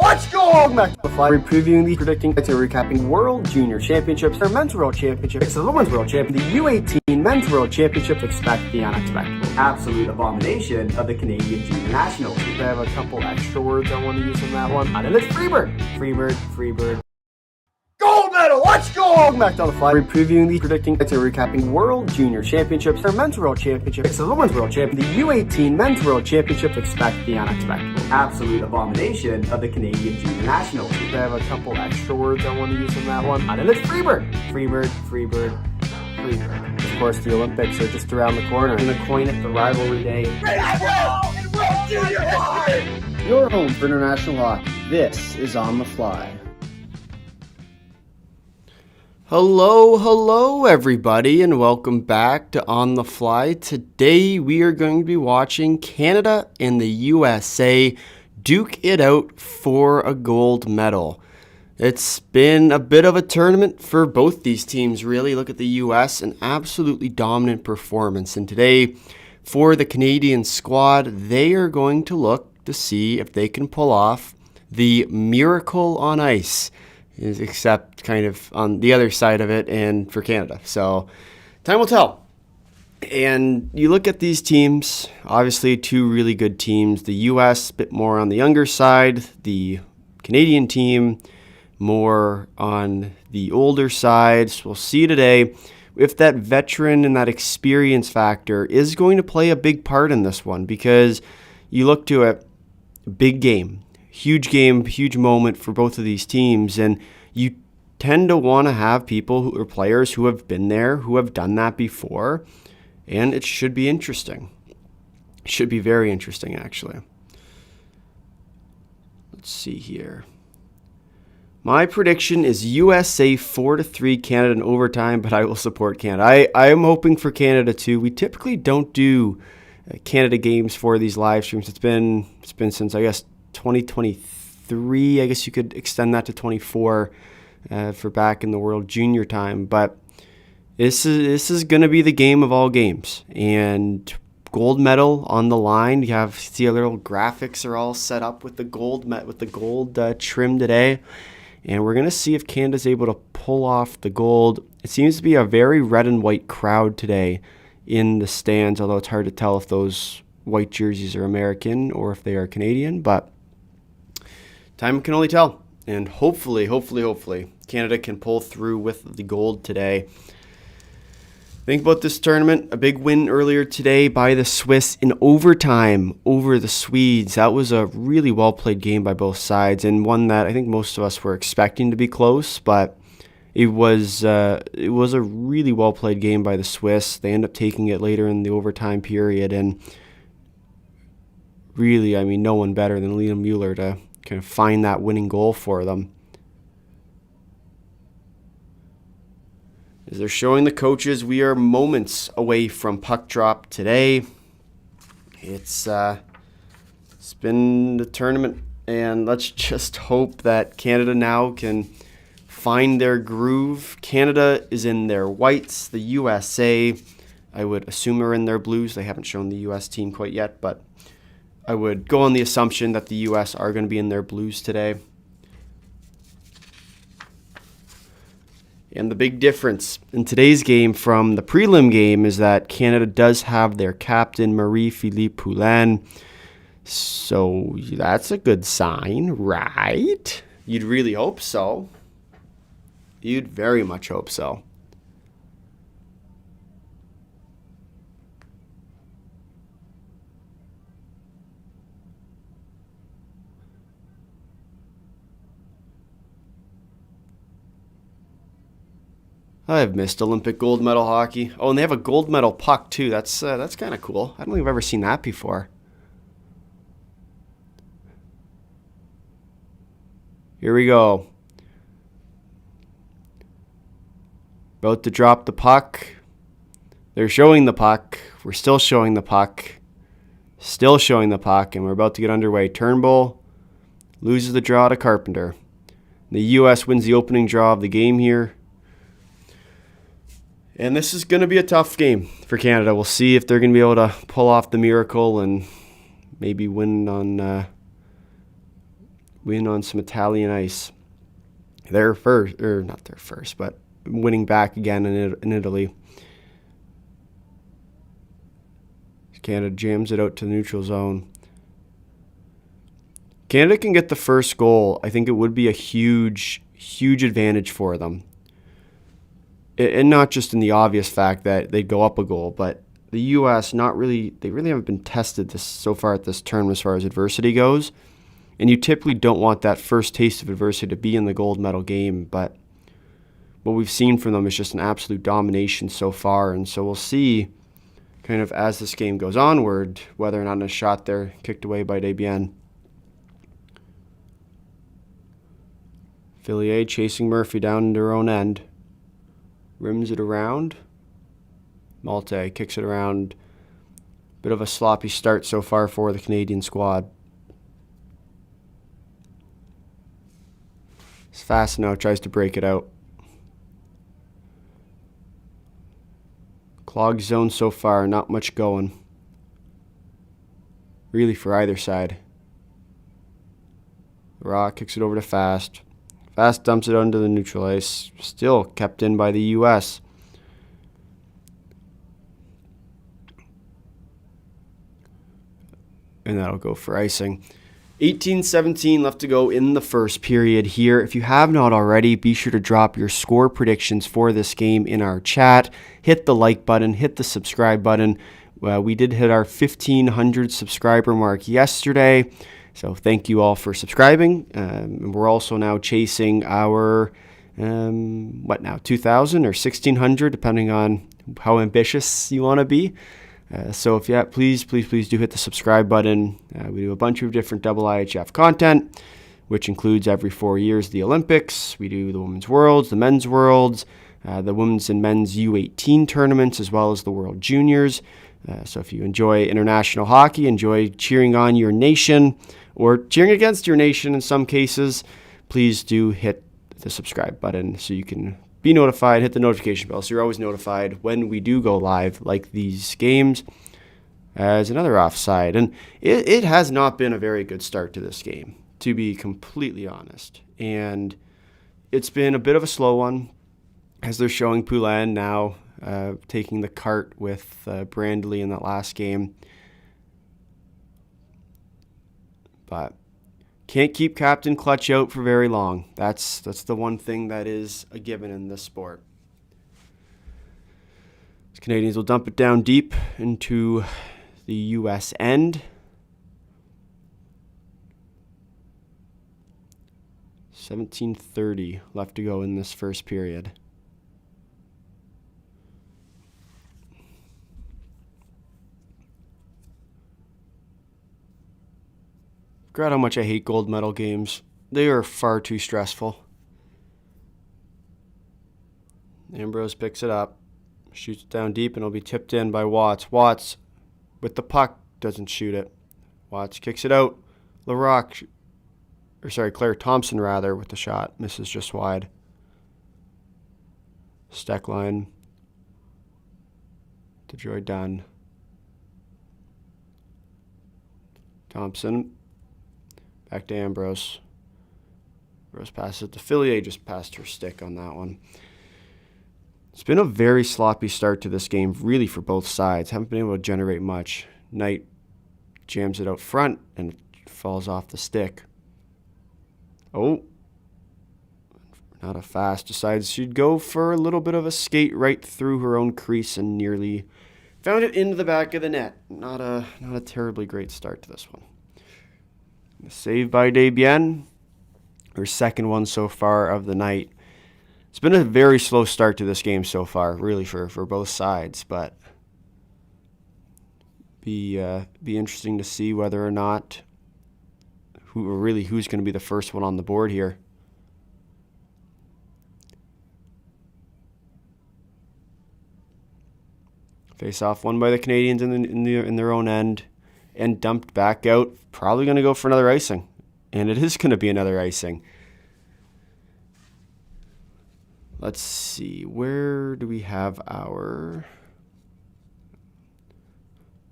let's go! Welcome back to the Fly. We're previewing the predicting and recapping World Junior Championships, their Men's World Championships, the Women's World Championship, the U18 Men's World Championship. Expect the unexpected. Absolute abomination of the Canadian Junior Nationals. I have a couple extra words I want to use on that one. And it's Freebird. Freebird. Gold medal, let's go! Welcome back to the Fly. We're previewing the predicting and recapping World Junior Championships, their Men's World Championships, the Women's World Championship, the U18 Men's World Championship. Expect the unexpected. Absolute abomination of the Canadian Junior Nationals. I have a couple extra words I want to use on that one. And it's Freebird. Of course, the Olympics are just around the corner. I'm going to coin it the rivalry day. World Junior history! Your home for international hockey. This is On the Fly. Hello everybody, and welcome back to On the Fly. Today we are going to be watching Canada and the USA duke it out for a gold medal. It's been a bit of a tournament for both these teams, really. Look at the US, an absolutely dominant performance. And today, for the Canadian squad, they are going to look to see if they can pull off the miracle on ice, except kind of on the other side of it and for Canada. So time will tell. And you look at these teams, obviously two really good teams. The US, a bit more on the younger side. The Canadian team, more on the older side. So we'll see today if that veteran and that experience factor is going to play a big part in this one, because you look to it, big game, huge moment for both of these teams, and you tend to want to have people who are players who have been there, who have done that before, and it should be interesting. It should be very interesting, actually. Let's see here. My prediction is USA 4-3 Canada in overtime, but I will support Canada. I am hoping for Canada too. We typically don't do Canada games for these live streams. It's been since, I guess, 2023. I guess you could extend that to 24 for back in the World Junior time. But this is going to be the game of all games, and gold medal on the line. You see a little graphics are all set up with the gold trim today. And we're going to see if Canada's able to pull off the gold. It seems to be a very red and white crowd today in the stands, although it's hard to tell if those white jerseys are American or if they are Canadian. But time can only tell. And hopefully, Canada can pull through with the gold today. Think about this tournament. A big win earlier today by the Swiss in overtime over the Swedes. That was a really well-played game by both sides, and one that I think most of us were expecting to be close, but it was a really well-played game by the Swiss. They end up taking it later in the overtime period, and really, I mean, no one better than Liam Mueller to kind of find that winning goal for them. As they're showing the coaches, we are moments away from puck drop today. It's been the tournament, and let's just hope that Canada now can find their groove. Canada is in their whites. The USA, I would assume, are in their blues. They haven't shown the US team quite yet, but I would go on the assumption that the US are going to be in their blues today. And the big difference in today's game from the prelim game is that Canada does have their captain, Marie-Philippe Poulin. So that's a good sign, right? You'd really hope so. You'd very much hope so. I've missed Olympic gold medal hockey. Oh, and they have a gold medal puck too. That's kind of cool. I don't think I've ever seen that before. Here we go. About to drop the puck. They're showing the puck. We're still showing the puck. Still showing the puck, and we're about to get underway. Turnbull loses the draw to Carpenter. The U.S. wins the opening draw of the game here. And this is going to be a tough game for Canada. We'll see if they're going to be able to pull off the miracle and maybe win win on some Italian ice. Their first, or not their first, but winning back again in Italy. Canada jams it out to the neutral zone. Canada can get the first goal. I think it would be a huge, huge advantage for them. And not just in the obvious fact that they'd go up a goal, but the U.S. they really haven't been tested so far at this tournament as far as adversity goes. And you typically don't want that first taste of adversity to be in the gold medal game, but what we've seen from them is just an absolute domination so far. And so we'll see kind of as this game goes onward whether or not a shot there kicked away by Desbiens. Fillier chasing Murphy down into her own end. Rims it around. Malte kicks it around. Bit of a sloppy start so far for the Canadian squad. It's fast now, tries to break it out. Clogged zone so far, not much going. Really for either side. Raw kicks it over to Fast. Fast dumps it onto the neutral ice. Still kept in by the U.S. And that'll go for icing. 18-17 left to go in the first period here. If you have not already, be sure to drop your score predictions for this game in our chat. Hit the like button, hit the subscribe button. We did hit our 1,500 subscriber mark yesterday, so thank you all for subscribing. We're also now chasing our, 2,000 or 1,600, depending on how ambitious you want to be. So if please do hit the subscribe button. We do a bunch of different double IHF content, which includes every 4 years the Olympics. We do the Women's Worlds, the Men's Worlds, the Women's and Men's U18 tournaments, as well as the World Juniors. So if you enjoy international hockey, enjoy cheering on your nation, or cheering against your nation in some cases, please do hit the subscribe button so you can be notified, hit the notification bell so you're always notified when we do go live, like these games, as another offside. And it has not been a very good start to this game, to be completely honest. And it's been a bit of a slow one, as they're showing Poulin now taking the cart with Brandley in that last game. But can't keep Captain Clutch out for very long. That's the one thing that is a given in this sport. The Canadians will dump it down deep into the U.S. end. 17:30 left to go in this first period. Forgot how much I hate gold medal games. They are far too stressful. Ambrose picks it up, shoots it down deep, and it'll be tipped in by Watts. Watts, with the puck, doesn't shoot it. Watts kicks it out. Claire Thompson, with the shot. Misses just wide. Steckline to Joy Dunn. Thompson. Back to Ambrose. Ambrose passes it to Fillier, just passed her stick on that one. It's been a very sloppy start to this game, really, for both sides. Haven't been able to generate much. Knight jams it out front, and it falls off the stick. Oh. Not a Fast. Decides she'd go for a little bit of a skate right through her own crease and nearly found it into the back of the net. Not a terribly great start to this one. Save by Desbiens, her second one so far of the night. It's been a very slow start to this game so far, really, for both sides, but be interesting to see whether or not who's going to be the first one on the board here. Face off won by the Canadians in their own end. And dumped back out. Probably going to go for another icing. And it is going to be another icing. Let's see. Where do we have our...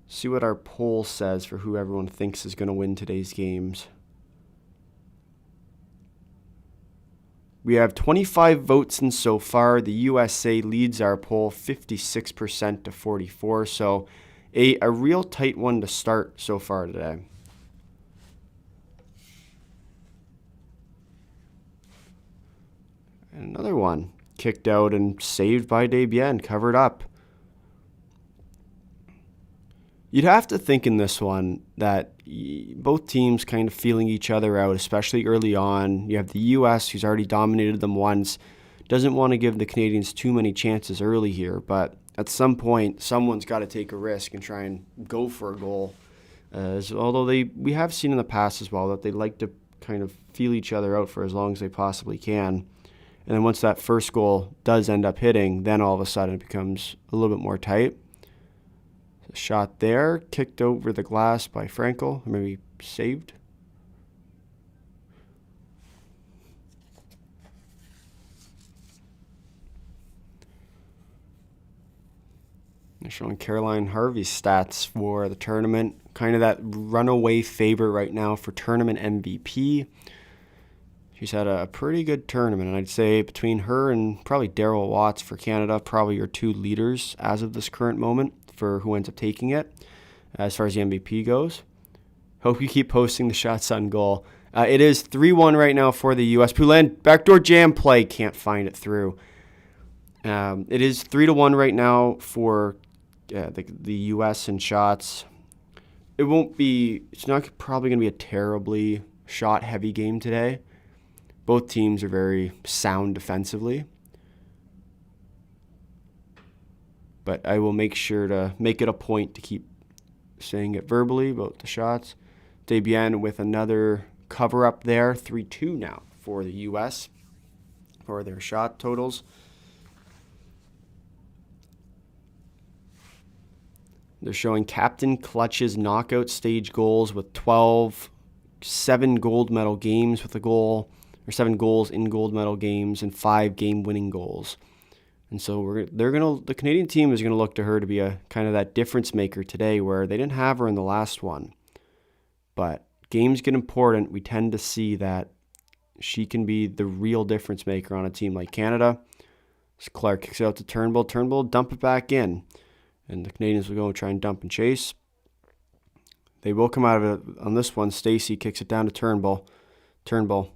See what our poll says for who everyone thinks is going to win today's games. We have 25 votes in so far. The USA leads our poll 56% to 44. So a real tight one to start so far today. And another one kicked out and saved by Debian, covered up. You'd have to think in this one that both teams kind of feeling each other out, especially early on. You have the U.S., who's already dominated them once, doesn't want to give the Canadians too many chances early here, but at some point, someone's got to take a risk and try and go for a goal. Although we have seen in the past as well that they like to kind of feel each other out for as long as they possibly can. And then once that first goal does end up hitting, then all of a sudden it becomes a little bit more tight. A shot there, kicked over the glass by Frankel, or maybe saved. They're showing Caroline Harvey's stats for the tournament. Kind of that runaway favorite right now for tournament MVP. She's had a pretty good tournament, and I'd say between her and probably Daryl Watts for Canada, probably your two leaders as of this current moment for who ends up taking it as far as the MVP goes. Hope you keep posting the shots on goal. It is 3-1 right now for the U.S. Poulin, backdoor jam play, can't find it through. It is 3-1 right now for the U.S. in shots. It's not probably going to be a terribly shot-heavy game today. Both teams are very sound defensively. But I will make sure to make it a point to keep saying it verbally about the shots. Debian with another cover-up there. 3-2 now for the U.S. for their shot totals. They're showing Captain Clutch's knockout stage goals with 7 gold medal games with a goal, or 7 goals in gold medal games and 5 game-winning goals. And so the Canadian team is gonna look to her to be a kind of that difference maker today, where they didn't have her in the last one. But games get important. We tend to see that she can be the real difference maker on a team like Canada. As Clark kicks it out to Turnbull. Turnbull dump it back in, and the Canadians will go and try and dump and chase. They will come out of it on this one. Stacey kicks it down to Turnbull. Turnbull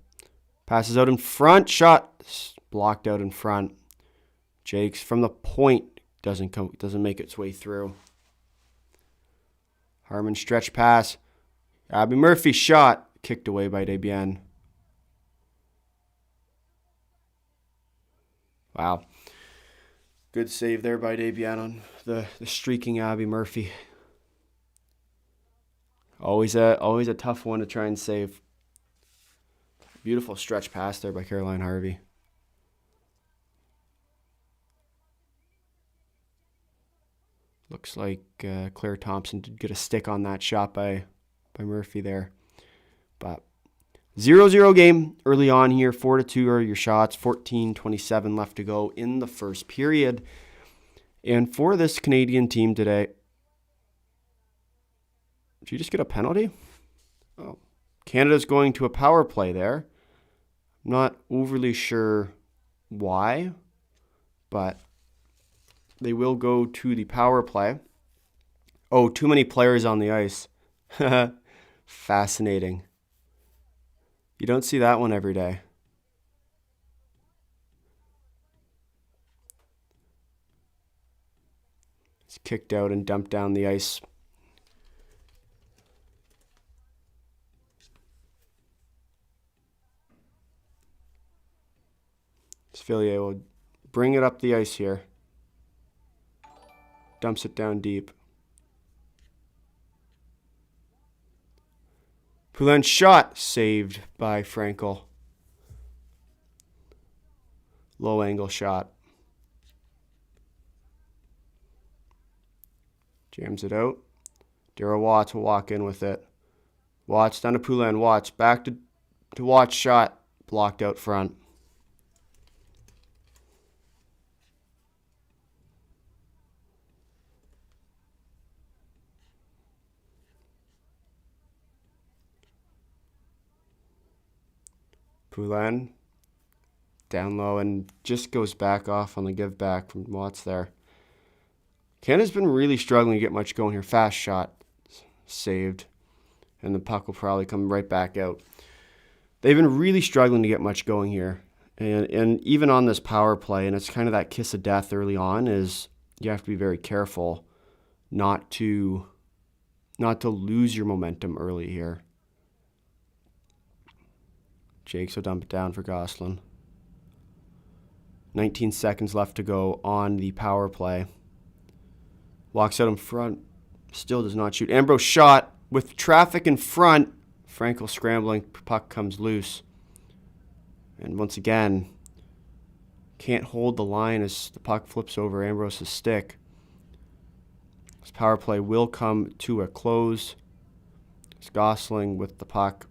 passes out in front. Shot blocked out in front. Jakes from the point doesn't make its way through. Harmon stretch pass. Abby Murphy shot kicked away by Debian. Wow. Good save there by Debian on the streaking Abby Murphy. Always a tough one to try and save. Beautiful stretch pass there by Caroline Harvey. Looks like Claire Thompson did get a stick on that shot by Murphy there. But 0-0 game early on here. 4-2 are your shots. 14:27 left to go in the first period. And for this Canadian team today, did you just get a penalty? Oh, Canada's going to a power play there. I'm not overly sure why, but they will go to the power play. Oh, too many players on the ice. Fascinating. You don't see that one every day. It's kicked out and dumped down the ice. Svillier will bring it up the ice here. Dumps it down deep. Poulin shot saved by Frankel. Low angle shot. Jams it out. Darrell Watts will walk in with it. Watts down to Poulin. Watts back to Watts. Shot blocked out front. Poulin Down low and just goes back off on the give back from Watts there. Canada's been really struggling to get much going here. Fast shot saved. And the puck will probably come right back out. They've been really struggling to get much going here. And even on this power play, and it's kind of that kiss of death early on, is you have to be very careful not to lose your momentum early here. Jakes will dump it down for Gosselin. 19 seconds left to go on the power play. Walks out in front. Still does not shoot. Ambrose shot with traffic in front. Frankel scrambling. Puck comes loose. And once again, can't hold the line as the puck flips over Ambrose's stick. This power play will come to a close. It's Gosling with the puck.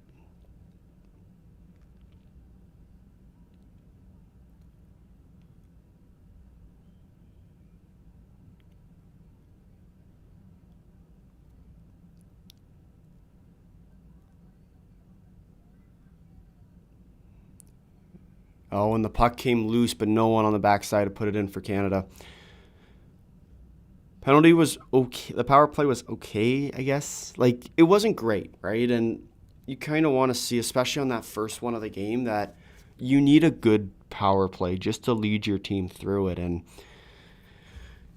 Oh, and the puck came loose, but no one on the backside to put it in for Canada. Penalty was okay. The power play was okay, I guess. Like, it wasn't great, right? And you kind of want to see, especially on that first one of the game, that you need a good power play just to lead your team through it. And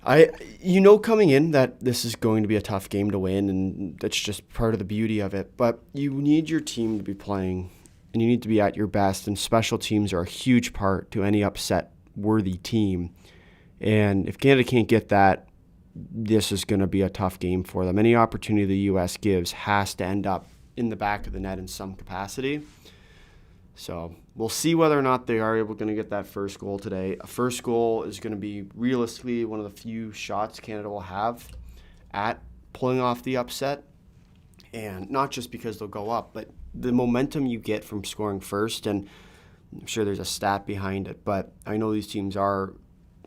coming in that this is going to be a tough game to win, and that's just part of the beauty of it. But you need your team to be playing, and you need to be at your best, and special teams are a huge part to any upset-worthy team. And if Canada can't get that, this is going to be a tough game for them. Any opportunity the U.S. gives has to end up in the back of the net in some capacity. So we'll see whether or not they are able to get that first goal today. A first goal is going to be realistically one of the few shots Canada will have at pulling off the upset. And not just because they'll go up, but the momentum you get from scoring first. And I'm sure there's a stat behind it, but I know these teams are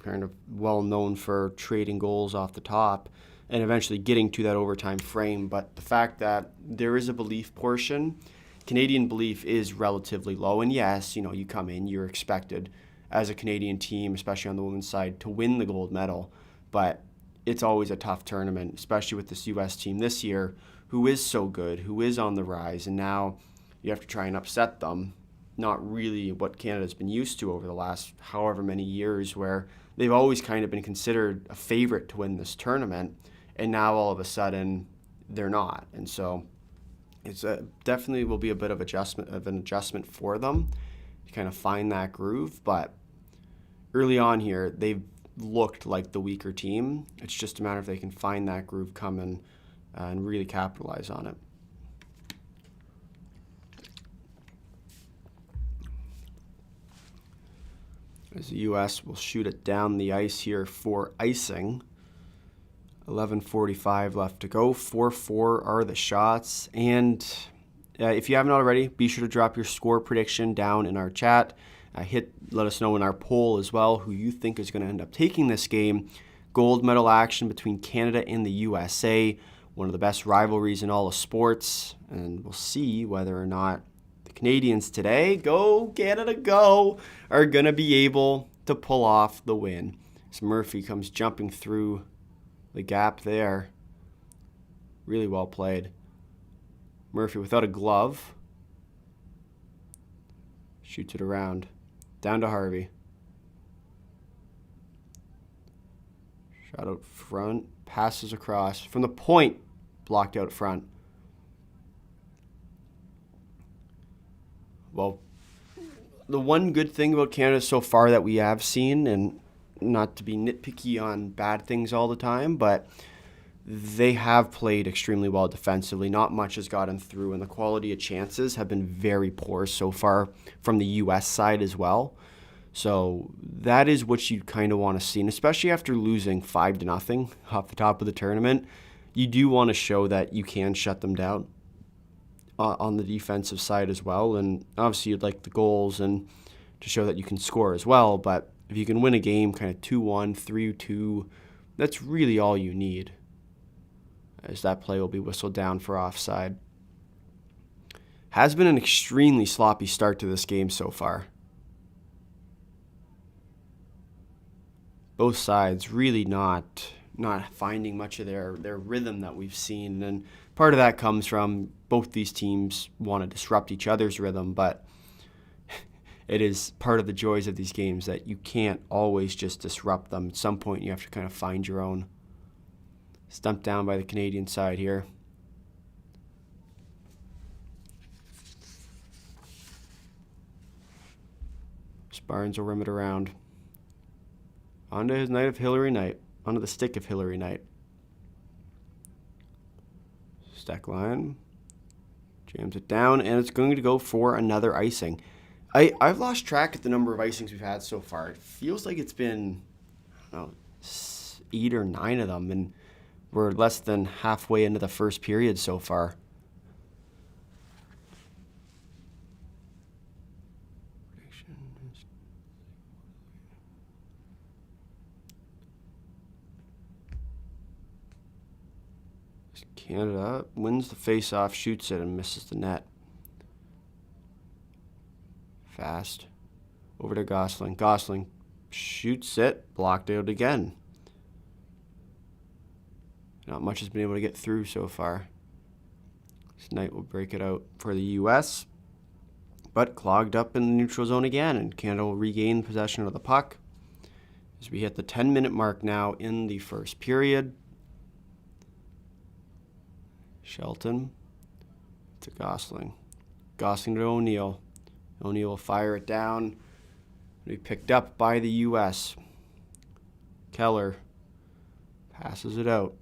kind of well known for trading goals off the top and eventually getting to that overtime frame. But the fact that there is a belief portion, Canadian belief is relatively low. And yes, you come in, you're expected as a Canadian team, especially on the women's side, to win the gold medal. But it's always a tough tournament, especially with this U.S. team this year, who is so good, who is on the rise, and now you have to try and upset them. Not really what Canada's been used to over the last however many years, where they've always kind of been considered a favorite to win this tournament, and now all of a sudden they're not. And so it's definitely will be a bit of an adjustment for them to kind of find that groove. But early on here, they've looked like the weaker team. It's just a matter if they can find that groove coming and really capitalize on it. As the U.S. will shoot it down the ice here for icing. 11:45 left to go. 4-4 are the shots. And if you haven't already, be sure to drop your score prediction down in our chat. Let us know in our poll as well who you think is going to end up taking this game. Gold medal action between Canada and the USA. One of the best rivalries in all of sports. And we'll see whether or not Canadians today, go Canada go, are going to be able to pull off the win. As Murphy comes jumping through the gap there. Really well played. Murphy without a glove. Shoots it around. Down to Harvey. Shot out front. Passes across. From the point, blocked out front. Well, the one good thing about Canada so far that we have seen, and not to be nitpicky on bad things all the time, but they have played extremely well defensively. Not much has gotten through, and the quality of chances have been very poor so far from the U.S. side as well. So that is what you kind of want to see, and especially after losing 5-0 off the top of the tournament, you do want to show that you can shut them down on the defensive side as well. And obviously you'd like the goals and to show that you can score as well, but if you can win a game kind of 2-1, 3-2, that's really all you need, as that play will be whistled down for offside. Has been an extremely sloppy start to this game so far. both sides really not finding much of their rhythm that we've seen. And part of that comes from both these teams want to disrupt each other's rhythm, but it is part of the joys of these games that you can't always just disrupt them. At some point, you have to kind of find your own. Stumped down by the Canadian side here. Barnes will rim it around. Onto his Knight of Hillary Knight. Onto the stick of Hillary Knight. Stack line. Jams it down, and it's going to go for another icing. I've lost track of the number of icings we've had so far. It feels like it's been, I don't know, 8 or 9 of them, and we're less than halfway into the first period so far. Canada wins the face-off, shoots it, and misses the net. Fast. Over to Gosling. Gosling shoots it, blocked out again. Not much has been able to get through so far. This Knight will break it out for the U.S., but clogged up in the neutral zone again, and Canada will regain possession of the puck as we hit the 10-minute mark now in the first period. Shelton to Gosling. Gosling to O'Neill. O'Neill will fire it down. It'll be picked up by the U.S. Keller passes it out.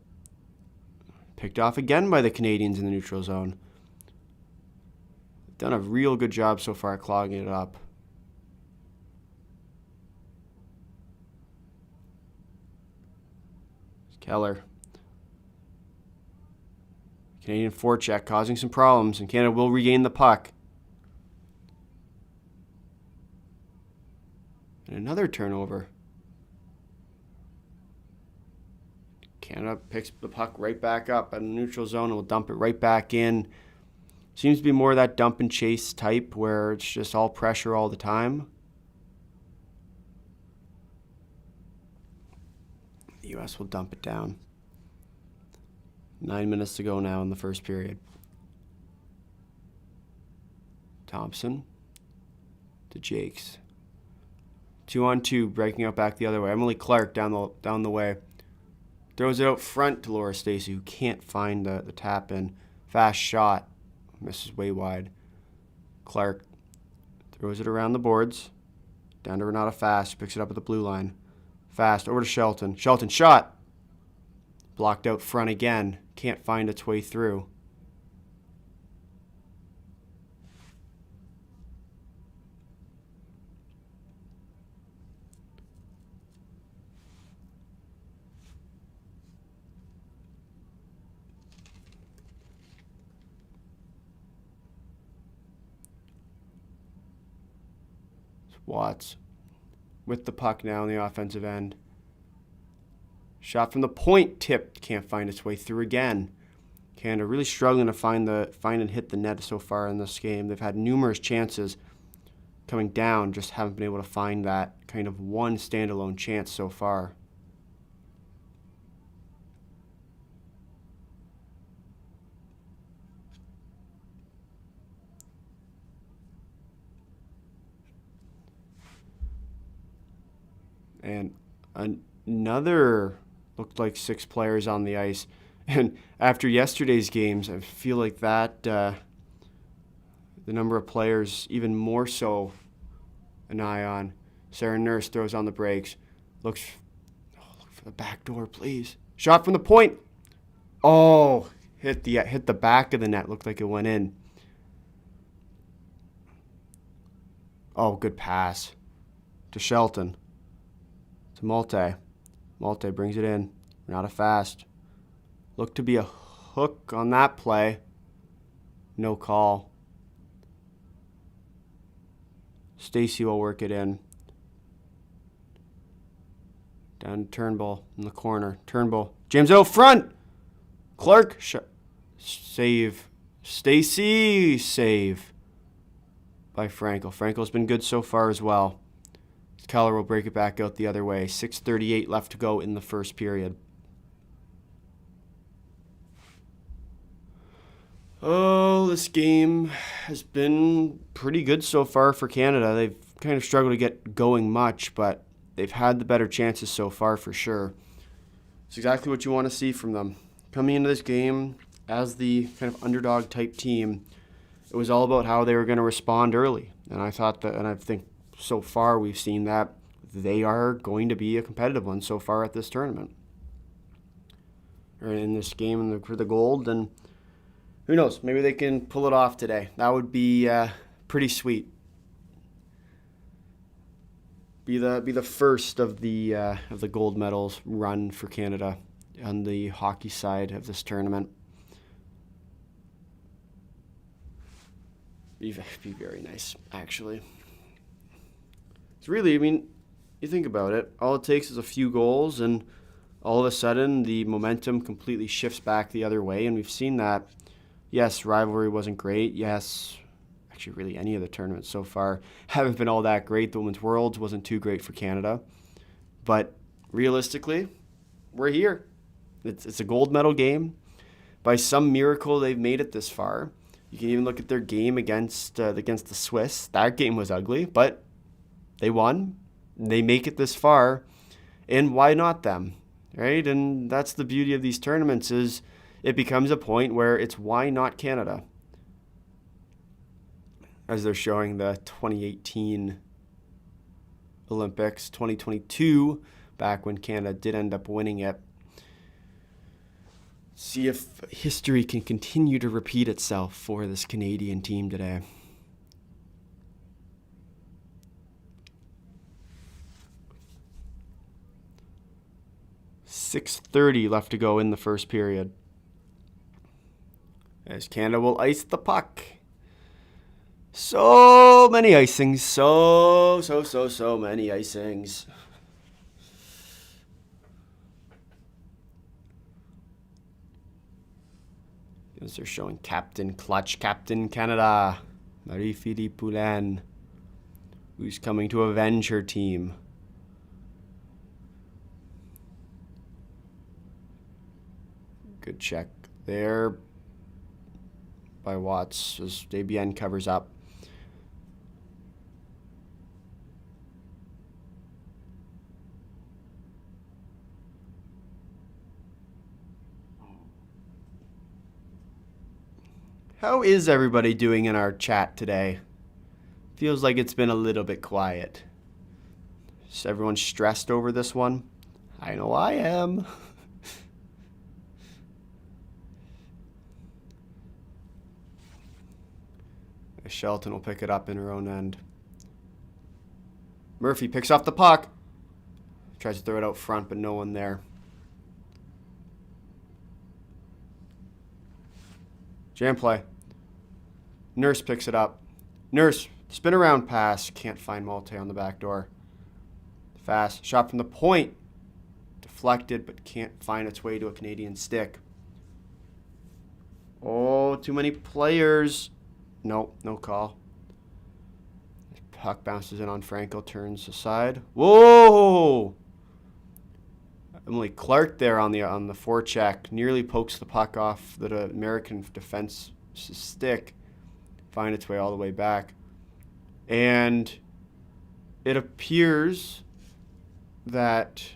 Picked off again by the Canadians in the neutral zone. Done a real good job so far clogging it up. Keller. Canadian forecheck causing some problems, and Canada will regain the puck. And another turnover. Canada picks the puck right back up at the neutral zone and will dump it right back in. Seems to be more of that dump and chase type where it's just all pressure all the time. The U.S. will dump it down. 9 minutes to go now in the first period. Thompson to Jakes. 2-on-2, breaking out back the other way. Emily Clark down the way. Throws it out front to Laura Stacey, who can't find the tap in. Fast shot. Misses way wide. Clark throws it around the boards. Down to Renata Fast. Picks it up at the blue line. Fast over to Shelton. Shelton shot. Blocked out front again. Can't find its way through. Watts with the puck now on the offensive end. Shot from the point, tipped, can't find its way through again. Canada really struggling to find and hit the net so far in this game. They've had numerous chances coming down, just haven't been able to find that kind of one standalone chance so far. And another looked like 6 players on the ice. And after yesterday's games, I feel like that the number of players even more so an eye on. Sarah Nurse throws on the brakes. Look for the back door, please. Shot from the point. Oh, hit the back of the net. Looked like it went in. Oh, good pass to Shelton. To Malte. Malte brings it in. Not a fast. Looked to be a hook on that play. No call. Stacey will work it in. Down to Turnbull in the corner. Turnbull. James out front. Clark. Save. Stacey. Save by Frankel. Frankel's been good so far as well. Keller will break it back out the other way. 6:38 left to go in the first period. Oh, this game has been pretty good so far for Canada. They've kind of struggled to get going much, but they've had the better chances so far for sure. It's exactly what you want to see from them. Coming into this game as the kind of underdog type team, it was all about how they were going to respond early. And I thought that, and I think so far we've seen that they are going to be a competitive one so far at this tournament. Or in this game for the gold, and who knows, maybe they can pull it off today. That would be pretty sweet. Be the first of the gold medals run for Canada on the hockey side of this tournament. Be very nice, actually. It's really, I mean, you think about it, all it takes is a few goals, and all of a sudden the momentum completely shifts back the other way, and we've seen that. Yes, rivalry wasn't great. Yes, actually really any of the tournaments so far haven't been all that great. The Women's Worlds wasn't too great for Canada. But realistically, we're here. It's a gold medal game. By some miracle, they've made it this far. You can even look at their game against the Swiss. That game was ugly, but they won. They make it this far. And why not them, right? And that's the beauty of these tournaments is it becomes a point where it's why not Canada? As they're showing the 2018 Olympics, 2022, back when Canada did end up winning it. See if history can continue to repeat itself for this Canadian team today. .6:30 left to go in the first period. As Canada will ice the puck. So many icings. So many icings. As they're showing Captain Clutch, Captain Canada, Marie-Philippe Poulin, who's coming to avenge her team. Good check there by Watts as Desbiens covers up. How is everybody doing in our chat today? Feels like it's been a little bit quiet. Is everyone stressed over this one? I know I am. Shelton will pick it up in her own end. Murphy picks off the puck. Tries to throw it out front, but no one there. Jam play. Nurse picks it up. Nurse, spin around pass. Can't find Malte on the back door. Fast. Shot from the point. Deflected, but can't find its way to a Canadian stick. Oh, too many players. No call. Puck bounces in on Franco, turns aside. Whoa! Emily Clark there on the forecheck nearly pokes the puck off the American defense stick, find its way all the way back, and it appears that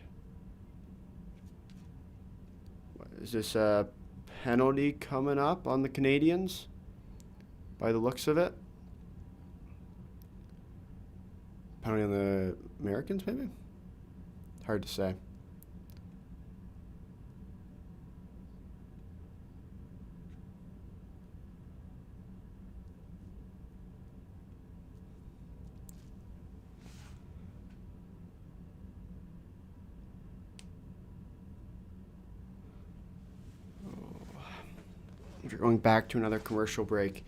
is this a penalty coming up on the Canadians? By the looks of it. Penalty on the Americans, maybe? Hard to say. If you're going back to another commercial break.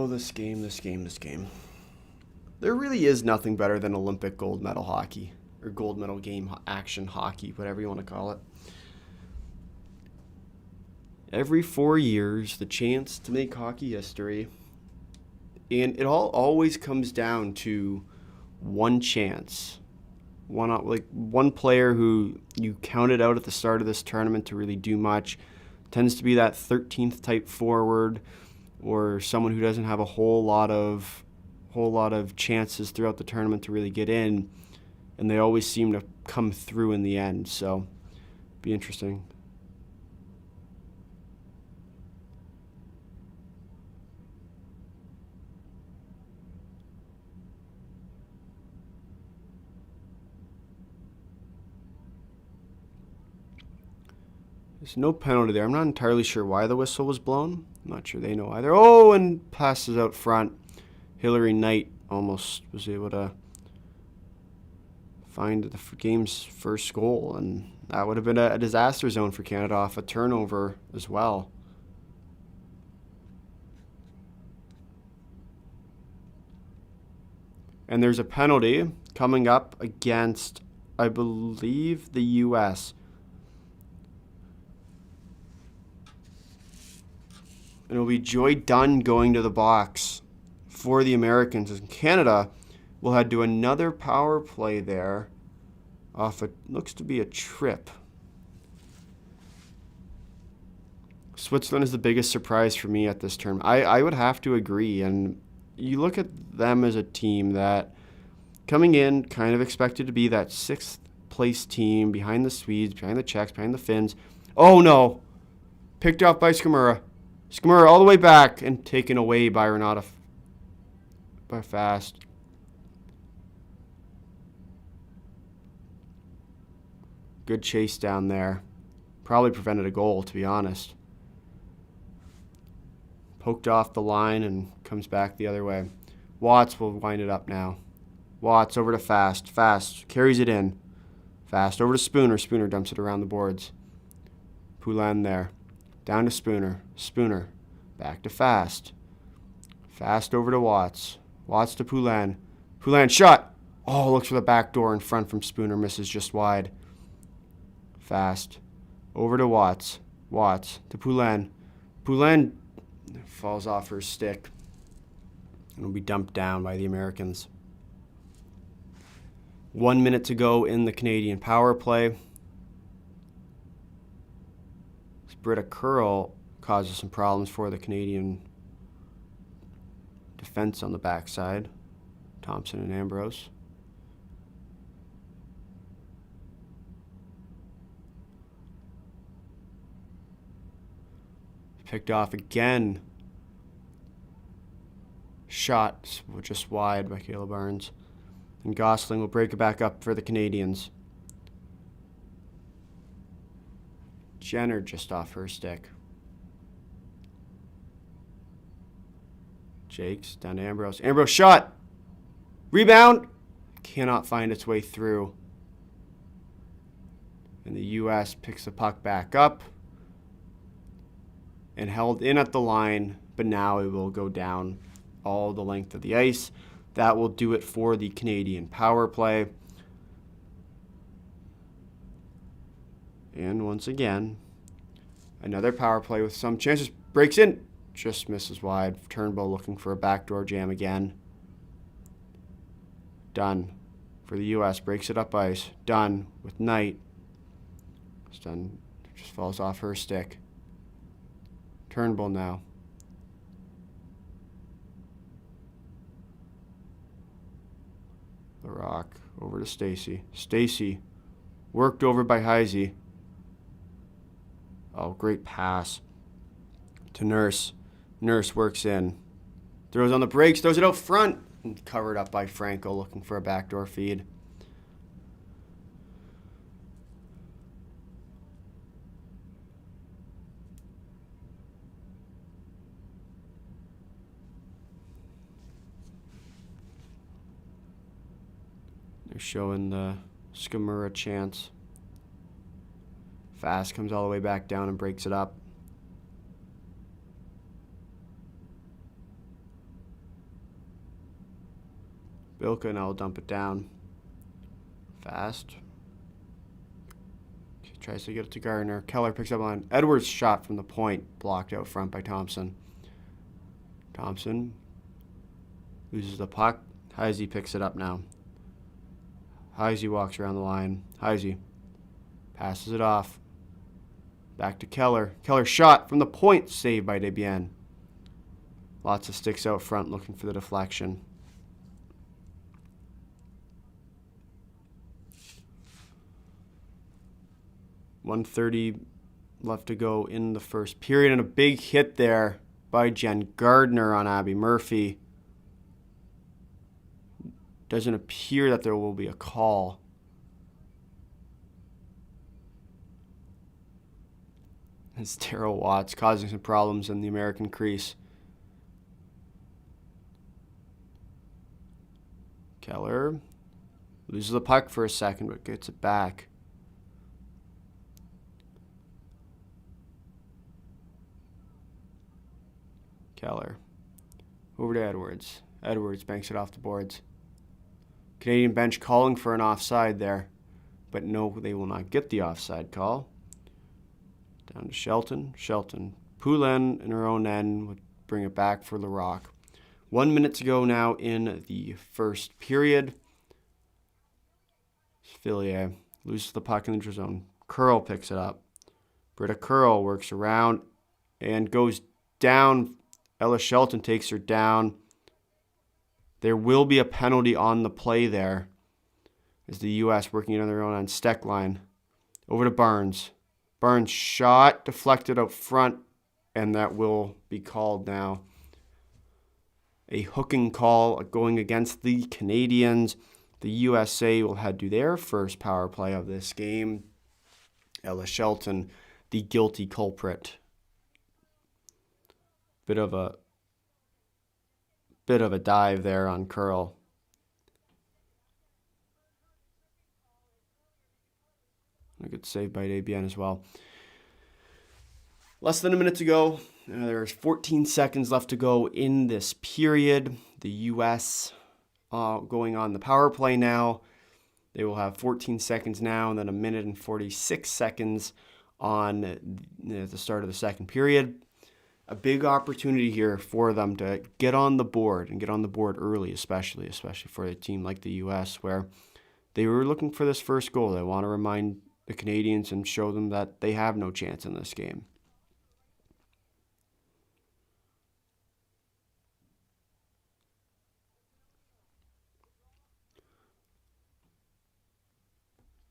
Oh, this game. There really is nothing better than Olympic gold medal hockey, or gold medal game action hockey, whatever you want to call it. Every 4 years, the chance to make hockey history, and it always comes down to one chance. One player who you counted out at the start of this tournament to really do much. Tends to be that 13th type forward, or someone who doesn't have a whole lot of chances throughout the tournament to really get in, and they always seem to come through in the end. So, be interesting. There's no penalty there. I'm not entirely sure why the whistle was blown. I'm not sure they know either. Oh, and passes out front. Hillary Knight almost was able to find the game's first goal, and that would have been a disaster zone for Canada off a turnover as well. And there's a penalty coming up against, I believe, the U.S. And it'll be Joy Dunn going to the box for the Americans. And Canada will head to another power play there off what looks to be a trip. Switzerland is the biggest surprise for me at this tournament. I would have to agree. And you look at them as a team that coming in kind of expected to be that 6th place team behind the Swedes, behind the Czechs, behind the Finns. Oh no! Picked off by Skamura. Skamura all the way back and taken away by Renata by Fast. Good chase down there. Probably prevented a goal, to be honest. Poked off the line and comes back the other way. Watts will wind it up now. Watts over to Fast. Fast carries it in. Fast over to Spooner. Spooner dumps it around the boards. Poulin there. Down to Spooner. Spooner. Back to Fast. Fast over to Watts. Watts to Poulin. Poulin shot. Oh, looks for the back door in front from Spooner. Misses just wide. Fast. Over to Watts. Watts to Poulin. Poulin falls off her stick and will be dumped down by the Americans. 1 minute to go in the Canadian power play. Britta Curl causes some problems for the Canadian defense on the backside. Thompson and Ambrose. Picked off again. Shot just wide by Kayla Barnes. And Gosling will break it back up for the Canadians. Jenner just off her stick. Jakes down to Ambrose. Ambrose shot! Rebound! Cannot find its way through. And the U.S. picks the puck back up. And held in at the line, but now it will go down all the length of the ice. That will do it for the Canadian power play. And once again, another power play with some chances. Breaks in. Just misses wide. Turnbull looking for a backdoor jam again. Dunn for the U.S. Breaks it up ice. Dunn with Knight. Dunn just falls off her stick. Turnbull now. The Rock over to Stacy. Stacy worked over by Heisey. Oh, great pass to Nurse. Nurse works in. Throws on the brakes, throws it out front. And covered up by Franco looking for a backdoor feed. They're showing the Skamura chance. Fast comes all the way back down and breaks it up. Bilka now will dump it down. Fast. He tries to get it to Gardner. Keller picks up on Edwards' shot from the point. Blocked out front by Thompson. Thompson loses the puck. Heisey picks it up now. Heisey walks around the line. Heisey passes it off. Back to Keller. Keller shot from the point. Saved by Desbiens. Lots of sticks out front looking for the deflection. .130 left to go in the first period. And a big hit there by Jen Gardner on Abby Murphy. Doesn't appear that there will be a call. It's Darryl Watts causing some problems in the American crease. Keller loses the puck for a second, but gets it back. Keller over to Edwards. Edwards banks it off the boards. Canadian bench calling for an offside there, but no, they will not get the offside call. Down to Shelton. Shelton. Poulin in her own end would bring it back for Larocque. 1 minute to go now in the first period. Fillier loses the puck in the neutral zone. Curl picks it up. Britta Curl works around and goes down. Ella Shelton takes her down. There will be a penalty on the play there as the U.S. working it on their own on Steckline. Over to Barnes. Barnes shot, deflected out front, and that will be called now. A hooking call going against the Canadians. The USA will head to their first power play of this game. Ella Shelton, the guilty culprit. Bit of a dive there on Curl. A good save by Desbiens as well. Less than a minute to go. There's 14 seconds left to go in this period. The U.S. Going on the power play now. They will have 14 seconds now and then a minute and 46 seconds on the start of the second period. A big opportunity here for them to get on the board and get on the board early, especially for a team like the U.S. where they were looking for this first goal. They want to remind the Canadians and show them that they have no chance in this game.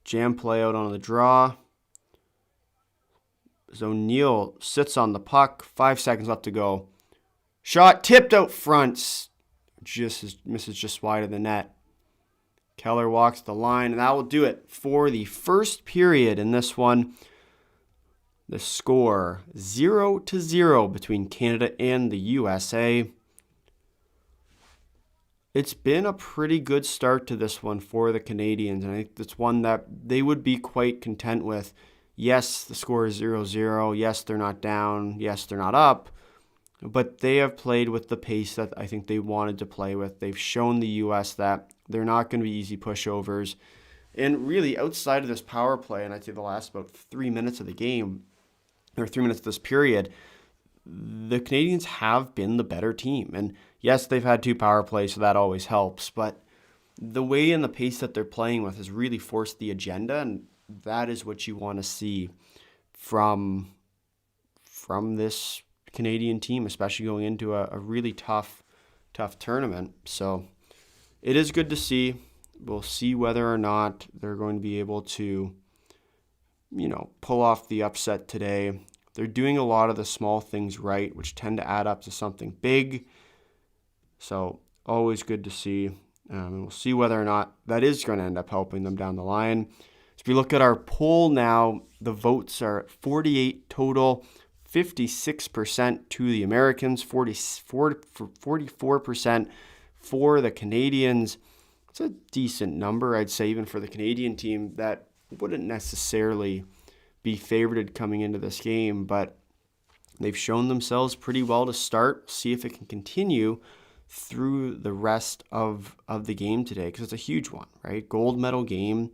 Jam play out on the draw. As O'Neill sits on the puck. 5 seconds left to go. Shot tipped out front. Misses just wide of the net. Keller walks the line, and that will do it for the first period in this one. The score 0-0 between Canada and the USA. It's been a pretty good start to this one for the Canadians, and I think it's one that they would be quite content with. Yes, the score is 0-0. Yes, they're not down. Yes, they're not up. But they have played with the pace that I think they wanted to play with. They've shown the U.S. that they're not going to be easy pushovers. And really, outside of this power play, and I'd say the last about 3 minutes of the game, or 3 minutes of this period, the Canadians have been the better team. And yes, they've had 2 power plays, so that always helps. But the way and the pace that they're playing with has really forced the agenda, and that is what you want to see from this Canadian team, especially going into a really tough tournament. So it is good to see. We'll see whether or not they're going to be able to, pull off the upset today. They're doing a lot of the small things right, which tend to add up to something big. So always good to see. And we'll see whether or not that is going to end up helping them down the line. So if you look at our poll now, the votes are at 48 total, 56% to the Americans, 44% for the Canadians. It's a decent number, I'd say, even for the Canadian team that wouldn't necessarily be favorited coming into this game, but they've shown themselves pretty well to start. See if it can continue through the rest of the game today, because it's a huge one, right? Gold medal game.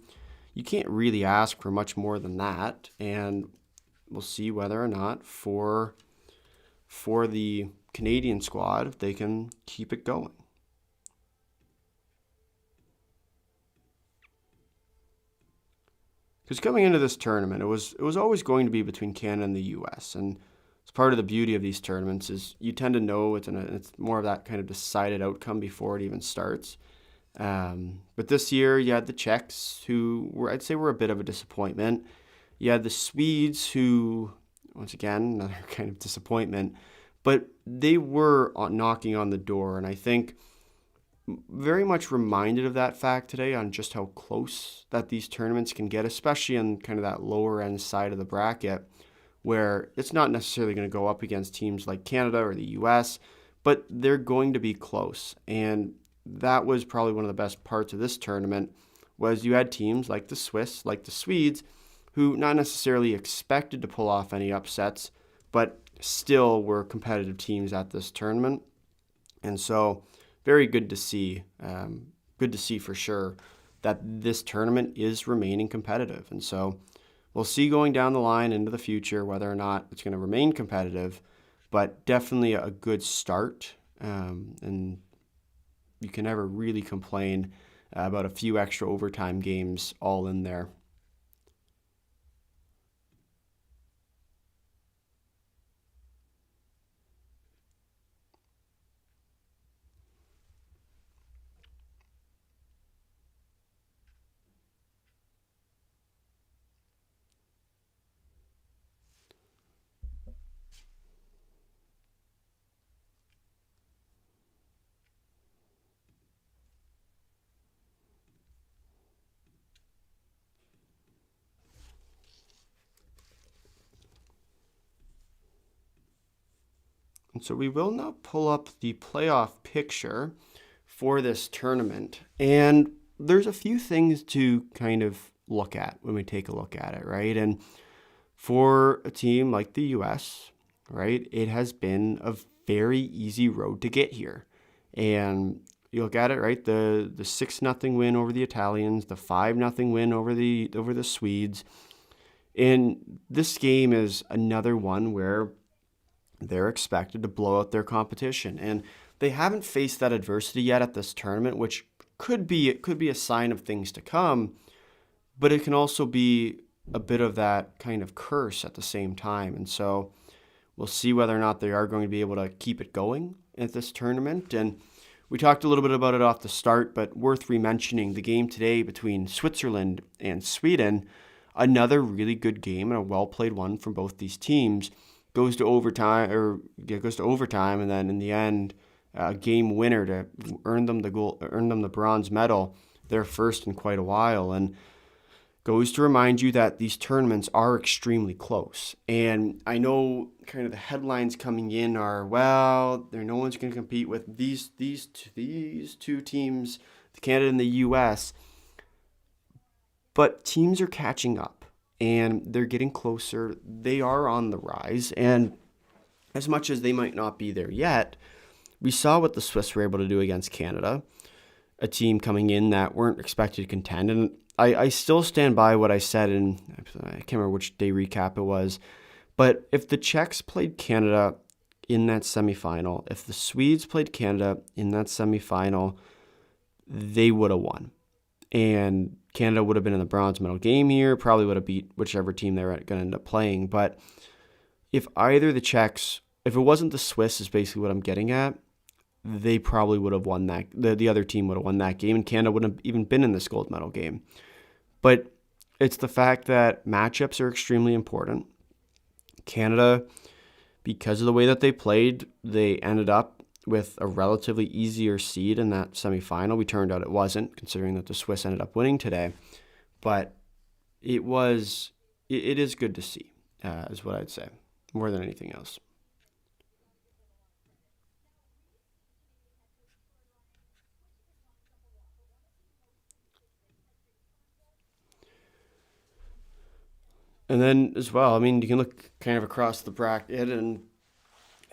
You can't really ask for much more than that, and we'll see whether or not for the Canadian squad, if they can keep it going. Because coming into this tournament, it was always going to be between Canada and the U.S., and it's part of the beauty of these tournaments is you tend to know it's more of that kind of decided outcome before it even starts. But this year, you had the Czechs, who I'd say were a bit of a disappointment. You had the Swedes, who, once again, another kind of disappointment, but they were knocking on the door, and I think very much reminded of that fact today on just how close that these tournaments can get, especially on kind of that lower end side of the bracket, where it's not necessarily going to go up against teams like Canada or the US, but they're going to be close. And that was probably one of the best parts of this tournament, was you had teams like the Swiss, like the Swedes, who not necessarily expected to pull off any upsets, but still were competitive teams at this tournament. And so very good to see. Good to see for sure that this tournament is remaining competitive. And so we'll see going down the line into the future whether or not it's going to remain competitive, but definitely a good start. And you can never really complain about a few extra overtime games all in there. And so we will now pull up the playoff picture for this tournament. And there's a few things to kind of look at when we take a look at it, right? And for a team like the US, right, it has been a very easy road to get here. And you look at it, right, the 6-0 win over the Italians, the 5-0 win over the Swedes. And this game is another one where they're expected to blow out their competition. And they haven't faced that adversity yet at this tournament, which could be a sign of things to come, but it can also be a bit of that kind of curse at the same time. And so we'll see whether or not they are going to be able to keep it going at this tournament. And we talked a little bit about it off the start, but worth re-mentioning the game today between Switzerland and Sweden, another really good game and a well-played one from both these teams. Goes to overtime, and then in the end, a game winner to earn them the bronze medal, their first in quite a while, and goes to remind you that these tournaments are extremely close. And I know kind of the headlines coming in are, well, no one's going to compete with these two teams, Canada and the U.S., but teams are catching up. And they're getting closer. They are on the rise. And as much as they might not be there yet, we saw what the Swiss were able to do against Canada, a team coming in that weren't expected to contend. And I still stand by what I said in, I can't remember which day recap it was, but if the Czechs played Canada in that semifinal, if the Swedes played Canada in that semifinal, they would have won. And Canada would have been in the bronze medal game here, probably would have beat whichever team they were going to end up playing. But if either the Czechs, if it wasn't the Swiss is basically what I'm getting at, they probably would have won that. The other team would have won that game, and Canada wouldn't have even been in this gold medal game. But it's the fact that matchups are extremely important. Canada, because of the way that they played, they ended up with a relatively easier seed in that semifinal. We turned out it wasn't, considering that the Swiss ended up winning today. But it is good to see, is what I'd say, more than anything else. And then as well, I mean, you can look kind of across the bracket, and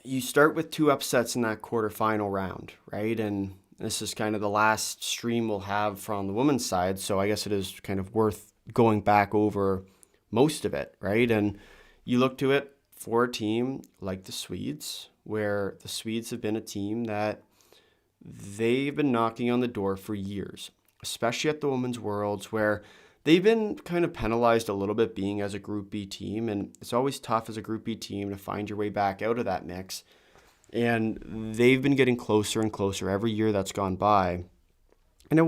you start with 2 upsets in that quarterfinal round, right? And this is kind of the last stream we'll have from the women's side, so I guess it is kind of worth going back over most of it, right? And you look to it for a team like the Swedes, where the Swedes have been a team that they've been knocking on the door for years, especially at the Women's Worlds, where they've been kind of penalized a little bit being as a Group B team, and it's always tough as a Group B team to find your way back out of that mix. And they've been getting closer and closer every year that's gone by. And it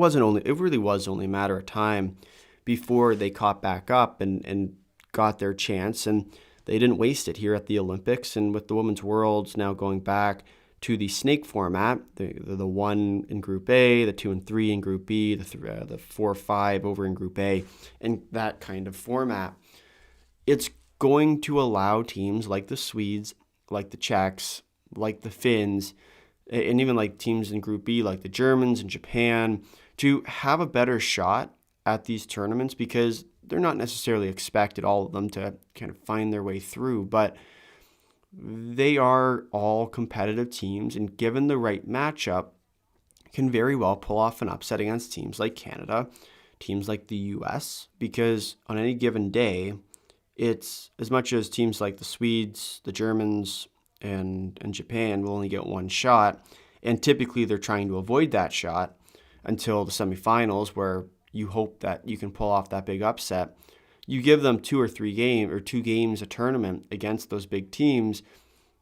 really was only a matter of time before they caught back up and got their chance. And they didn't waste it here at the Olympics. And with the Women's Worlds now going back to the snake format, the 1 in Group A, the 2 and 3 in Group B, the 4-5 over in Group A, and that kind of format, it's going to allow teams like the Swedes, like the Czechs, like the Finns, and even like teams in Group B, like the Germans and Japan, to have a better shot at these tournaments, because they're not necessarily expected, all of them, to kind of find their way through, but they are all competitive teams, and given the right matchup, can very well pull off an upset against teams like Canada, teams like the US, because on any given day, it's as much as teams like the Swedes, the Germans, and Japan will only get 1 shot, and typically they're trying to avoid that shot until the semifinals, where you hope that you can pull off that big upset. You give them 2 games a tournament against those big teams,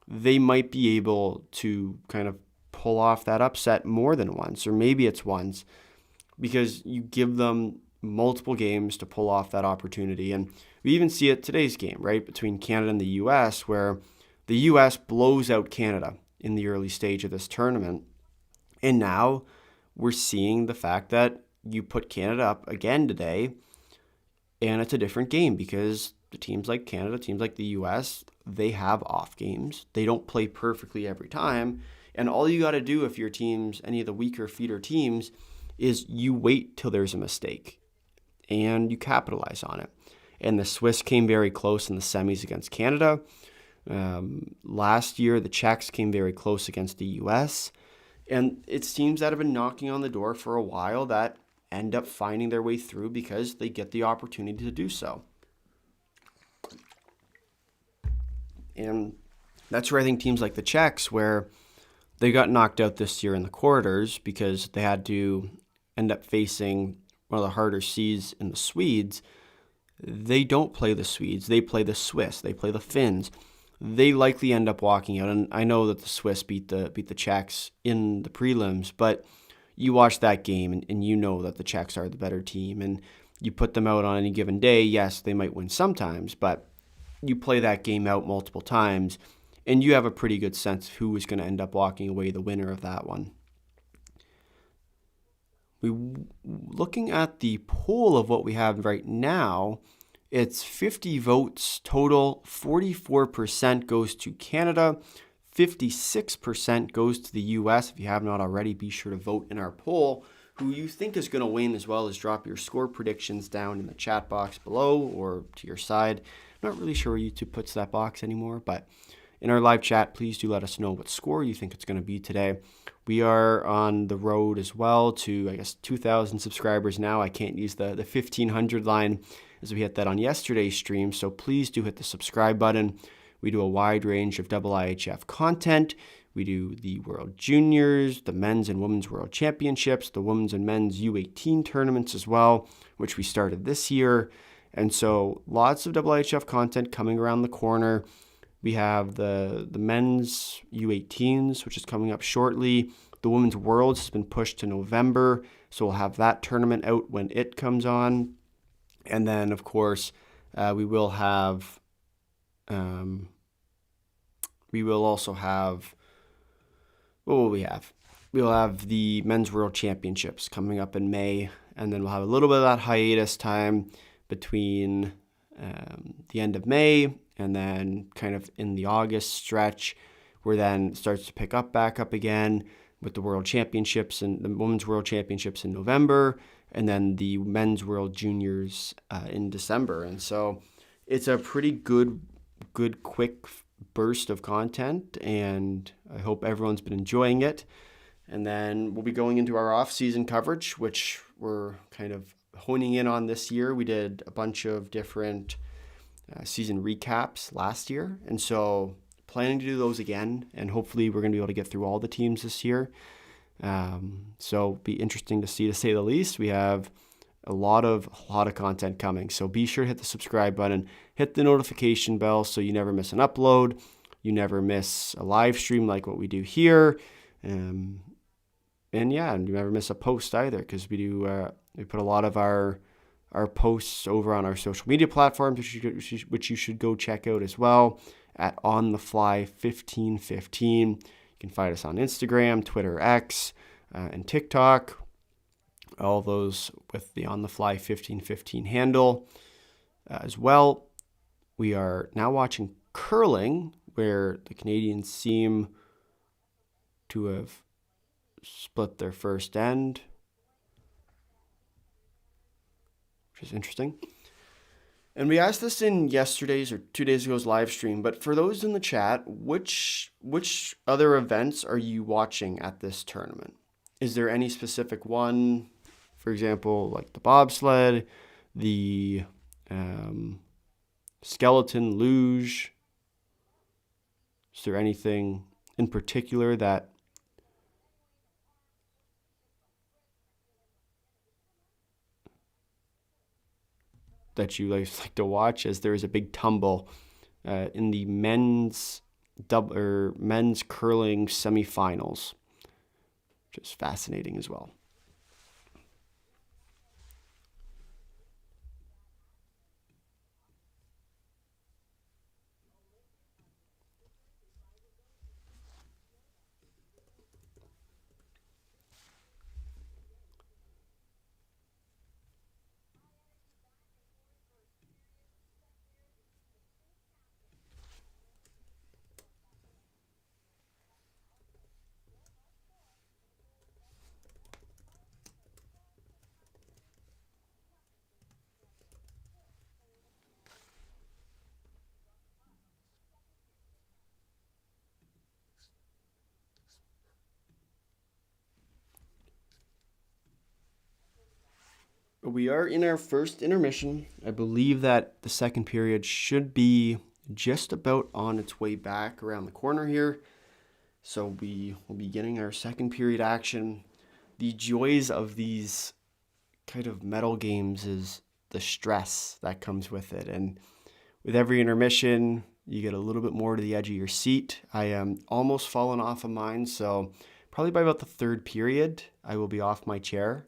they might be able to kind of pull off that upset more than once, or maybe it's once, because you give them multiple games to pull off that opportunity. And we even see it today's game, right, between Canada and the US, where the US blows out Canada in the early stage of this tournament. And now we're seeing the fact that you put Canada up again today, and it's a different game, because the teams like Canada, teams like the US, they have off games. They don't play perfectly every time. And all you got to do if your team's any of the weaker feeder teams is you wait till there's a mistake and you capitalize on it. And the Swiss came very close in the semis against Canada. Last year, the Czechs came very close against the US. And it's teams that have been knocking on the door for a while that end up finding their way through because they get the opportunity to do so. And that's where I think teams like the Czechs, where they got knocked out this year in the quarters because they had to end up facing one of the harder seeds in the Swedes. They don't play the Swedes. They play the Swiss. They play the Finns. They likely end up walking out. And I know that the Swiss beat the Czechs in the prelims, but you watch that game and you know that the Czechs are the better team. And you put them out on any given day. Yes, they might win sometimes, but you play that game out multiple times, and you have a pretty good sense of who is going to end up walking away the winner of that one. Looking at the poll of what we have right now, it's 50 votes total. 44% goes to Canada. 56% goes to the US. If you have not already, be sure to vote in our poll who you think is going to win, as well as drop your score predictions down in the chat box below or to your side. I'm not really sure where YouTube puts that box anymore, but in our live chat, please do let us know what score you think it's going to be today. We are on the road as well to, 2,000 subscribers now. I can't use the 1,500 line as we hit that on yesterday's stream, so please do hit the subscribe button. We do a wide range of IIHF content. We do the World Juniors, the Men's and Women's World Championships, the Women's and Men's U18 tournaments as well, which we started this year. And so lots of IIHF content coming around the corner. We have the men's U18s, which is coming up shortly. The Women's Worlds has been pushed to November, so we'll have that tournament out when it comes on. And then, of course, we will have... we will also have... What will we have? We'll have the Men's World Championships coming up in May, and then we'll have a little bit of that hiatus time between the end of May and then kind of in the August stretch, where then it starts to pick up back up again with the World Championships and the Women's World Championships in November, and then the Men's World Juniors in December. And so it's a pretty good quick burst of content, and I hope everyone's been enjoying it. And then we'll be going into our off-season coverage, which we're kind of honing in on this year. We did a bunch of different season recaps last year, and so planning to do those again, and hopefully we're going to be able to get through all the teams this year. So be interesting to see, to say the least. We have a lot of content coming, so be sure to hit the subscribe button, hit the notification bell so you never miss an upload, you never miss a live stream like what we do here, and you never miss a post either, because we put a lot of our posts over on our social media platforms, which you should go check out as well at On The Fly 1515. You can find us on Instagram, Twitter, X, and TikTok. All those with the On The Fly 1515 handle as well. We are now watching curling, where the Canadians seem to have split their first end, which is interesting. And we asked this in yesterday's or 2 days ago's live stream, but for those in the chat, which other events are you watching at this tournament? Is there any specific one? For example, like the bobsled, the skeleton luge. Is there anything in particular that you like to watch? As there is a big tumble in the men's curling semifinals, which is fascinating as well. We are in our first intermission. I believe that the second period should be just about on its way back around the corner here. So we will be getting our second period action. The joys of these kind of medal games is the stress that comes with it. And with every intermission, you get a little bit more to the edge of your seat. I am almost fallen off of mine, so probably by about the third period, I will be off my chair.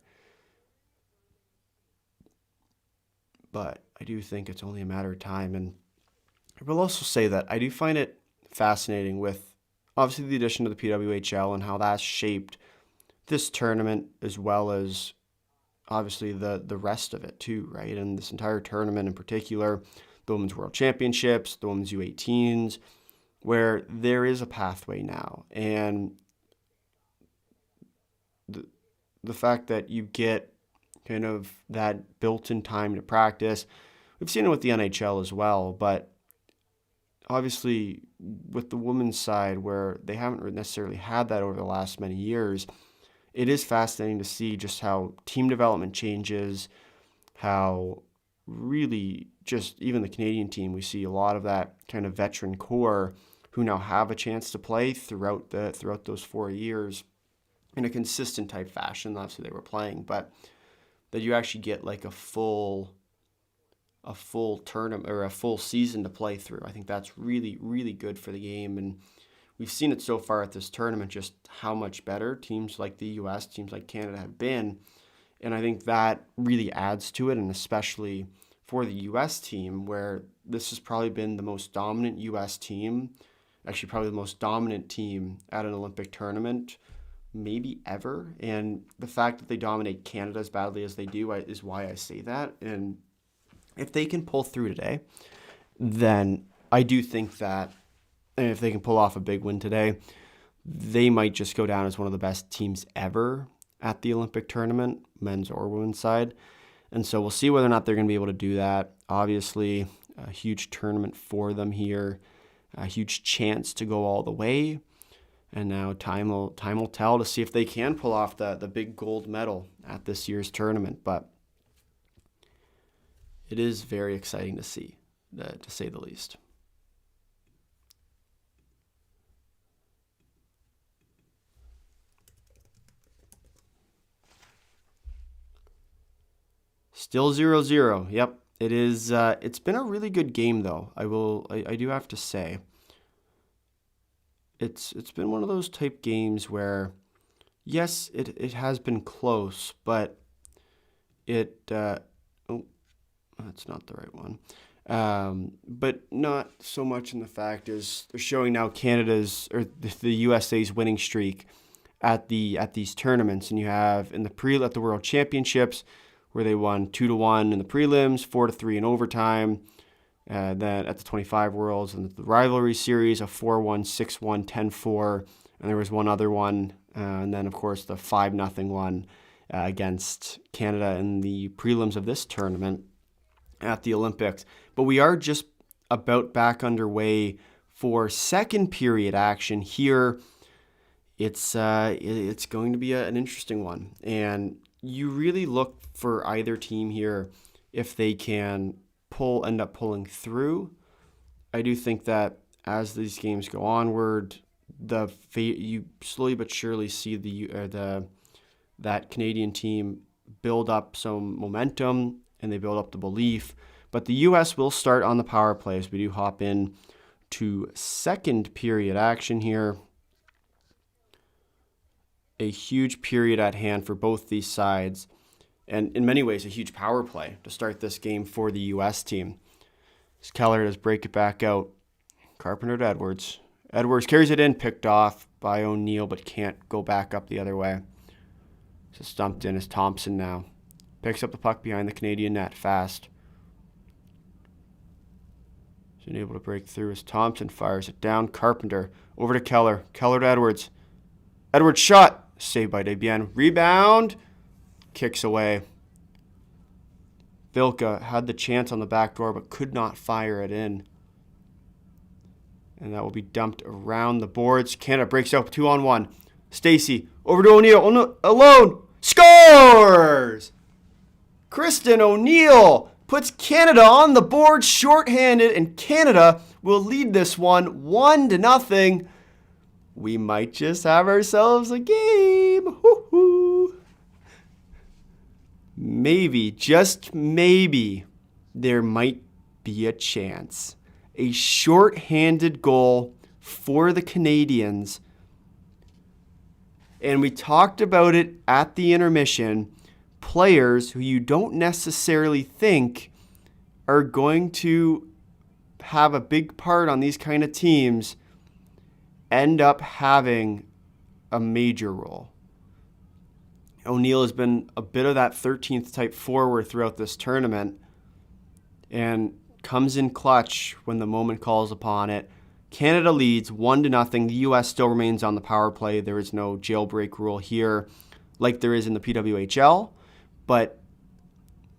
But I do think it's only a matter of time. And I will also say that I do find it fascinating with obviously the addition of the PWHL and how that's shaped this tournament, as well as obviously the rest of it too, right? And this entire tournament in particular, the Women's World Championships, the Women's U18s, where there is a pathway now. And the fact that you get kind of that built-in time to practice. We've seen it with the NHL as well, but obviously with the women's side, where they haven't necessarily had that over the last many years, it is fascinating to see just how team development changes, how really just even the Canadian team, we see a lot of that kind of veteran core who now have a chance to play throughout those 4 years in a consistent type fashion. Obviously they were playing, but that you actually get like a full tournament or a full season to play through. I think that's really, really good for the game. And we've seen it so far at this tournament, just how much better teams like the US, teams like Canada have been. And I think that really adds to it, and especially for the US team, where this has probably been the most dominant US team, actually probably the most dominant team at an Olympic tournament maybe ever. And the fact that they dominate Canada as badly as they do is why I say that. And if they can pull through today, then I do think that, and if they can pull off a big win today, they might just go down as one of the best teams ever at the Olympic tournament, men's or women's side. And so we'll see whether or not they're going to be able to do that. Obviously, a huge tournament for them here. a huge chance to go all the way. And now time will tell to see if they can pull off the big gold medal at this year's tournament. But it is very exciting to see, to say the least. Still 0-0. Yep, it is. It's been a really good game, though. I do have to say. It's been one of those type games where, yes, it has been close, but that's not the right one. But not so much in the fact is they're showing now Canada's or the USA's winning streak at these tournaments, and you have in the at the World Championships where they won 2-1 in the prelims, 4-3 in overtime. Then at the 25 Worlds and the rivalry series, a 4-1, 6-1, 10-4, and there was one other one, and then of course the 5-0 one against Canada in the prelims of this tournament at the Olympics. But we are just about back underway for second period action here. It's going to be an interesting one, and you really look for either team here if they can end up pulling through. I do think that as these games go onward, you slowly but surely see that Canadian team build up some momentum and they build up the belief. But the U.S. will start on the power play as we do hop in to second period action here. A huge period at hand for both these sides, and in many ways a huge power play to start this game for the U.S. team. As Keller does break it back out. Carpenter to Edwards. Edwards carries it in, picked off by O'Neill, but can't go back up the other way. So stumped in is Thompson now. Picks up the puck behind the Canadian net fast. He's able to break through as Thompson fires it down. Carpenter over to Keller. Keller to Edwards. Edwards shot. Saved by Desbiens. Rebound. Kicks away. Vilka had the chance on the back door but could not fire it in. And that will be dumped around the boards. Canada breaks out 2-on-1. Stacey over to O'Neill. Alone. Scores! Kristen O'Neill puts Canada on the board shorthanded, and Canada will lead this one 1-0. We might just have ourselves a game. Woo-hoo. Maybe, just maybe, there might be a chance. A shorthanded goal for the Canadians. And we talked about it at the intermission. Players who you don't necessarily think are going to have a big part on these kind of teams end up having a major role. O'Neill has been a bit of that 13th type forward throughout this tournament and comes in clutch when the moment calls upon it. Canada leads 1-0. The U.S. still remains on the power play. There is no jailbreak rule here like there is in the PWHL, but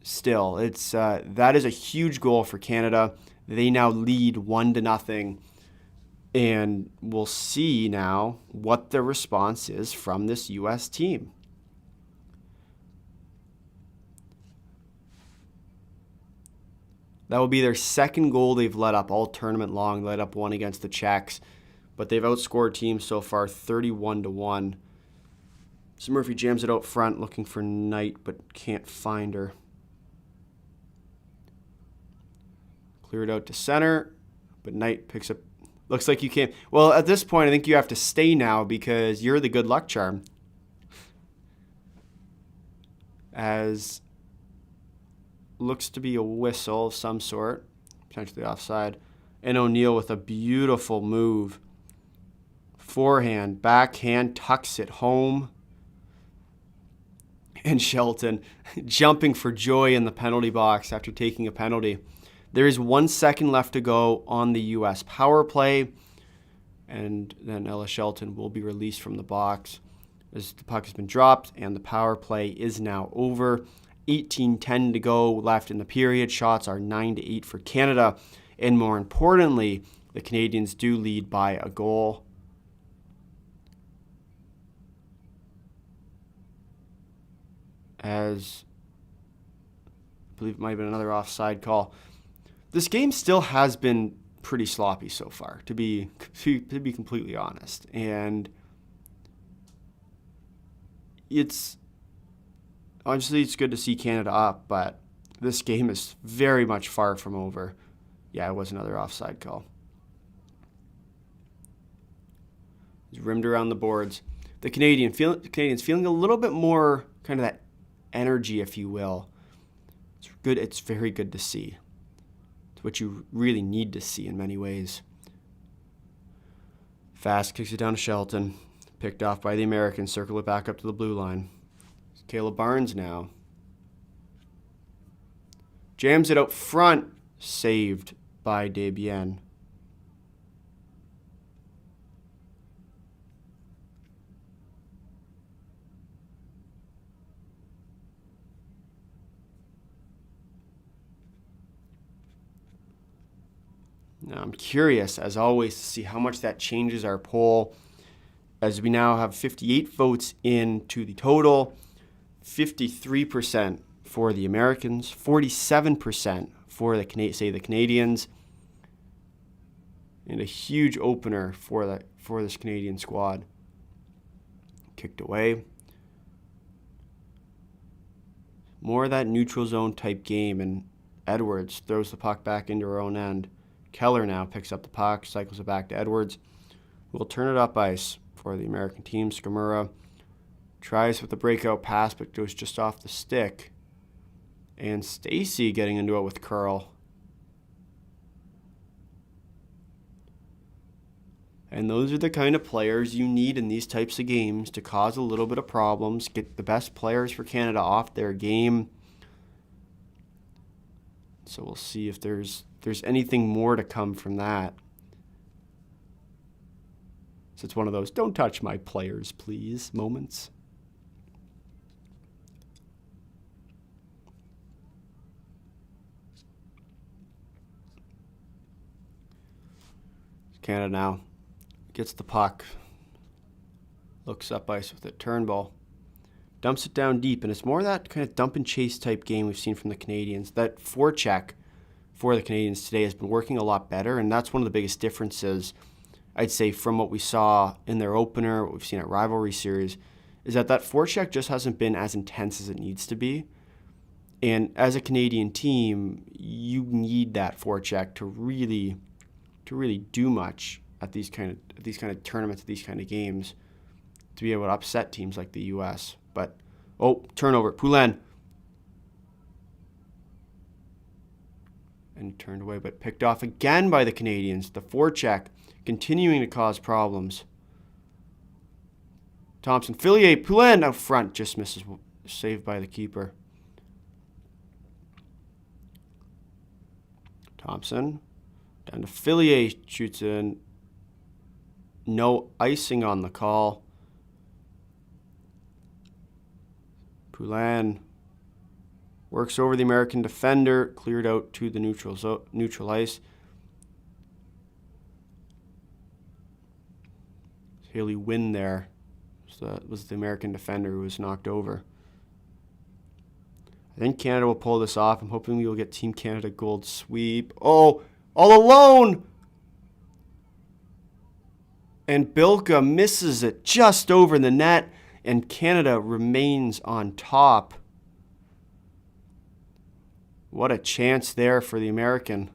still, that is a huge goal for Canada. They now lead 1-0. And we'll see now what the response is from this U.S. team. That will be their second goal they've let up all tournament long. Let up one against the Czechs, but they've outscored teams so far 31-1. So Murphy jams it out front, looking for Knight, but can't find her. Clear it out to center, but Knight picks up. Looks like you can't. Well, at this point, I think you have to stay now because you're the good luck charm. As looks to be a whistle of some sort, potentially offside. And O'Neill with a beautiful move. Forehand, backhand, tucks it home. And Shelton jumping for joy in the penalty box after taking a penalty. There is 1 second left to go on the U.S. power play, and then Ella Shelton will be released from the box as the puck has been dropped, and the power play is now over. 18:10 to go left in the period. Shots are 9-8 for Canada, and more importantly, The Canadians do lead by a goal. As I believe it might have been another offside call. This game still has been pretty sloppy so far, to be completely honest. And it's obviously it's good to see Canada up, but this game is very much far from over. Yeah, it was another offside call. He's rimmed around the boards. The Canadians feeling a little bit more kind of that energy, if you will. It's good. It's very good to see. It's what you really need to see in many ways. Fast kicks it down to Shelton. Picked off by the Americans. Circle it back up to the blue line. It's Caleb Barnes now. Jams it out front. Saved by Desbiens. Now I'm curious, as always, to see how much that changes our poll, as we now have 58 votes into the total, 53% for the Americans, 47% for the Canadians, and a huge opener for this Canadian squad. Kicked away. More of that neutral zone type game, and Edwards throws the puck back into her own end. Keller now picks up the puck, cycles it back to Edwards, who will turn it up ice for the American team. Skamura tries with the breakout pass, but goes just off the stick. And Stacy getting into it with curl. And those are the kind of players you need in these types of games to cause a little bit of problems, get the best players for Canada off their game. So we'll see if there's anything more to come from that. So it's one of those "don't touch my players, please" moments. Canada now gets the puck, looks up ice with it, Turnbull dumps it down deep, and it's more that kind of dump and chase type game we've seen from the Canadians. That forecheck for the Canadians today has been working a lot better, and that's one of the biggest differences, I'd say, from what we saw in their opener, what we've seen at Rivalry Series, is that forecheck just hasn't been as intense as it needs to be. And as a Canadian team, you need that forecheck to really do much at these kind of tournaments, at these kind of games, to be able to upset teams like the U.S. But, turnover. Poulin. And turned away, but picked off again by the Canadians. The forecheck continuing to cause problems. Thompson, Fillier, Poulin out front. Just misses. Saved by the keeper. Thompson. Down to Fillier. Shoots in. No icing on the call. Poulin works over the American defender, cleared out to the neutral ice. Haley Wynn there. So that was the American defender who was knocked over. I think Canada will pull this off. I'm hoping we will get Team Canada gold sweep. Oh, all alone! And Bilka misses it just over the net, and Canada remains on top. What a chance there for the American.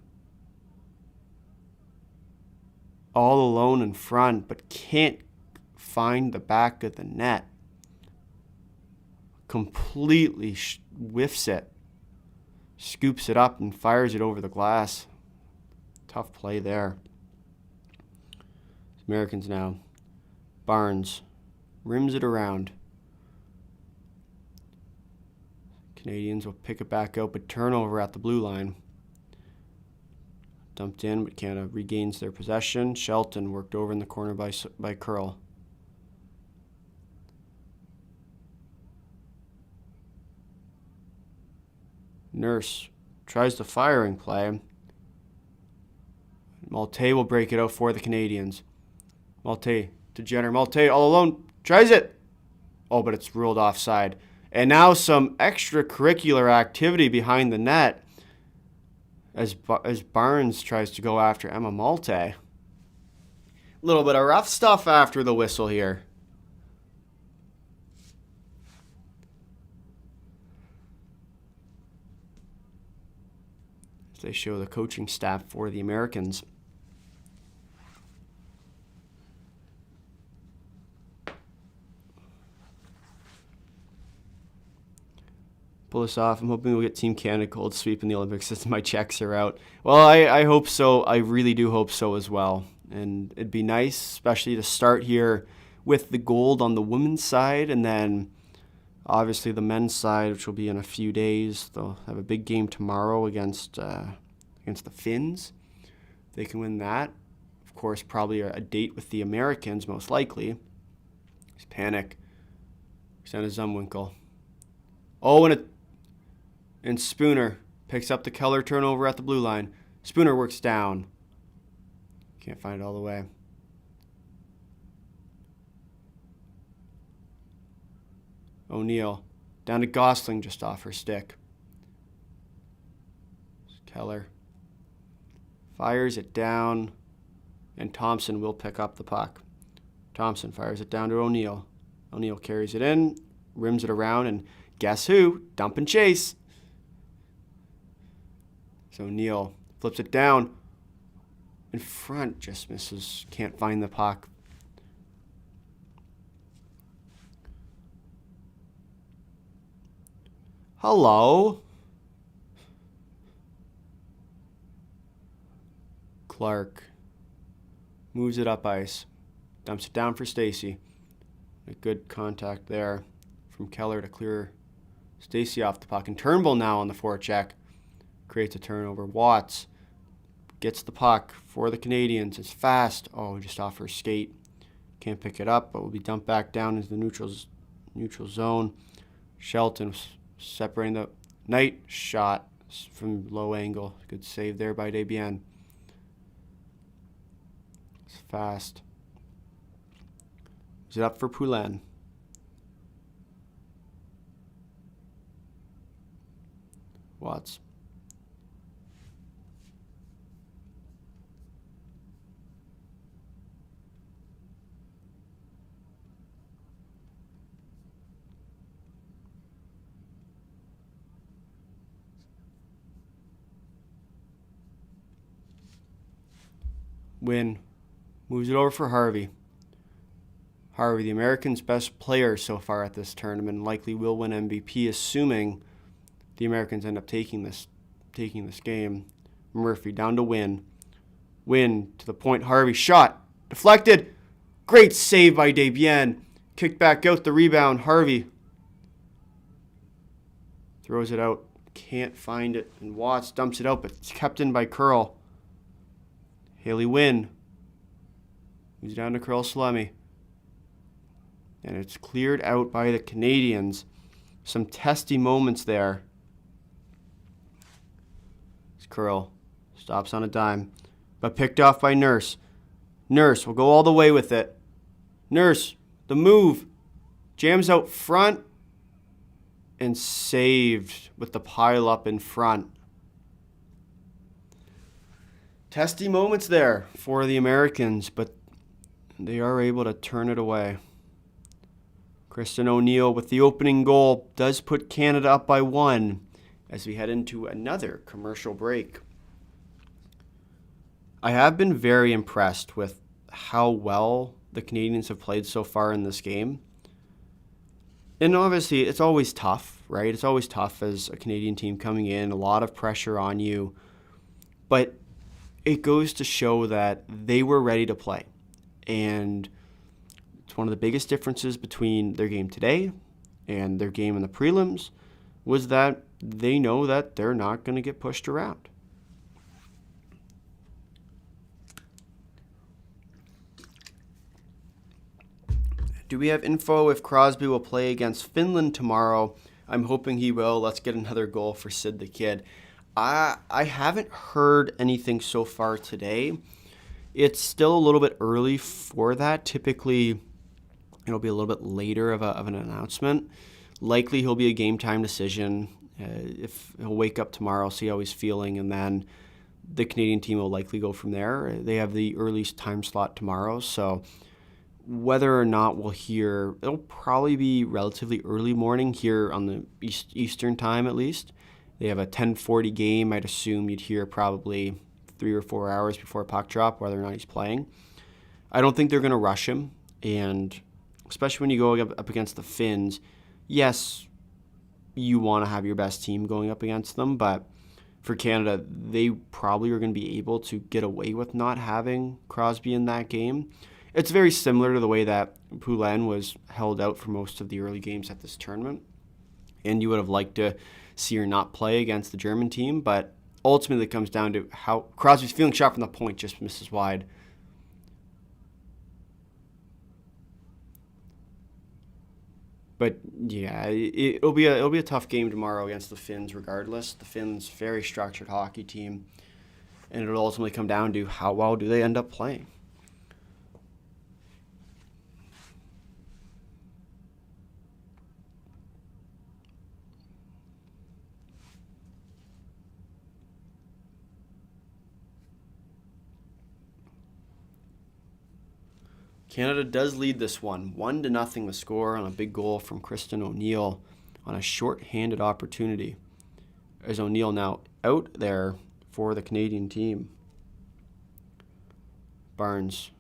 All alone in front, but can't find the back of the net. Completely whiffs it. Scoops it up and fires it over the glass. Tough play there. Americans now. Barnes rims it around. Canadians will pick it back out, but turnover at the blue line. Dumped in, but Canada regains their possession. Shelton worked over in the corner by Curl. Nurse tries the firing play. Malte will break it out for the Canadians. Malte to Jenner. Malte all alone. Tries it. Oh, but it's ruled offside. And now some extracurricular activity behind the net as Barnes tries to go after Emma Malte. A little bit of rough stuff after the whistle here. As they show the coaching staff for the Americans. Pull this off. I'm hoping we'll get Team Canada cold sweep in the Olympics since my checks are out. Well, I hope so. I really do hope so as well. And it'd be nice, especially to start here with the gold on the women's side, and then obviously the men's side, which will be in a few days. They'll have a big game tomorrow against the Finns. They can win that. Of course, probably a date with the Americans, most likely. It's panic. Send a Zumwinkle. Oh, and Spooner picks up the Keller turnover at the blue line. Spooner works down. Can't find it all the way. O'Neill down to Gosling just off her stick. Keller fires it down, and Thompson will pick up the puck. Thompson fires it down to O'Neill. O'Neill carries it in, rims it around, and guess who? Dump and chase. So O'Neill flips it down. In front, just misses. Can't find the puck. Hello. Clark moves it up ice. Dumps it down for Stacy. A good contact there from Keller to clear Stacy off the puck. And Turnbull now on the forecheck. Creates a turnover. Watts gets the puck for the Canadians. It's fast. Oh, just off her skate. Can't pick it up, but will be dumped back down into the neutral zone. Shelton separating the Knight shot from low angle. Good save there by Desbiens. It's fast. Is it up for Poulin? Watts. Win. Moves it over for Harvey. Harvey, the Americans' best player so far at this tournament, likely will win MVP, assuming the Americans end up taking this game. Murphy down to Win. Win to the point. Harvey shot. Deflected. Great save by Desbiens. Kicked back out the rebound. Harvey throws it out. Can't find it. And Watts dumps it out, but it's kept in by Curl. Haley Wynn moves down to Curl Salemi. And it's cleared out by the Canadians. Some testy moments there. Curl stops on a dime, but picked off by Nurse. Nurse will go all the way with it. Nurse, the move. Jams out front and saved with the pile up in front. Testy moments there for the Americans, but they are able to turn it away. Kristen O'Neill with the opening goal does put Canada up by 1 as we head into another commercial break. I have been very impressed with how well the Canadians have played so far in this game. And obviously, it's always tough, right? It's always tough as a Canadian team coming in, a lot of pressure on you. But it goes to show that they were ready to play. And it's one of the biggest differences between their game today and their game in the prelims was that they know that they're not going to get pushed around. Do we have info if Crosby will play against Finland tomorrow? I'm hoping he will. Let's get another goal for Sid the Kid. I haven't heard anything so far today, It's still a little bit early for that. Typically, it'll be a little bit later of an announcement. Likely he'll be a game time decision. If he'll wake up tomorrow, see how he's feeling, and then the Canadian team will likely go from there. They have the earliest time slot tomorrow, so whether or not we'll hear, it'll probably be relatively early morning here on the Eastern time at least. They have a 10:40 game. I'd assume you'd hear probably 3 or 4 hours before puck drop whether or not he's playing. I don't think they're going to rush him, and especially when you go up against the Finns, yes, you want to have your best team going up against them, but for Canada, they probably are going to be able to get away with not having Crosby in that game. It's very similar to the way that Poulin was held out for most of the early games at this tournament, and you would have liked to see her not play against the German team, but ultimately it comes down to how Crosby's feeling shot from the point, just misses wide. But yeah, it'll be a tough game tomorrow against the Finns regardless. The Finns, very structured hockey team, and it'll ultimately come down to how well do they end up playing. Canada does lead this one, 1-0 the score on a big goal from Kristen O'Neill on a short-handed opportunity. As O'Neill now out there for the Canadian team. Barnes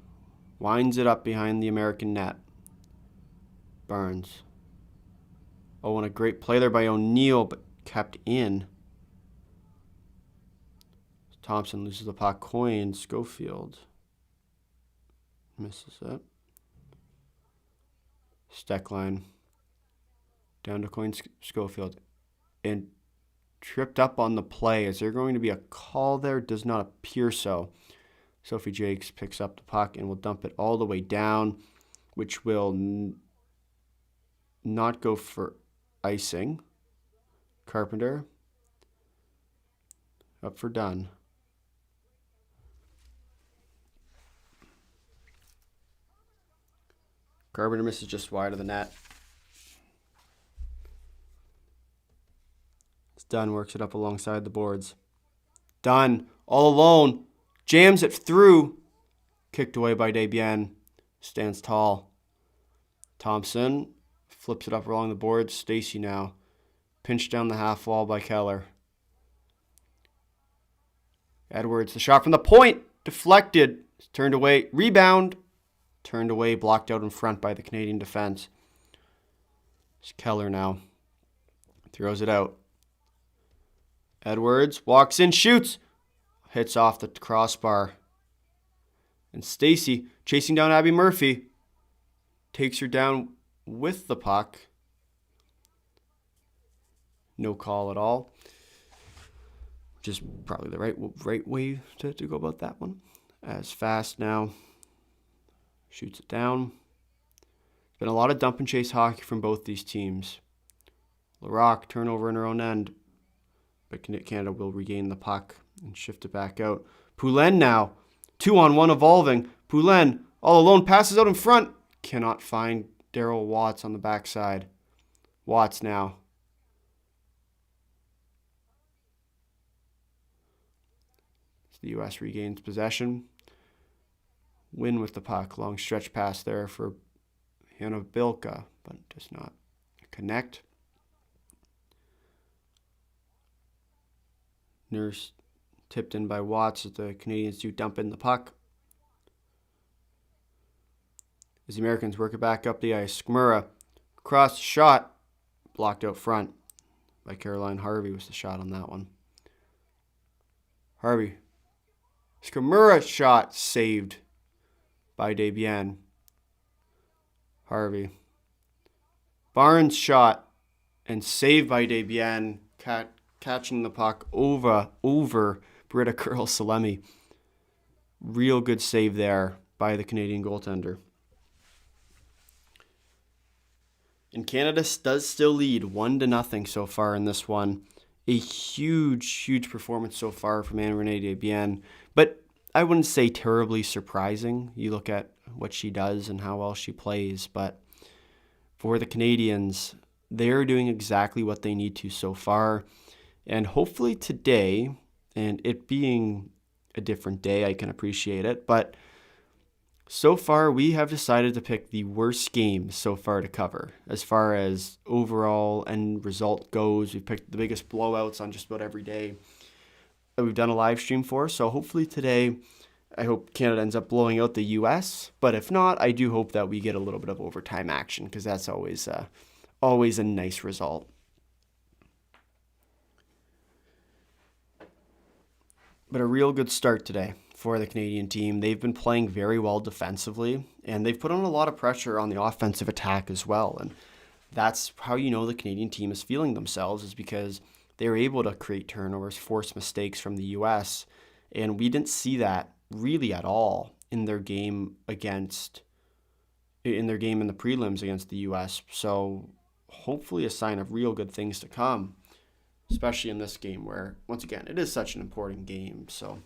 winds it up behind the American net. Barnes. Oh, and a great play there by O'Neill, but kept in. Thompson loses the puck. Coin, Schofield. Misses it. Steckline. Down to Coin Schofield. And tripped up on the play. Is there going to be a call there? Does not appear so. Sophie Jakes picks up the puck and will dump it all the way down, which will not go for icing. Carpenter. Up for done. Carpenter misses just wide of the net. It's Dunn, works it up alongside the boards. Dunn, all alone, jams it through. Kicked away by Desbiens. Stands tall. Thompson flips it up along the boards. Stacey now. Pinched down the half wall by Keller. Edwards, the shot from the point. Deflected. Turned away. Rebound. Turned away, blocked out in front by the Canadian defense. It's Keller now. Throws it out. Edwards walks in, shoots. Hits off the crossbar. And Stacey, chasing down Abby Murphy, takes her down with the puck. No call at all. Which is probably the right way to go about that one. As Fast now shoots it down. There's been a lot of dump and chase hockey from both these teams. Larocque, turnover in her own end. But Canada will regain the puck and shift it back out. Poulin now. 2-on-1 evolving. Poulin, all alone, passes out in front. Cannot find Daryl Watts on the backside. Watts now. As the U.S. regains possession. Win with the puck. Long stretch pass there for Hanna Bilka, but does not connect. Nurse tipped in by Watts as the Canadians do dump in the puck. As the Americans work it back up the ice. Skmura, cross shot, blocked out front by Caroline Harvey was the shot on that one. Harvey. Skmura shot saved by Desbiens. Harvey. Barnes shot and saved by Desbiens, catching the puck over Britta Curl-Salemi. Real good save there by the Canadian goaltender. And Canada does still lead 1-0 so far in this one. A huge performance so far from Anne-Renee Desbiens. But I wouldn't say terribly surprising. You look at what she does and how well she plays, but for the Canadians, they're doing exactly what they need to so far. And hopefully today, and it being a different day, I can appreciate it, but so far we have decided to pick the worst games so far to cover. As far as overall end result goes, we've picked the biggest blowouts on just about every day that we've done a live stream for. So hopefully today, I hope Canada ends up blowing out the US. But if not, I do hope that we get a little bit of overtime action, because that's always a nice result. But a real good start today for the Canadian team. They've been playing very well defensively, and they've put on a lot of pressure on the offensive attack as well. And that's how you know the Canadian team is feeling themselves, is because they're able to create turnovers, force mistakes from the US. And we didn't see that really at all in their game in the prelims against the US. So hopefully a sign of real good things to come, especially in this game where, once again, it is such an important game. So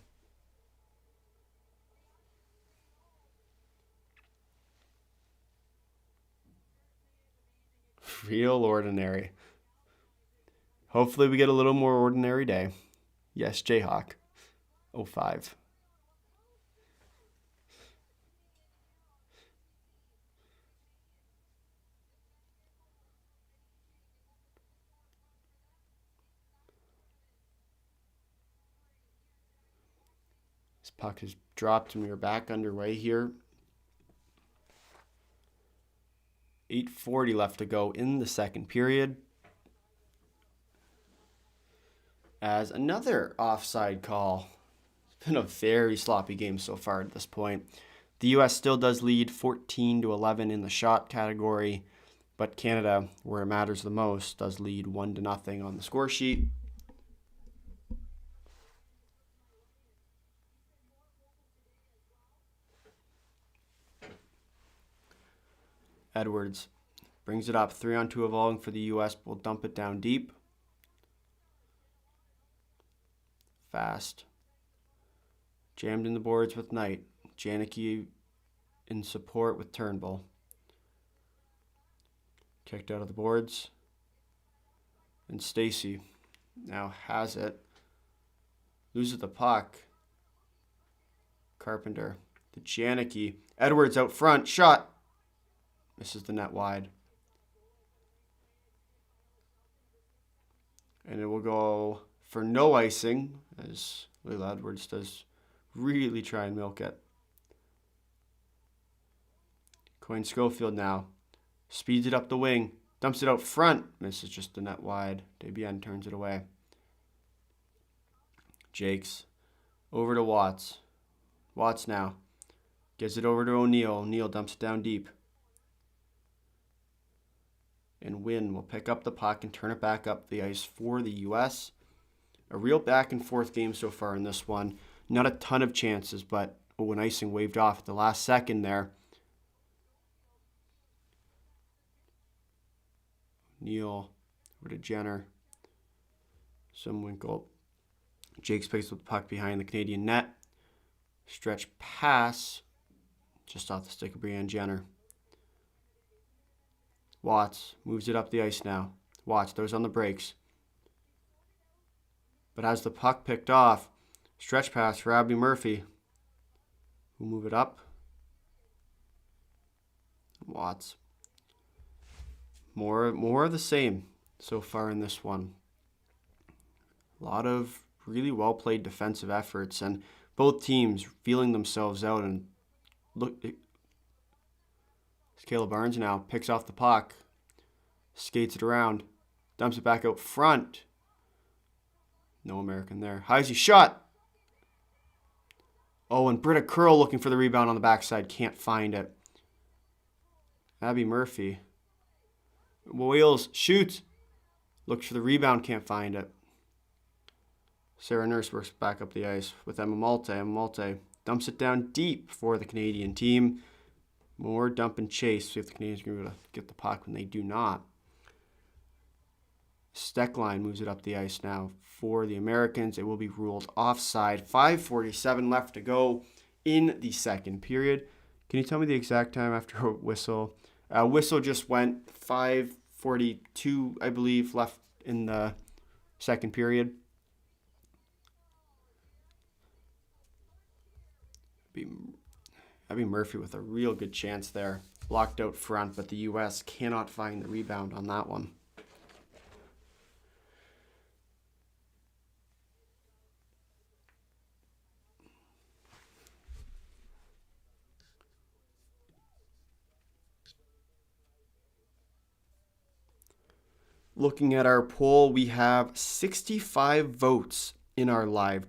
real ordinary. Hopefully we get a little more ordinary day. Yes, Jayhawk. 05. This puck has dropped and we are back underway here. 8:40 left to go in the second period, as another offside call. It's been a very sloppy game so far at this point. The US still does lead 14-11 in the shot category, but Canada, where it matters the most, does lead 1-0 on the score sheet. Edwards brings it up, 3-on-2 evolving for the US, will dump it down deep. Fast. Jammed in the boards with Knight. Janicki in support with Turnbull. Kicked out of the boards. And Stacy now has it. Loses the puck. Carpenter to Janicki. Edwards out front. Shot. Misses the net wide. And it will go for no icing, as Leila Edwards does really try and milk it. Coyne Schofield now speeds it up the wing, dumps it out front, misses just the net wide. Desbiens turns it away. Jakes over to Watts. Watts now gives it over to O'Neill. O'Neill dumps it down deep. And Wynn will pick up the puck and turn it back up the ice for the US. A real back and forth game so far in this one. Not a ton of chances, but when icing waved off at the last second there. Neal over to Jenner. Zumwinkle. Jakes picks up the puck behind the Canadian net. Stretch pass just off the stick of Brianne Jenner. Watts moves it up the ice now. Watts throws on the brakes. But has the puck picked off. Stretch pass for Abby Murphy. We'll move it up. Watts. More of the same so far in this one. A lot of really well played defensive efforts, and both teams feeling themselves out. And look, Caleb Barnes now picks off the puck, skates it around, dumps it back out front. No American there. Heisey shot. Oh, and Britta Curl looking for the rebound on the backside. Can't find it. Abby Murphy. Wheels shoots. Looks for the rebound. Can't find it. Sarah Nurse works back up the ice with Emma Malte. Emma Malte dumps it down deep for the Canadian team. More dump and chase. See if the Canadians are going to get the puck when they do not. Steckline moves it up the ice now for the Americans. It will be ruled offside. 5:47 left to go in the second period. Can you tell me the exact time after a whistle? Whistle just went 5:42, I believe, left in the second period. That'd be Murphy with a real good chance there. Locked out front, but the U.S. cannot find the rebound on that one. Looking at our poll, we have 65 votes in our live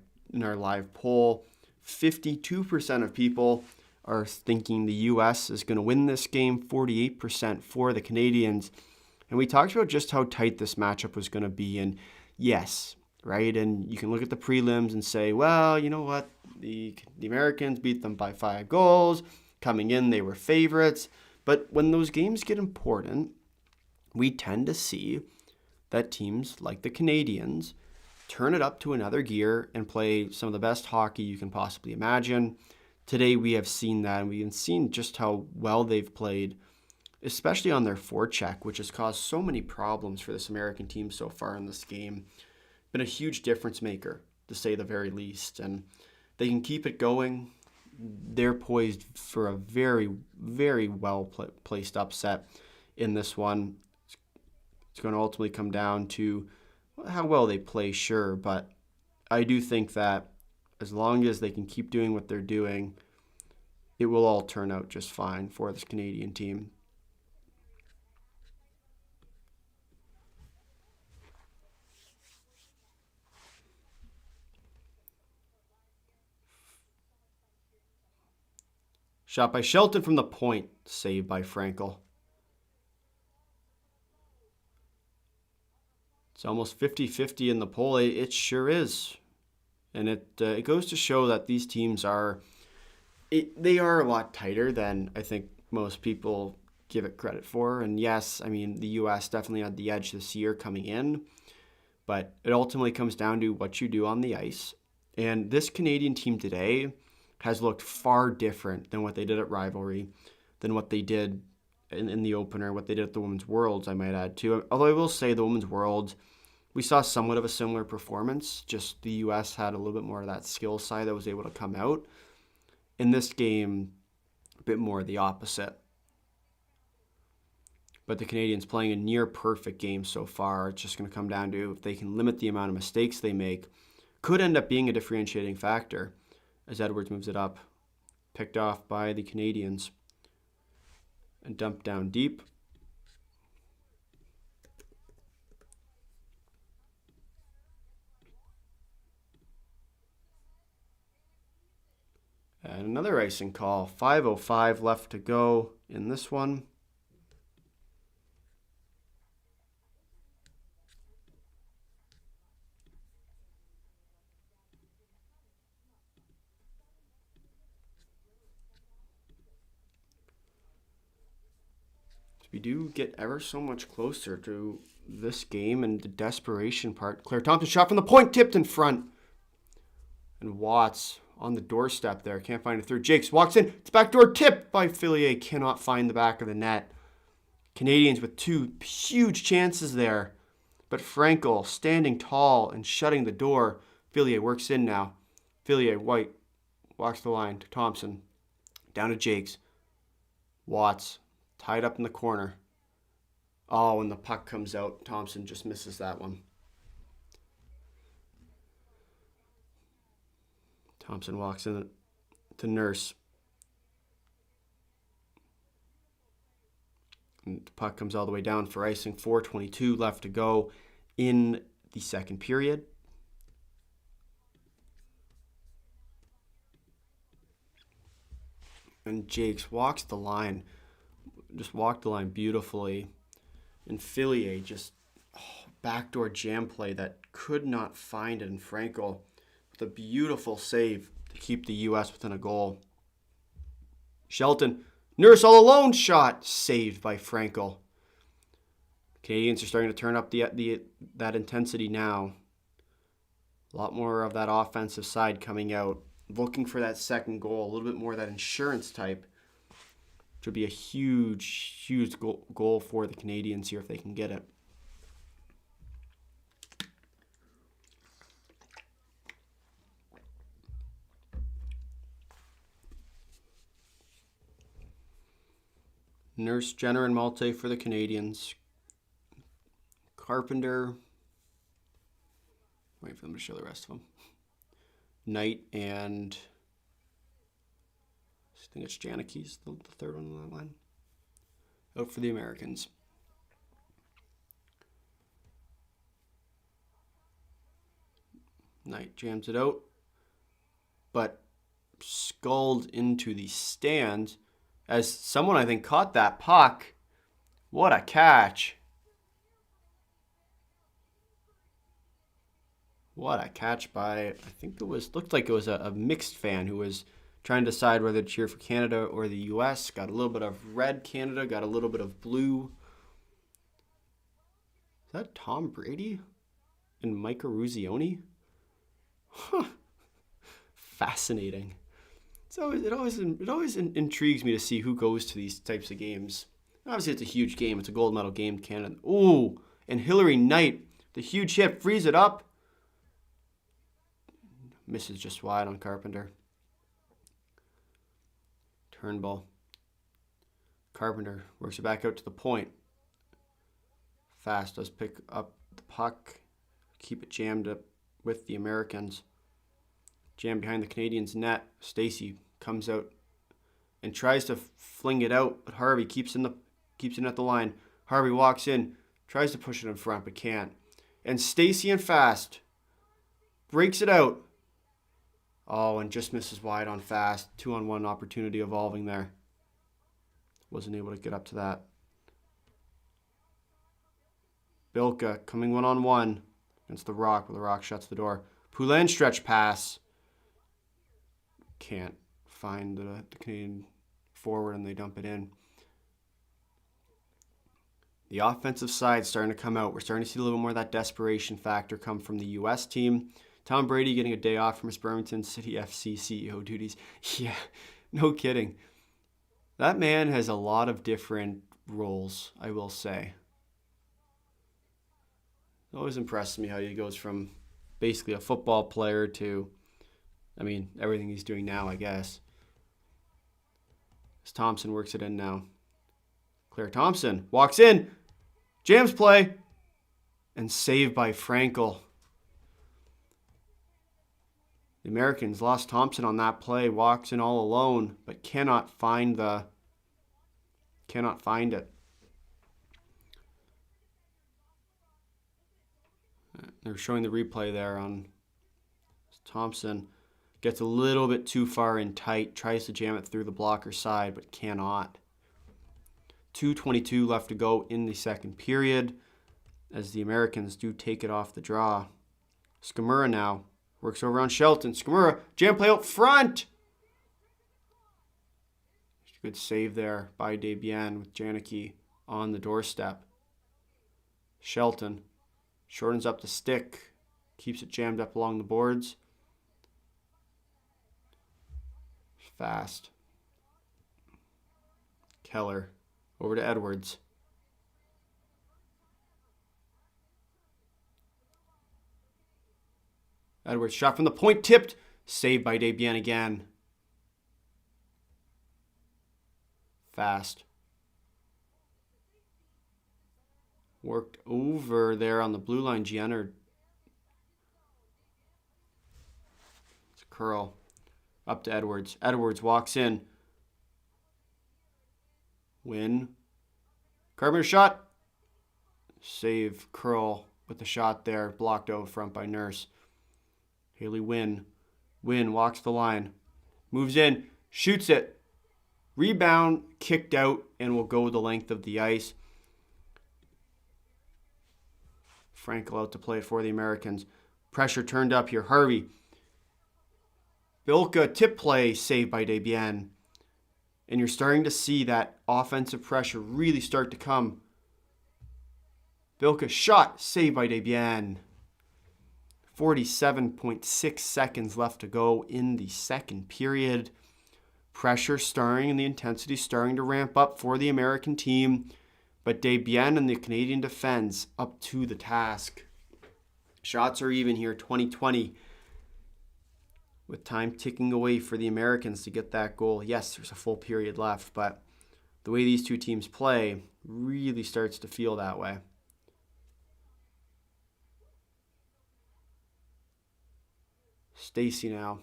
poll. 52% of people are thinking the U.S. is going to win this game, 48% for the Canadians. And we talked about just how tight this matchup was going to be. And yes, right? And you can look at the prelims and say, well, you know what? The Americans beat them by 5 goals. Coming in, they were favorites. But when those games get important, we tend to see that teams like the Canadians turn it up to another gear and play some of the best hockey you can possibly imagine. Today we have seen that, and we've seen just how well they've played, especially on their forecheck, which has caused so many problems for this American team so far in this game. Been a huge difference maker, to say the very least, and they can keep it going. They're poised for a very, very well-placed upset in this one. It's going to ultimately come down to how well they play, sure, but I do think that as long as they can keep doing what they're doing, it will all turn out just fine for this Canadian team. Shot by Shelton from the point, saved by Frankel. It's almost 50-50 in the poll. It sure is. And it goes to show that these teams they are a lot tighter than I think most people give it credit for. And yes, I mean, the U.S. definitely had the edge this year coming in, but it ultimately comes down to what you do on the ice. And this Canadian team today has looked far different than what they did at Rivalry, than what they did in the opener, what they did at the Women's Worlds, I might add too. Although I will say the Women's Worlds, we saw somewhat of a similar performance, just the U.S. had a little bit more of that skill side that was able to come out. In this game, a bit more the opposite. But the Canadians playing a near perfect game so far. It's just going to come down to if they can limit the amount of mistakes they make. Could end up being a differentiating factor as Edwards moves it up. Picked off by the Canadians. And dumped down deep. And another icing call. 5:05 left to go in this one. We do get ever so much closer to this game and the desperation part. Claire Thompson shot from the point, tipped in front. And Watts on the doorstep there. Can't find it through. Jakes walks in. It's backdoor tip by Fillier. Cannot find the back of the net. Canadians with 2 huge chances there. But Frankel standing tall and shutting the door. Fillier works in now. Fillier, White, walks the line to Thompson. Down to Jakes. Watts. Tied up in the corner. Oh, when the puck comes out, Thompson just misses that one. Thompson walks in to Nurse. And the puck comes all the way down for icing. 4:22 left to go in the second period. And Jakes walks the line. Just walked the line beautifully. And Fillier just backdoor jam play that could not find it. And Frankel with a beautiful save to keep the U.S. within a goal. Shelton, Nurse all alone shot, saved by Frankel. Canadians are starting to turn up that intensity now. A lot more of that offensive side coming out. Looking for that second goal, a little bit more of that insurance type. Which would be a huge, huge goal for the Canadians here if they can get it. Nurse, Jenner, and Malte for the Canadians. Carpenter. Wait for them to show the rest of them. Knight and I think it's Janicki's the third one on that line. Out for the Americans. Knight jams it out, but sculled into the stand as someone I think caught that puck. What a catch. What a catch by, I think looked like it was a mixed fan who was trying to decide whether to cheer for Canada or the U.S. Got a little bit of red Canada, got a little bit of blue. Is that Tom Brady and Mike Ruzioni? Huh. Fascinating. So it always intrigues me to see who goes to these types of games. Obviously, it's a huge game. It's a gold medal game, Canada. Ooh, and Hillary Knight, the huge hit, frees it up. Misses just wide on Carpenter. Turnbull. Carpenter works it back out to the point. Fast does pick up the puck. Keep it jammed up with the Americans. Jammed behind the Canadians' net. Stacey comes out and tries to fling it out, but Harvey keeps it at the line. Harvey walks in, tries to push it in front, but can't. And Stacey and Fast breaks it out. Oh, and just misses wide on Fast. 2-on-1 opportunity evolving there. Wasn't able to get up to that. Bilka coming 1-on-1 against the Rock, but the Rock shuts the door. Poulin stretch pass. Can't find the Canadian forward, and they dump it in. The offensive side starting to come out. We're starting to see a little more of that desperation factor come from the U.S. team. Tom Brady getting a day off from his Birmingham City FC CEO duties. Yeah, no kidding. That man has a lot of different roles, I will say. It always impresses me how he goes from basically a football player to, everything he's doing now, I guess. As Thompson works it in now. Claire Thompson walks in, jams play, and saved by Frankel. The Americans lost Thompson on that play, walks in all alone, but cannot find it. They're showing the replay there on Thompson. Gets a little bit too far in tight, tries to jam it through the blocker side, but cannot. 2:22 left to go in the second period as the Americans do take it off the draw. Skamura now works over on Shelton. Skamura, jam play out front. Good save there by Desbiens with Janicki on the doorstep. Shelton shortens up the stick, keeps it jammed up along the boards. Fast. Keller over to Edwards. Edwards shot from the point, tipped, saved by Desbiens again. Fast. Worked over there on the blue line. Jenner. It's a curl. Up to Edwards. Edwards walks in. Win. Carpenter shot. Save. Curl with the shot there. Blocked out front by Nurse. Haley Wynn. Wynn walks the line. Moves in. Shoots it. Rebound. Kicked out and will go the length of the ice. Frankel out to play it for the Americans. Pressure turned up here. Harvey. Bilka tip play saved by Desbiens. And you're starting to see that offensive pressure really start to come Bilka shot, saved by Debian. 47.6 seconds left to go in the second period. Pressure starting and the intensity starting to ramp up for the American team, but Debian and the Canadian defense up to the task. Shots are even here, 20-20, with time ticking away for the Americans to get that goal. Yes, there's a full period left, but the way these two teams play really starts to feel that way. Stacy now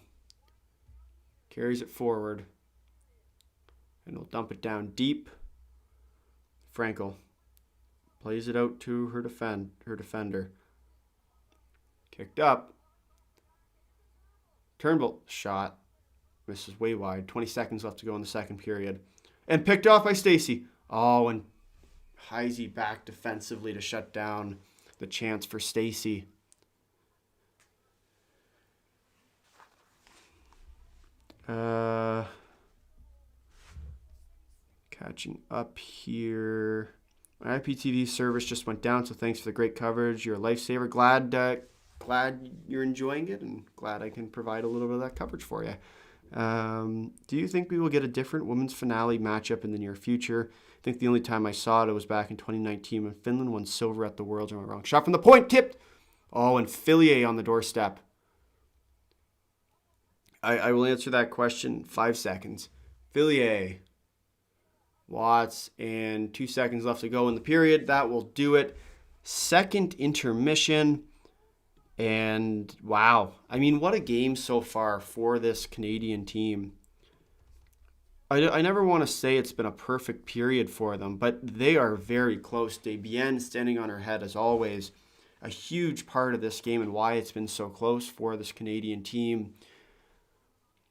carries it forward, and will dump it down deep. Frankel plays it out to her defender. Kicked up. Turnbull shot. Misses way wide. 20 seconds left to go in the second period. And picked off by Stacy. Oh, and Heisey back defensively to shut down the chance for Stacy. Catching up here. My IPTV service just went down, so thanks for the great coverage. You're a lifesaver. Glad you're enjoying it, and glad I can provide a little bit of that coverage for you. Do you think we will get a different women's finale matchup in the near future? I think the only time I saw it was back in 2019 when Finland won silver at the Worlds. Am I wrong? Shot from the point, tipped. Oh, and Fillier on the doorstep. I will answer that question in 5 seconds. Fillier, Watts, and 2 seconds left to go in the period. That will do it. Second intermission. And wow, I mean, what a game so far for this Canadian team. I never want to say it's been a perfect period for them, but they are very close. Debian standing on her head as always. A huge part of this game and why it's been so close for this Canadian team.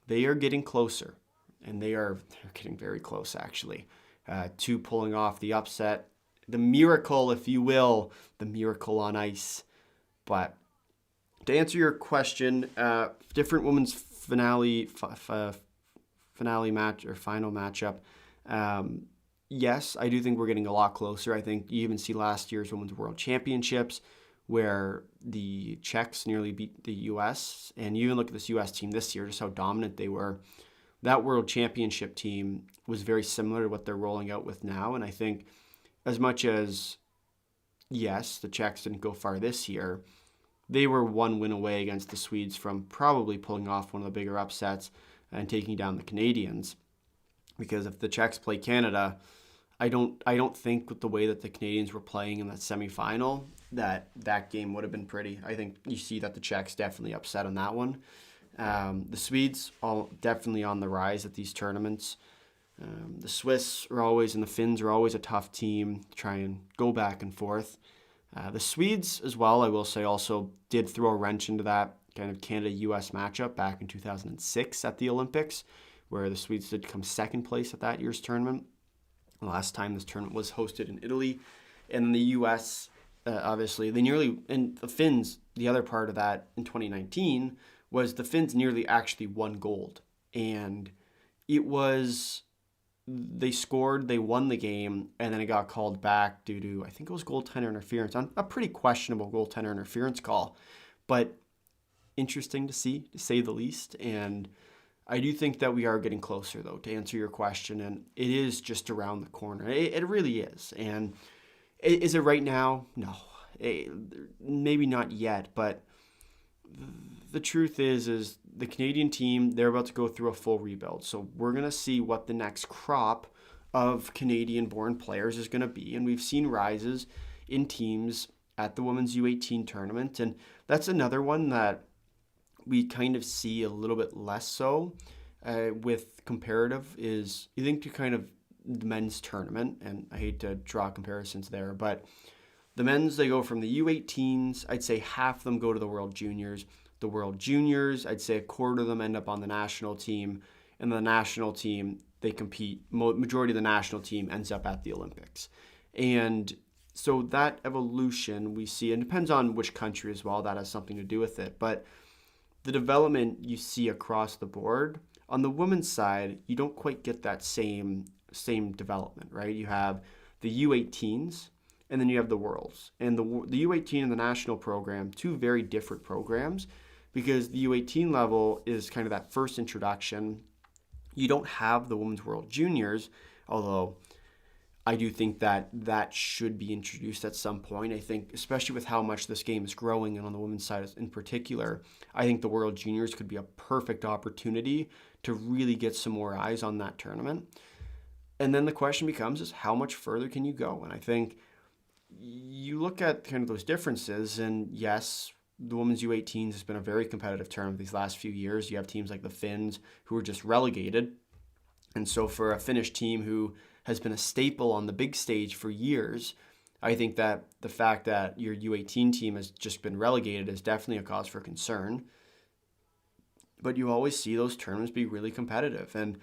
They are getting closer, and they're getting very close actually to pulling off the upset. The miracle, if you will, the miracle on ice. But to answer your question, different women's finale match or final matchup. Yes, I do think we're getting a lot closer. I think you even see last year's Women's World Championships where the Czechs nearly beat the U.S. And you even look at this U.S. team this year, just how dominant they were. That World Championship team was very similar to what they're rolling out with now. And I think as much as, yes, the Czechs didn't go far this year, they were one win away against the Swedes from probably pulling off one of the bigger upsets and taking down the Canadians. Because if the Czechs play Canada, I don't think with the way that the Canadians were playing in that semifinal that game would have been pretty. I think you see that the Czechs definitely upset on that one. The Swedes all definitely on the rise at these tournaments. The Swiss are always and the Finns are always a tough team to try and go back and forth. The Swedes as well, I will say, also did throw a wrench into that kind of Canada-US matchup back in 2006 at the Olympics, where the Swedes did come second place at that year's tournament. The last time this tournament was hosted in Italy. And the U.S., obviously, and the Finns, the other part of that in 2019 was the Finns nearly actually won gold. And it was, they scored, they won the game, and then it got called back due to, I think it was goaltender interference, on a pretty questionable goaltender interference call. But interesting to see, to say the least. And I do think that we are getting closer, though, to answer your question, and it is just around the corner. It really is. And is it right now? No. Maybe not yet, but the truth is the Canadian team, they're about to go through a full rebuild. So we're going to see what the next crop of Canadian-born players is going to be. And we've seen rises in teams at the Women's U18 tournament, and that's another one that we kind of see a little bit less so with comparative is, you think to kind of the men's tournament, and I hate to draw comparisons there, but the men's, they go from the U18s, I'd say half of them go to the World Juniors. The World Juniors, I'd say a quarter of them end up on the national team, and the national team, they compete, majority of the national team ends up at the Olympics. And so that evolution we see, and depends on which country as well, that has something to do with it, but the development you see across the board. On the women's side, you don't quite get that same development, right? You have the U18s, and then you have the Worlds. And the U18 and the national program, two very different programs, because the U18 level is kind of that first introduction. You don't have the Women's World Juniors, although I do think that that should be introduced at some point. I think, especially with how much this game is growing, and on the women's side in particular, I think the World Juniors could be a perfect opportunity to really get some more eyes on that tournament. And then the question becomes is how much further can you go? And I think you look at kind of those differences, and yes, the women's U18s has been a very competitive tournament these last few years. You have teams like the Finns who are just relegated. And so for a Finnish team who has been a staple on the big stage for years, I think that the fact that your U18 team has just been relegated is definitely a cause for concern. But you always see those tournaments be really competitive. And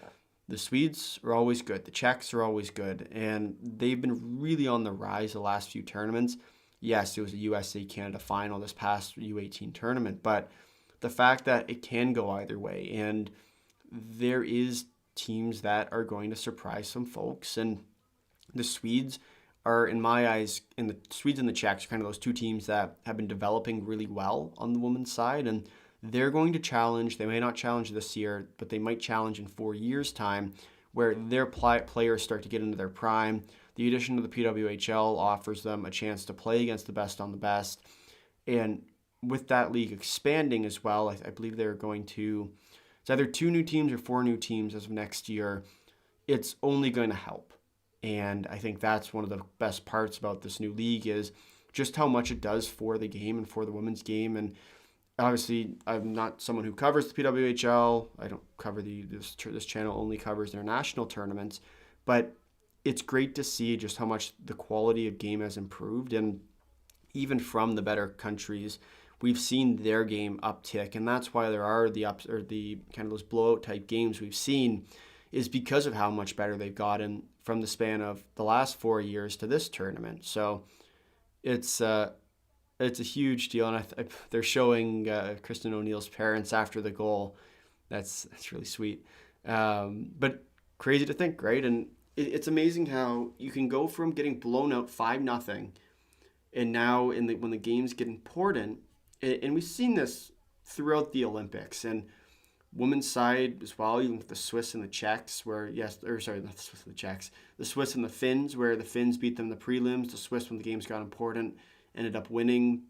the Swedes are always good. The Czechs are always good. And they've been really on the rise the last few tournaments. Yes, it was a USA-Canada final this past U18 tournament. But the fact that it can go either way, and there is teams that are going to surprise some folks, and the Swedes are, in my eyes, and the Swedes and the Czechs are kind of those two teams that have been developing really well on the women's side, and they're going to challenge. They may not challenge this year, but they might challenge in 4 years' time, where their players start to get into their prime. The addition of the PWHL offers them a chance to play against the best on the best, and with that league expanding as well, I believe they're going to, it's either 2 new teams or 4 new teams as of next year. It's only going to help. And I think that's one of the best parts about this new league is just how much it does for the game and for the women's game. And obviously, I'm not someone who covers the PWHL. I don't cover this channel only covers international tournaments. But it's great to see just how much the quality of game has improved. And even from the better countries, we've seen their game uptick, and that's why there are the ups or the kind of those blowout type games we've seen, is because of how much better they've gotten from the span of the last 4 years to this tournament. So it's a huge deal, and they're showing Kristen O'Neill's parents after the goal. That's really sweet, but crazy to think, right? And it's amazing how you can go from getting blown out 5-0, and now when the games get important. And we've seen this throughout the Olympics and women's side as well, even with the Swiss and the Czechs, not the Swiss and the Czechs, the Swiss and the Finns, where the Finns beat them in the prelims. The Swiss, when the games got important, ended up winning.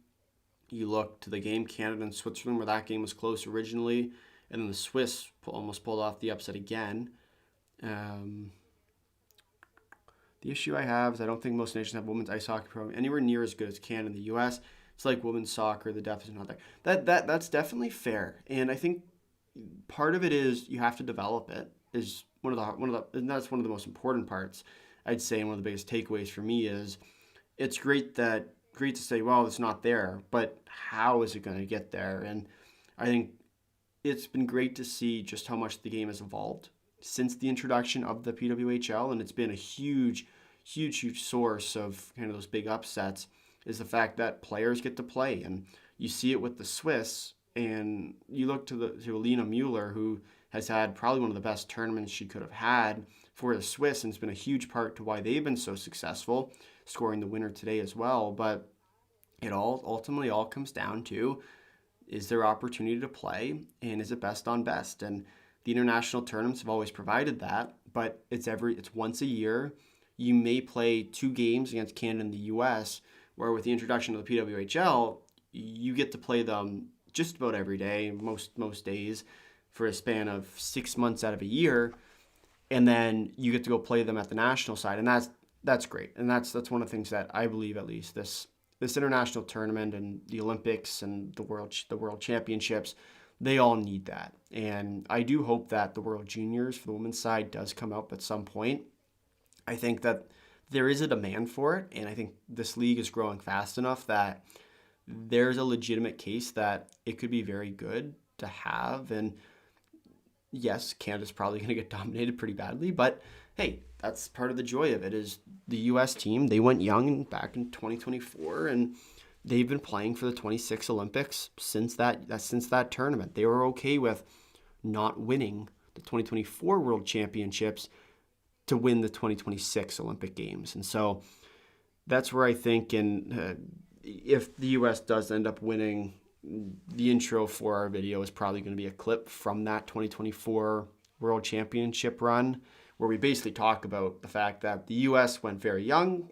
You look to the game Canada and Switzerland, where that game was close originally, and then the Swiss almost pulled off the upset again. The issue I have is I don't think most nations have women's ice hockey program anywhere near as good as Canada and the U.S. It's like women's soccer, the depth is not there. That's definitely fair, and I think part of it is you have to develop it. Is and that's one of the most important parts, I'd say, and one of the biggest takeaways for me is it's great to say, well, it's not there, but how is it going to get there? And I think it's been great to see just how much the game has evolved since the introduction of the PWHL, and it's been a huge source of kind of those big upsets. Is the fact that players get to play, and you see it with the Swiss, and you look to Alina Mueller, who has had probably one of the best tournaments she could have had for the Swiss, and it's been a huge part to why they've been so successful, scoring the winner today as well. But it ultimately comes down to, is there opportunity to play, and is it best on best? And the international tournaments have always provided that, but it's once a year. You may play 2 games against Canada and the U.S., where with the introduction of the PWHL, you get to play them just about every day, most days, for a span of 6 months out of a year, and then you get to go play them at the national side, and that's great, and that's one of the things that I believe, at least this international tournament and the Olympics and the World Championships, they all need that, and I do hope that the World Juniors for the women's side does come up at some point. I think that there is a demand for it, and I think this league is growing fast enough that there's a legitimate case that it could be very good to have. And yes, Canada's probably going to get dominated pretty badly, but hey, that's part of the joy of it. Is the U.S. team, they went young back in 2024, and they've been playing for the 26 Olympics since that tournament. They were okay with not winning the 2024 World Championships to win the 2026 Olympic Games. And so that's where I think if the U.S. does end up winning, the intro for our video is probably going to be a clip from that 2024 World Championship run, where we basically talk about the fact that the U.S. went very young,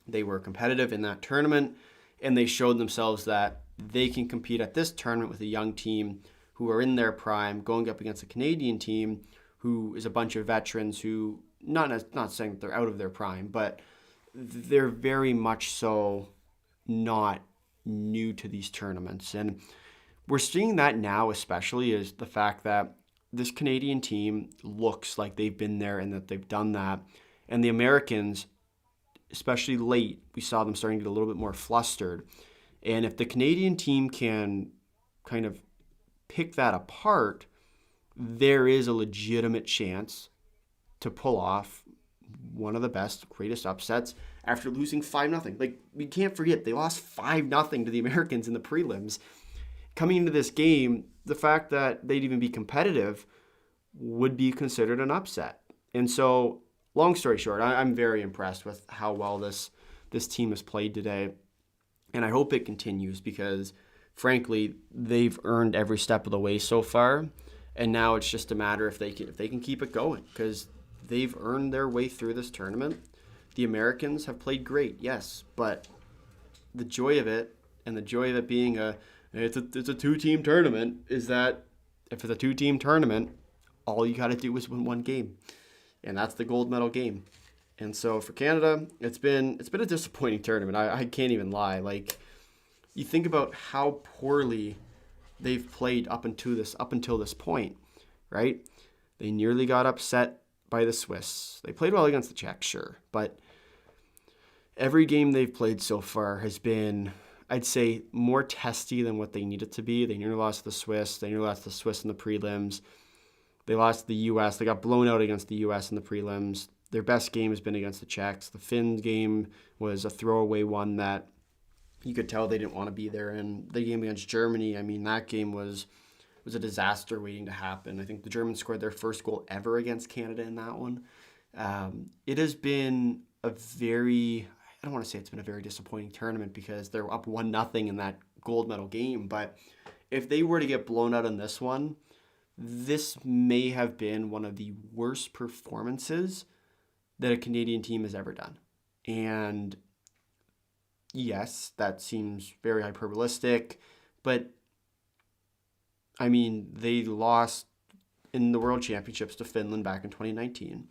they were competitive in that tournament, and they showed themselves that they can compete at this tournament with a young team who are in their prime, going up against a Canadian team who is a bunch of veterans who, not saying that they're out of their prime, but they're very much so not new to these tournaments. And we're seeing that now, especially, is the fact that this Canadian team looks like they've been there and that they've done that. And the Americans, especially late, we saw them starting to get a little bit more flustered. And if the Canadian team can kind of pick that apart, there is a legitimate chance to pull off one of the best, greatest upsets after losing 5-0. Like, we can't forget, they lost 5-0 to the Americans in the prelims. Coming into this game, the fact that they'd even be competitive would be considered an upset. And so, long story short, I'm very impressed with how well this team has played today. And I hope it continues because, frankly, they've earned every step of the way so far. And now it's just a matter if they can keep it going, because they've earned their way through this tournament. The Americans have played great, yes, but the joy of it, and the joy of it being it's a two-team tournament, is that if it's a two-team tournament, all you got to do is win one game, and that's the gold medal game. And so for Canada, it's been a disappointing tournament. I can't even lie. Like, you think about how poorly they've played up until this point, right? They nearly got upset by the Swiss. They played well against the Czechs, sure, but every game they've played so far has been, I'd say, more testy than what they needed to be. They nearly lost to the Swiss. They nearly lost to the Swiss in the prelims. They lost to the U.S. They got blown out against the U.S. in the prelims. Their best game has been against the Czechs. The Finns game was a throwaway one that you could tell they didn't want to be there in. The game against Germany, I mean, that game was a disaster waiting to happen. I think the Germans scored their first goal ever against Canada in that one. It has been a very, I don't want to say it's been a very disappointing tournament because they're up 1-0 in that gold medal game. But if they were to get blown out in this one, this may have been one of the worst performances that a Canadian team has ever done. And yes, that seems very hyperbolistic, but I mean, they lost in the World Championships to Finland back in 2019.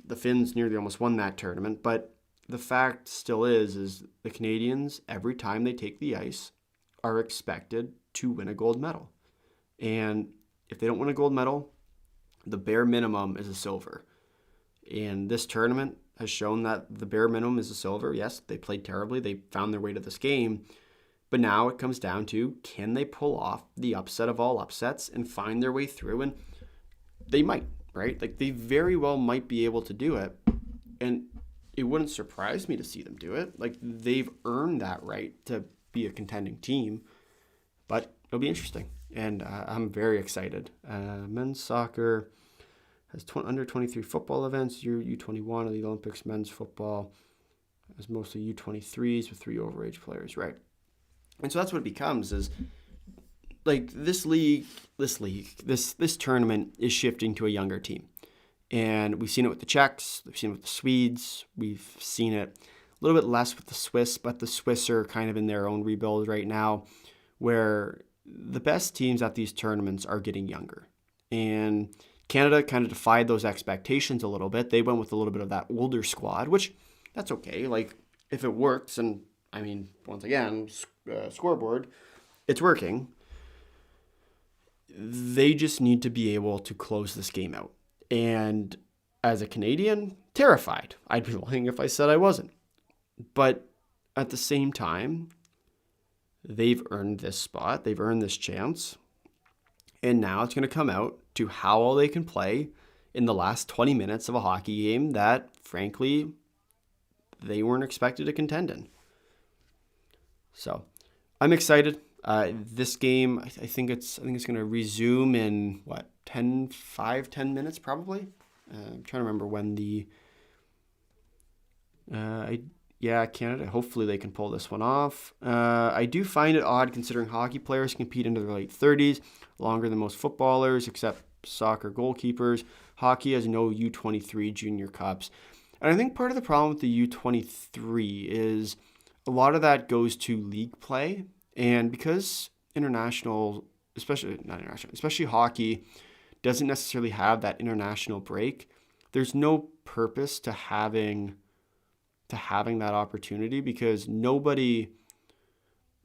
The Finns nearly almost won that tournament, but the fact still is the Canadians, every time they take the ice, are expected to win a gold medal. And if they don't win a gold medal, the bare minimum is a silver. And this tournament has shown that the bare minimum is a silver. Yes, they played terribly. They found their way to this game. But now it comes down to, can they pull off the upset of all upsets and find their way through? And they might, right? Like, they very well might be able to do it. And it wouldn't surprise me to see them do it. Like, they've earned that right to be a contending team. But it'll be interesting. And I'm very excited. Men's soccer has under 23 football events. U21 of the Olympics. Men's football has mostly U23s with 3 overage players, right? And so that's what it becomes, is like this tournament is shifting to a younger team. And we've seen it with the Czechs, we've seen it with the Swedes, we've seen it a little bit less with the Swiss, but the Swiss are kind of in their own rebuild right now, where the best teams at these tournaments are getting younger. And Canada kind of defied those expectations a little bit. They went with a little bit of that older squad, which that's okay. Like, if it works, and I mean, once again, scoreboard, it's working. They just need to be able to close this game out. And as a Canadian, terrified. I'd be lying if I said I wasn't. But at the same time, they've earned this spot. They've earned this chance. And now it's going to come out to how well they can play in the last 20 minutes of a hockey game that, frankly, they weren't expected to contend in. So I'm excited. This game, I think it's going to resume in 10 minutes probably. I'm trying to remember when yeah, Canada, hopefully they can pull this one off. I do find it odd considering hockey players compete into their late 30s, longer than most footballers, except soccer goalkeepers. Hockey has no U23 junior cups. And I think part of the problem with the U23 is a lot of that goes to league play. And because international, especially hockey, doesn't necessarily have that international break, there's no purpose to having that opportunity because none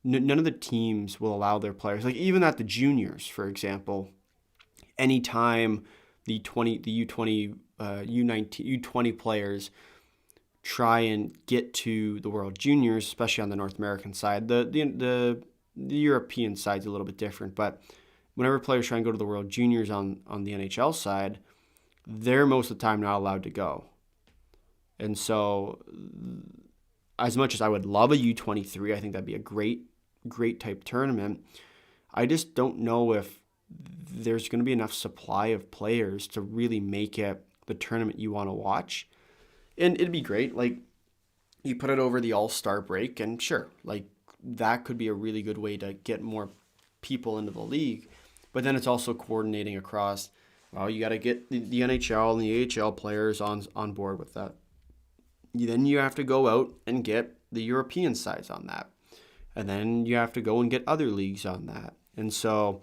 of the teams will allow their players, like even at the juniors, for example, anytime the U20 U20 players try and get to the World Juniors, especially on the North American side. The European side's a little bit different, but whenever players try and go to the World Juniors on the NHL side, they're most of the time not allowed to go. And so as much as I would love a U23, I think that'd be a great type tournament. I just don't know if there's going to be enough supply of players to really make it the tournament you want to watch. And it'd be great. Like, you put it over the All-Star break, and sure, like, that could be a really good way to get more people into the league. But then it's also coordinating across, well, you got to get the NHL and the AHL players on board with that. Then you have to go out and get the European sides on that. And then you have to go and get other leagues on that. And so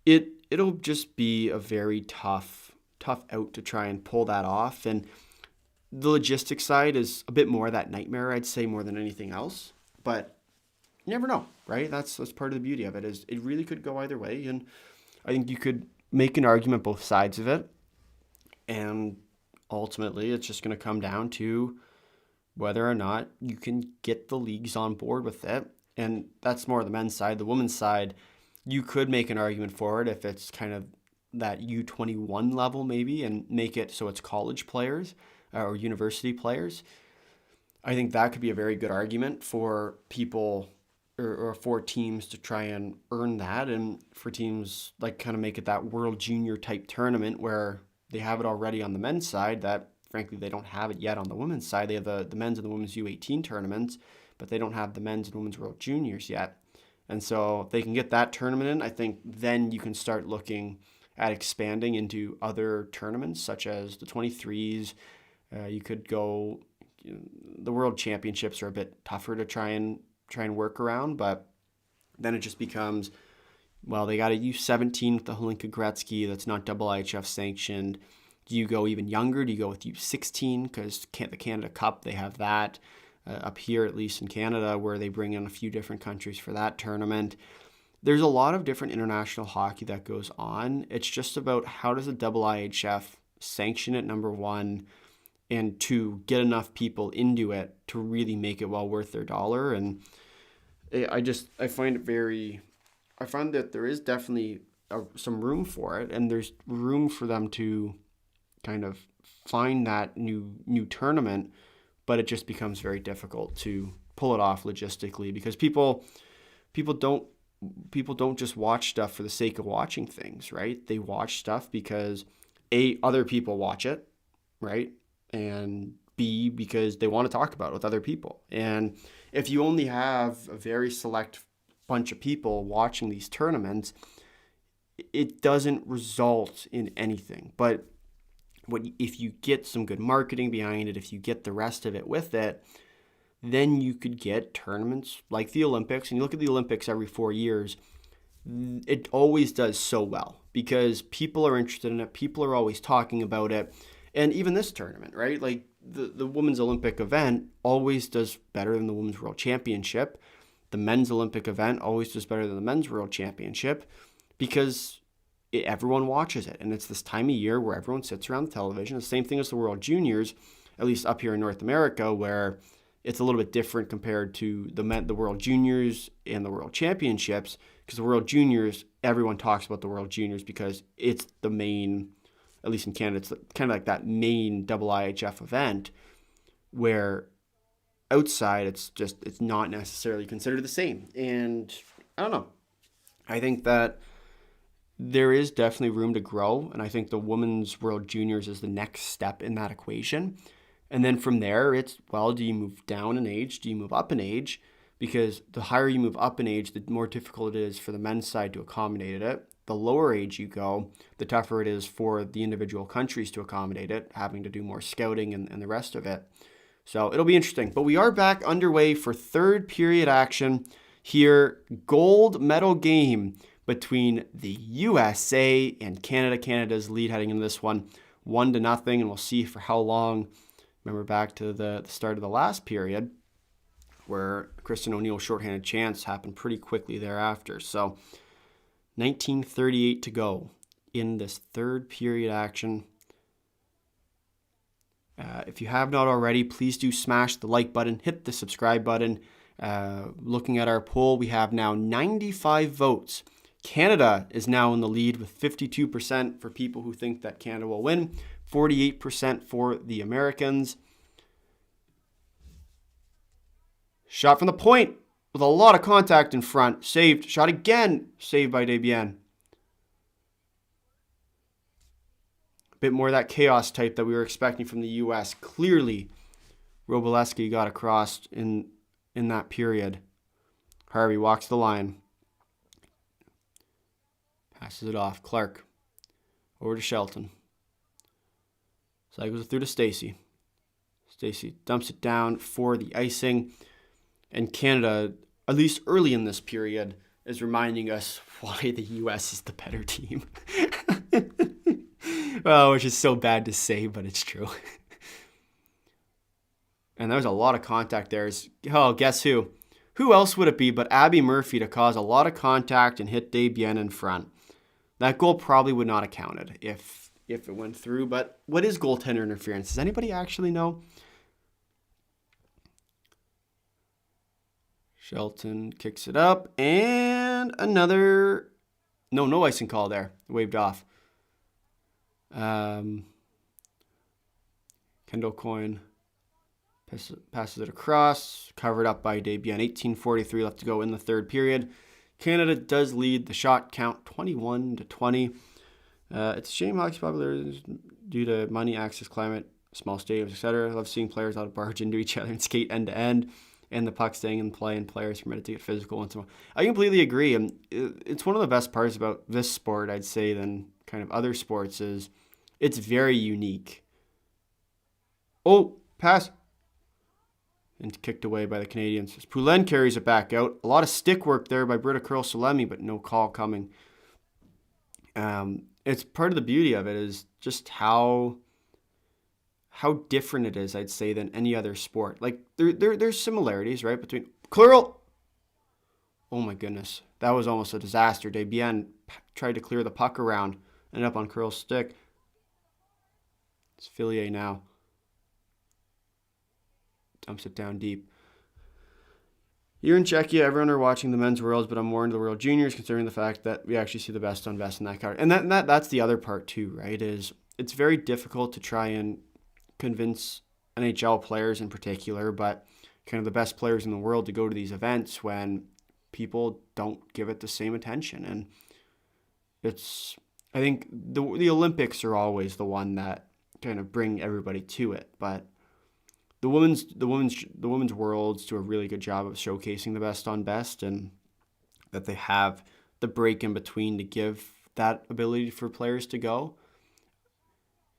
it'll just be a very tough out to try and pull that off. And the logistics side is a bit more that nightmare, I'd say, more than anything else. But you never know, right? That's part of the beauty of it, is it really could go either way. And I think you could make an argument both sides of it. And ultimately, it's just going to come down to whether or not you can get the leagues on board with it. And that's more the men's side. The women's side, you could make an argument for it if it's kind of that U21 level maybe, and make it so it's college players or university players. I think that could be a very good argument for people or for teams to try and earn that, and for teams like kind of make it that World Junior type tournament where they have it already on the men's side that frankly they don't have it yet on the women's side. They have the men's and the women's U18 tournaments, but they don't have the men's and women's World Juniors yet. And so if they can get that tournament in, I think then you can start looking at expanding into other tournaments such as the 23s. You could go, the World Championships are a bit tougher to try and work around, but then it just becomes, well, they got a U17 with the Hlinka Gretzky that's not IIHF sanctioned. Do you go even younger? Do you go with U16? Because the Canada Cup, they have that up here, at least in Canada, where they bring in a few different countries for that tournament. There's a lot of different international hockey that goes on. It's just about how does the IIHF sanction it, number one, and two, get enough people into it to really make it well worth their dollar. And I find that there is definitely some room for it, and there's room for them to kind of find that new tournament, but it just becomes very difficult to pull it off logistically because people don't just watch stuff for the sake of watching things, right? They watch stuff because A, other people watch it, right? And B, because they want to talk about it with other people. And if you only have a very select bunch of people watching these tournaments, it doesn't result in anything. But if you get some good marketing behind it, if you get the rest of it with it, then you could get tournaments like the Olympics. And you look at the Olympics every 4 years, it always does so well because people are interested in it. People are always talking about it. And even this tournament, right? Like the women's Olympic event always does better than the women's world championship. The men's Olympic event always does better than the men's world championship because everyone watches it. And it's this time of year where everyone sits around the television. The same thing as the World Juniors, at least up here in North America, where it's a little bit different compared to the World Juniors and the World Championships, because the World Juniors, everyone talks about the World Juniors because it's the main, at least in Canada, it's kind of like that main IIHF event, where outside it's not necessarily considered the same. And I don't know. I think that there is definitely room to grow, and I think the Women's World Juniors is the next step in that equation. And then from there, it's, well, do you move down in age? Do you move up in age? Because the higher you move up in age, the more difficult it is for the men's side to accommodate it. The lower age you go, the tougher it is for the individual countries to accommodate it, having to do more scouting and the rest of it. So it'll be interesting. But we are back underway for third period action here. Gold medal game between the USA and Canada. Canada's lead heading into this one 1-0, and we'll see for how long. Remember back to the start of the last period where Kristen O'Neill's shorthanded chance happened pretty quickly thereafter. So 19:38 to go in this third period action. If you have not already, please do smash the like button, hit the subscribe button. Looking at our poll, we have now 95 votes. Canada is now in the lead with 52% for people who think that Canada will win, 48% for the Americans. Shot from the point with a lot of contact in front. Saved. Shot again. Saved by Desbiens. A bit more of that chaos type that we were expecting from the U.S. Clearly, Roboleski got across in that period. Harvey walks the line. Passes it off. Clark. Over to Shelton. Cycles it through to Stacey. Stacey dumps it down for the icing. And Canada, at least early in this period, is reminding us why the U.S. is the better team. Well, which is so bad to say, but it's true. And there was a lot of contact there. Oh, guess who? Who else would it be but Abby Murphy to cause a lot of contact and hit Desbiens in front? That goal probably would not have counted if it went through. But what is goaltender interference? Does anybody actually know? Shelton kicks it up, and another... No icing call there. Waved off. Kendall Coyne passes it across, covered up by Desbiens. 18:43 left to go in the third period. Canada does lead the shot count 21-20. It's a shame hockey's popularity is due to money, access, climate, small stadiums, etc. I love seeing players out of barge into each other and skate end to end, and the puck staying in play and players permitted to get physical once in a while. I completely agree. And it's one of the best parts about this sport, I'd say, than kind of other sports is it's very unique. Oh, pass. And kicked away by the Canadians. As Poulin carries it back out. A lot of stick work there by Britta Curl-Salemi, but no call coming. It's part of the beauty of it is just how different it is, I'd say, than any other sport. Like, there's similarities, right, between... Curl! Oh, my goodness. That was almost a disaster. Desbiens tried to clear the puck around. Ended up on Curl's stick. It's Fillier now. Dumps it down deep. Here in Czechia, everyone are watching the men's worlds, but I'm more into the World Juniors, considering the fact that we actually see the best on best in that card. And that's the other part too, right? Is it's very difficult to try and convince NHL players in particular, but kind of the best players in the world to go to these events when people don't give it the same attention. And I think the Olympics are always the one that kind of bring everybody to it, but the women's worlds do a really good job of showcasing the best on best, and that they have the break in between to give that ability for players to go.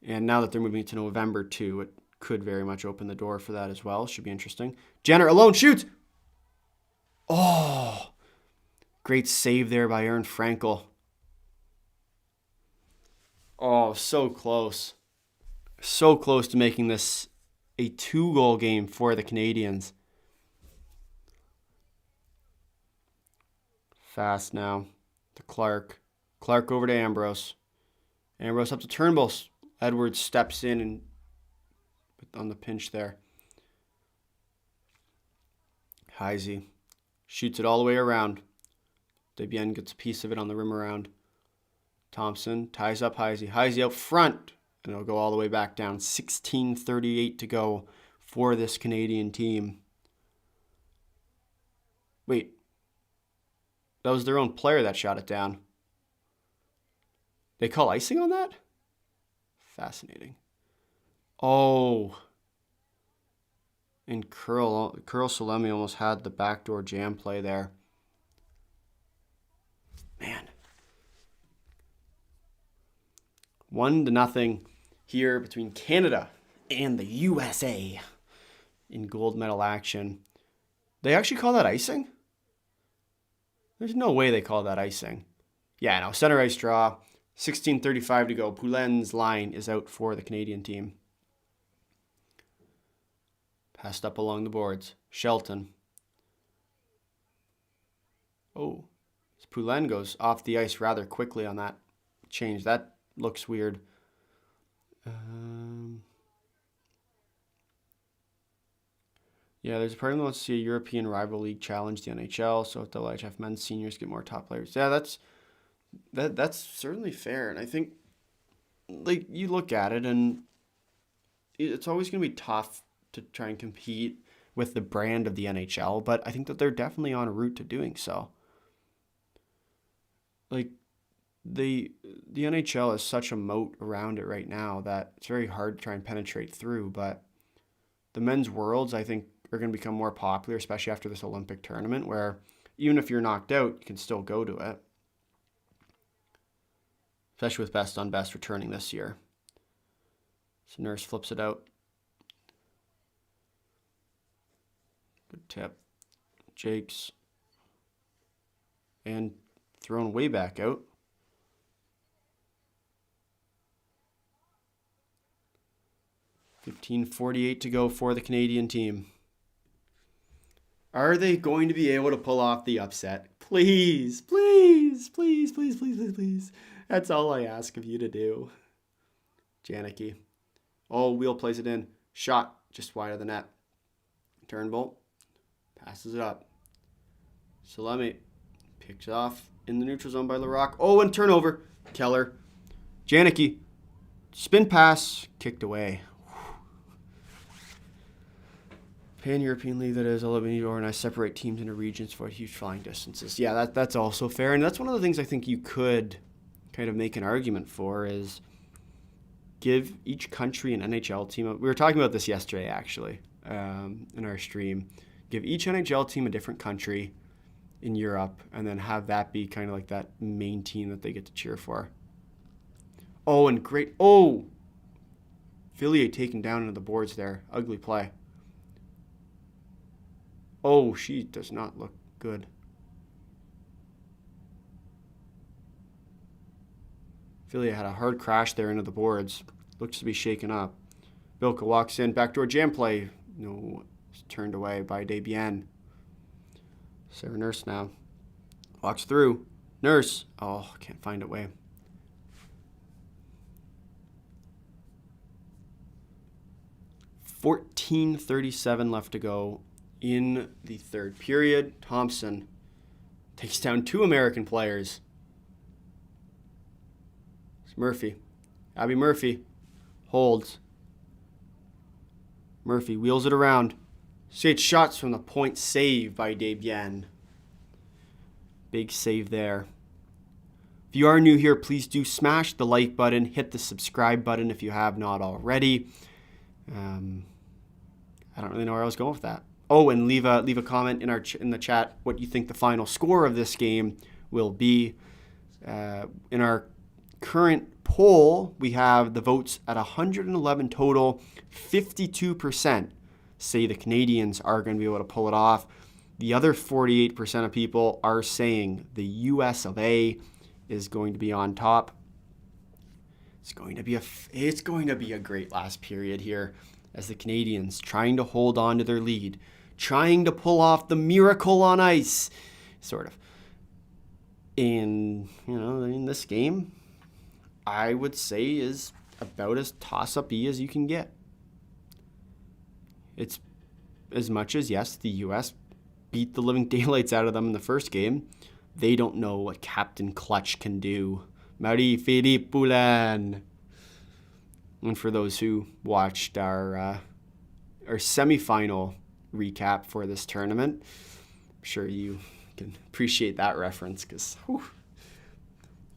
And now that they're moving to November too, it could very much open the door for that as well. Should be interesting. Jenner alone shoots. Oh, great save there by Aaron Frankel. Oh, so close. So close to making this a 2-goal game for the Canadians. Fast now to Clark. Clark over to Ambrose. Ambrose up to Turnbull. Edwards steps in and on the pinch there. Heisey shoots it all the way around. Desbiens gets a piece of it on the rim around. Thompson ties up Heisey. Heisey out front. And it'll go all the way back down. 16:38 to go for this Canadian team. Wait. That was their own player that shot it down. They call icing on that? Fascinating. Oh. And Curl Salemi almost had the backdoor jam play there. Man. 1-0 here between Canada and the USA in gold medal action. They actually call that icing? There's no way they call that icing. Yeah, no, center ice draw. 16:35 to go. Poulin's line is out for the Canadian team. Passed up along the boards. Shelton. Oh, Poulin goes off the ice rather quickly on that change. That looks weird. Yeah, there's a part of them that wants to see a European rival league challenge the NHL, so if the LHF men's seniors get more top players. Yeah, that's certainly fair. And I think, like, you look at it, and it's always going to be tough to try and compete with the brand of the NHL, but I think that they're definitely on a route to doing so. Like, the NHL is such a moat around it right now that it's very hard to try and penetrate through, but the men's worlds, I think, are going to become more popular, especially after this Olympic tournament, where even if you're knocked out, you can still go to it. Especially with best on best returning this year. So Nurse flips it out. Good tip. Jakes. And thrown way back out. $15:48 to go for the Canadian team. Are they going to be able to pull off the upset? Please, please, please, please, please, please, please. That's all I ask of you to do. Janicki. Oh, Wheel plays it in. Shot just wide of the net. Turnbull passes it up. Salemi picks it off in the neutral zone by Larocque. Oh, and turnover. Keller. Janicki. Spin pass. Kicked away. Pan-European League, that is, although we need to organize separate teams into regions for huge flying distances. Yeah, that's also fair. And that's one of the things I think you could kind of make an argument for is give each country an NHL team. We were talking about this yesterday, actually, in our stream. Give each NHL team a different country in Europe and then have that be kind of like that main team that they get to cheer for. Oh, and great. Oh! Villiers taken down into the boards there. Ugly play. Oh, she does not look good. Villiers had a hard crash there into the boards. Looks to be shaken up. Bilka walks in. Backdoor jam play. No, it's turned away by Desbiens. Sarah Nurse now. Walks through. Nurse. Oh, can't find a way. $14:37 left to go in the third period. Thompson takes down two American players. It's Murphy. Abby Murphy holds. Murphy wheels it around. Straight shots from the point, save by Desbiens. Big save there. If you are new here, please do smash the like button, hit the subscribe button if you have not already. I don't really know where I was going with that. Oh, and leave a comment in the chat what you think the final score of this game will be. In our current poll, we have the votes at 111 total. 52% say the Canadians are going to be able to pull it off. The other 48% of people are saying the US of A is going to be on top. It's going to be a great last period here as the Canadians trying to hold on to their lead, trying to pull off the miracle on ice, sort of. And, in this game, I would say is about as toss-up-y as you can get. It's as much as, yes, the U.S. beat the living daylights out of them in the first game. They don't know what Captain Clutch can do. Marie-Philippe Poulin. And for those who watched our semifinal recap for this tournament, I'm sure you can appreciate that reference because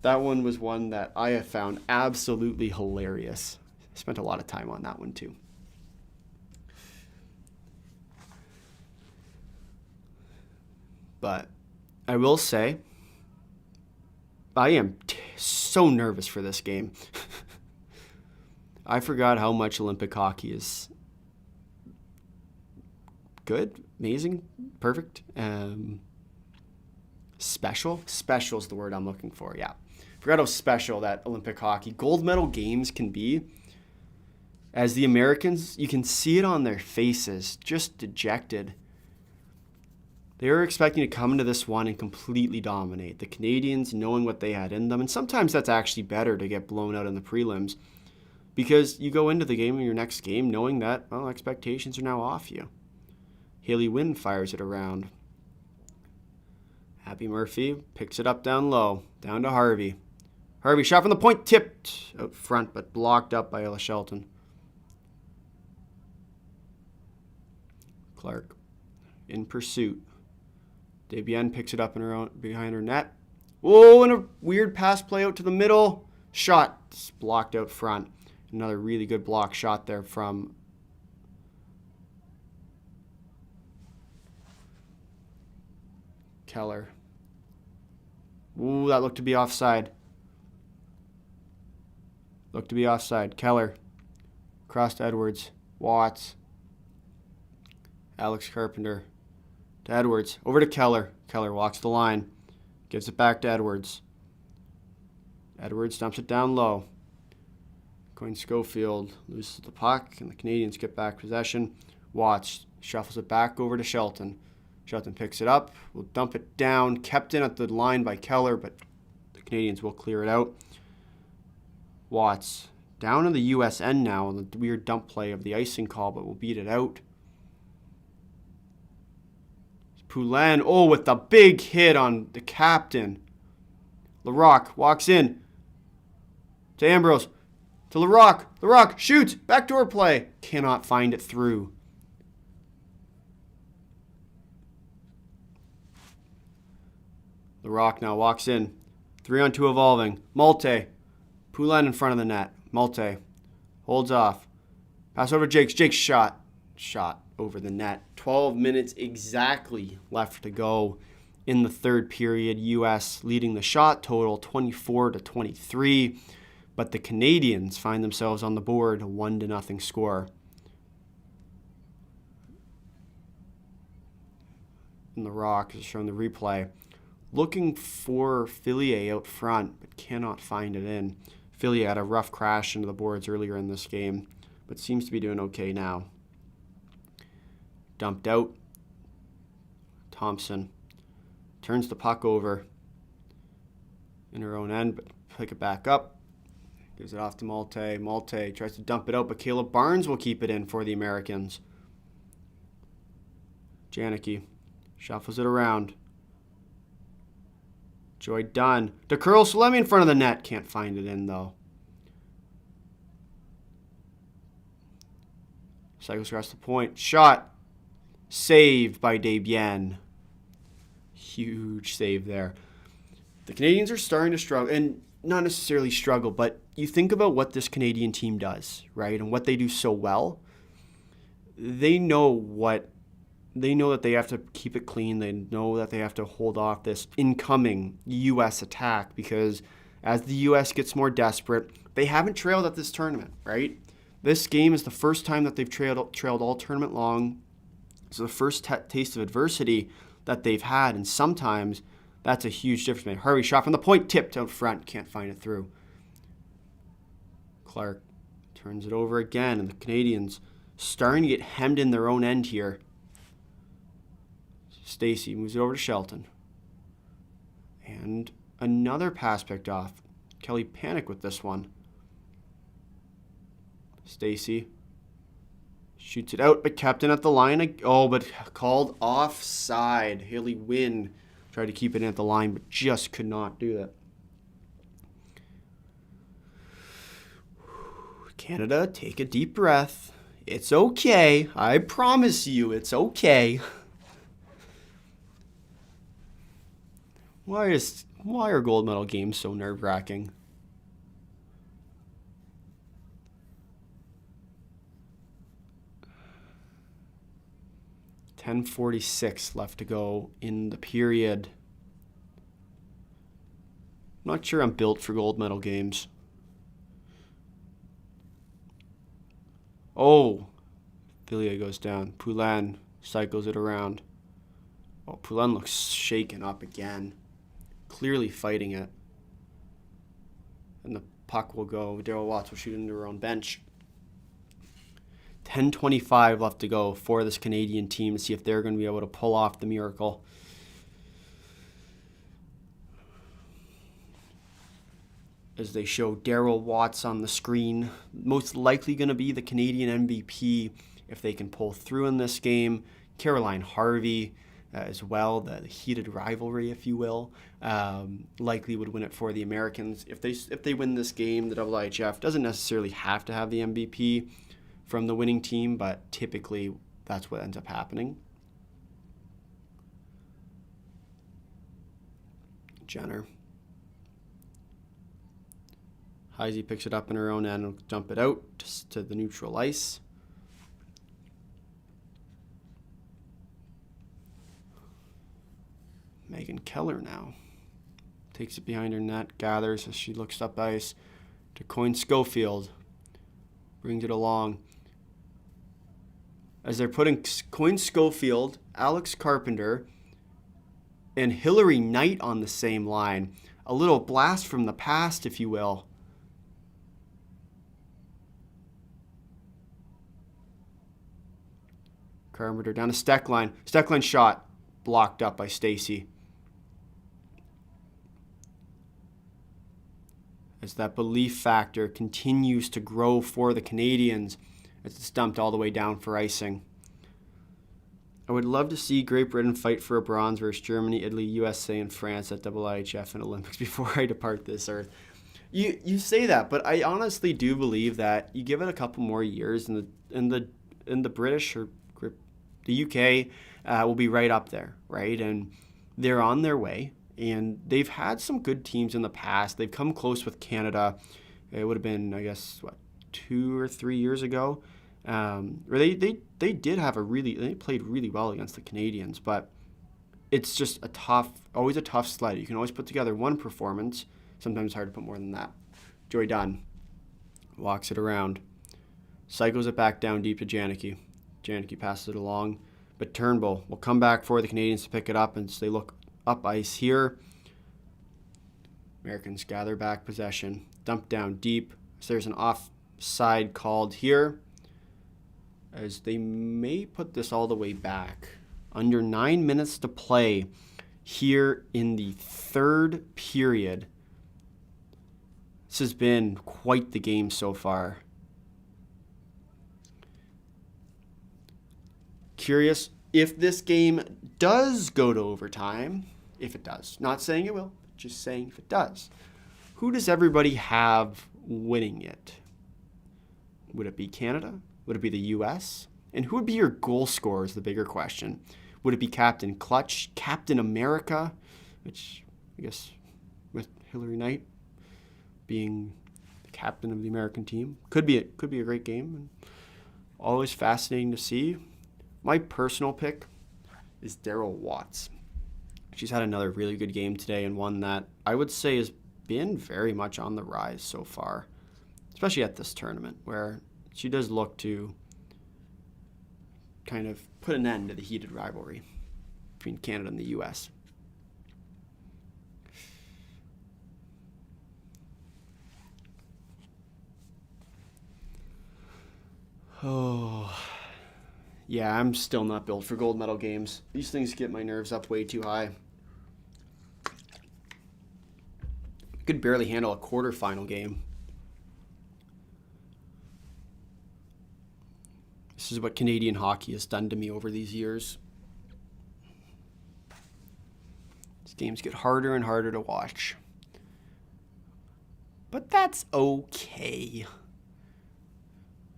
that one was one that I have found absolutely hilarious. I spent a lot of time on that one too. But I will say, I am so nervous for this game. I forgot how much Olympic hockey is good, amazing, perfect, special. Special is the word I'm looking for, yeah. Forgot how special that Olympic hockey gold medal games can be. As the Americans, you can see it on their faces, just dejected. They were expecting to come into this one and completely dominate. The Canadians knowing what they had in them, and sometimes that's actually better to get blown out in the prelims because you go into the game, your next game, knowing that, well, expectations are now off you. Haley Wynn fires it around. Abby Murphy picks it up down low, down to Harvey. Harvey shot from the point, tipped out front, but blocked up by Ella Shelton. Clark in pursuit. Debienne picks it up in her own, behind her net. Whoa, and a weird pass play out to the middle. Shot blocked out front. Another really good block shot there from Keller. Ooh, that looked to be offside. Looked to be offside. Keller. Cross to Edwards. Watts. Alex Carpenter. To Edwards. Over to Keller. Keller walks the line. Gives it back to Edwards. Edwards dumps it down low. Coyne Schofield loses the puck, and the Canadians get back possession. Watts shuffles it back over to Shelton. Shelton picks it up, will dump it down, kept in at the line by Keller, but the Canadians will clear it out. Watts down in the US end now on the weird dump play of the icing call, but will beat it out. Poulin, oh, with the big hit on the captain. Larocque walks in to Ambrose, to Larocque. Larocque shoots, backdoor play. Cannot find it through. Larocque now walks in. 3-on-2 evolving. Malte. Poulin in front of the net. Malte holds off. Pass over to Jakes. Jakes shot. Shot over the net. 12 minutes exactly left to go in the third period. U.S. leading the shot total 24-23. But the Canadians find themselves on the board, a 1-0 score. And the Rock is showing the replay. Looking for Fillier out front, but cannot find it in. Fillier had a rough crash into the boards earlier in this game, but seems to be doing okay now. Dumped out. Thompson turns the puck over in her own end, but pick it back up. Gives it off to Malte. Malte tries to dump it out, but Caleb Barnes will keep it in for the Americans. Janicki shuffles it around. Joy Dunn. To Curl Salemi in front of the net. Can't find it in, though. Cycles across the point. Shot. Saved by Debienne. Huge save there. The Canadians are starting to struggle, and not necessarily struggle, but you think about what this Canadian team does, right, and what they do so well. They know that they have to keep it clean. They know that they have to hold off this incoming U.S. attack because as the U.S. gets more desperate, they haven't trailed at this tournament, right? This game is the first time that they've trailed all tournament long. It's the first taste of adversity that they've had, and sometimes that's a huge difference. Harvey shot from the point, tipped out front, can't find it through. Clark turns it over again, and the Canadians starting to get hemmed in their own end here. Stacy moves it over to Shelton. And another pass picked off. Kelly panicked with this one. Stacy shoots it out, but kept in at the line. Oh, but called offside. Haley Wynn tried to keep it in at the line, but just could not do that. Canada, take a deep breath. It's okay. I promise you, it's okay. Why are gold medal games so nerve-wracking? 10:46 left to go in the period. I'm not sure I'm built for gold medal games. Oh, Villiers goes down. Poulin cycles it around. Oh, Poulin looks shaken up again. Clearly fighting it. And the puck will go. Daryl Watts will shoot into her own bench. 10:25 left to go for this Canadian team to see if they're going to be able to pull off the miracle. As they show Daryl Watts on the screen, most likely going to be the Canadian MVP if they can pull through in this game. Caroline Harvey as well, the heated rivalry, if you will, likely would win it for the Americans. If they win this game, the IIHF doesn't necessarily have to have the MVP from the winning team, but typically that's what ends up happening. Jenner. Heisey picks it up in her own end and will dump it out to the neutral ice. Megan Keller now takes it behind her net, gathers as she looks up ice to Coyne Schofield. Brings it along. As they're putting Coyne Schofield, Alex Carpenter, and Hillary Knight on the same line. A little blast from the past, if you will. Carpenter down to Steckline. Steckline shot blocked up by Stacy. As that belief factor continues to grow for the Canadians as it's dumped all the way down for icing. I would love to see Great Britain fight for a bronze versus Germany, Italy, USA, and France at IIHF and Olympics before I depart this earth. You say that, but I honestly do believe that you give it a couple more years, and the British or the UK will be right up there, right? And they're on their way. And they've had some good teams in the past. They've come close with Canada. It would have been, I guess, 2 or 3 years ago. Where they did have they played really well against the Canadians. But it's just always a tough sled. You can always put together one performance. Sometimes it's hard to put more than that. Joy Dunn walks it around. Cycles it back down deep to Janicki. Janicki passes it along. But Turnbull will come back for the Canadians to pick it up, and so they look up ice here. Americans gather back possession. Dump down deep. So there's an offside called here, as they may put this all the way back. Under 9 minutes to play here in the third period. This has been quite the game so far. Curious if this game does go to overtime, if it does. Not saying it will, just saying if it does. Who does everybody have winning it? Would it be Canada? Would it be the US? And who would be your goal scorer is the bigger question. Would it be Captain Clutch, Captain America, which I guess with Hillary Knight being the captain of the American team? Could be a great game. And always fascinating to see. My personal pick is Daryl Watts. She's had another really good game today, and one that I would say has been very much on the rise so far, especially at this tournament, where she does look to kind of put an end to the heated rivalry between Canada and the US. Oh, yeah, I'm still not built for gold medal games. These things get my nerves up way too high. I could barely handle a quarterfinal game. This is what Canadian hockey has done to me over these years. These games get harder and harder to watch. But that's okay.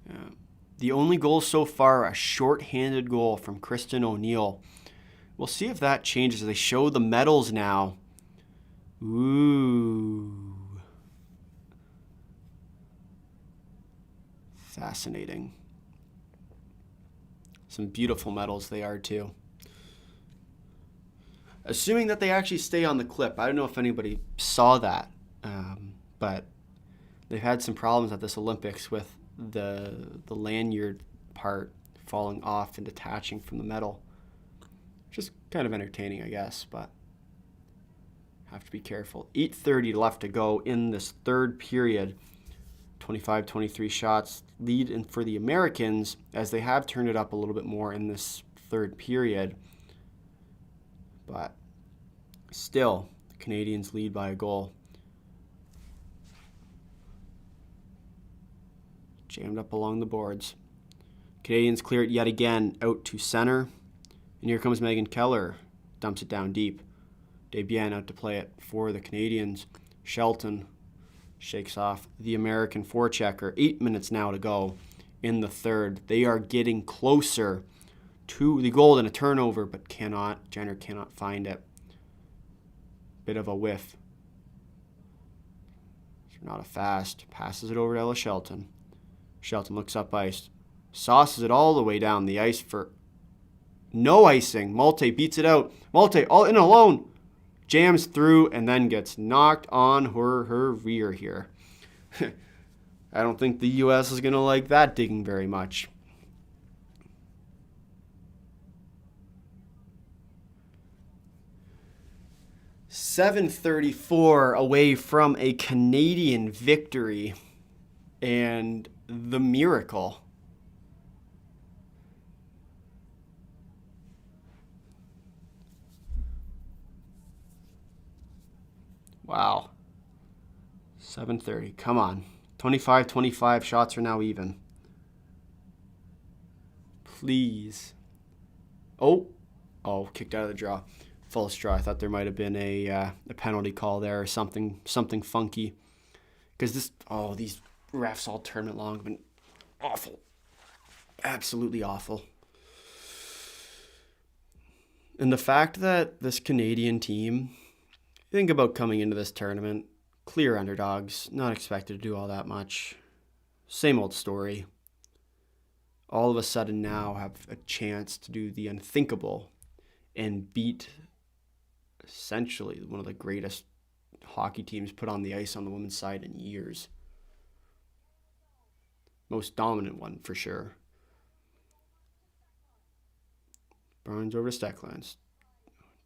Yeah. The only goal so far, a short-handed goal from Kristen O'Neill. We'll see if that changes as they show the medals now. Ooh. Fascinating. Some beautiful medals they are too. Assuming that they actually stay on the clip. I don't know if anybody saw that, but they've had some problems at this Olympics with the lanyard part falling off and detaching from the medal. Just kind of entertaining, I guess, but have to be careful. 8:30 left to go in this third period. 25-23 shots lead in for the Americans, as they have turned it up a little bit more in this third period. But still, the Canadians lead by a goal. Jammed up along the boards. Canadians clear it yet again out to center. And here comes Megan Keller. Dumps it down deep. Desbiens out to play it for the Canadians. Shelton shakes off the American forechecker. 8 minutes now to go in the third. They are getting closer to the goal and a turnover, but Jenner cannot find it. Bit of a whiff. Not a fast. Passes it over to Ella Shelton. Shelton looks up ice. Sauces it all the way down the ice for no icing. Malte beats it out. Malte all in alone. Jams through and then gets knocked on her rear here. I don't think the U.S. is going to like that digging very much. .734 away from a Canadian victory and the miracle. Wow. 7:30. Come on. 25-25 shots are now even. Please. Oh, kicked out of the draw. Full straw. I thought there might have been a penalty call there or something funky. Because these refs all tournament long have been awful. Absolutely awful. And the fact that this Canadian team, think about coming into this tournament, clear underdogs, not expected to do all that much. Same old story. All of a sudden now have a chance to do the unthinkable and beat essentially one of the greatest hockey teams put on the ice on the women's side in years. Most dominant one for sure. Barnes over to Stecklands.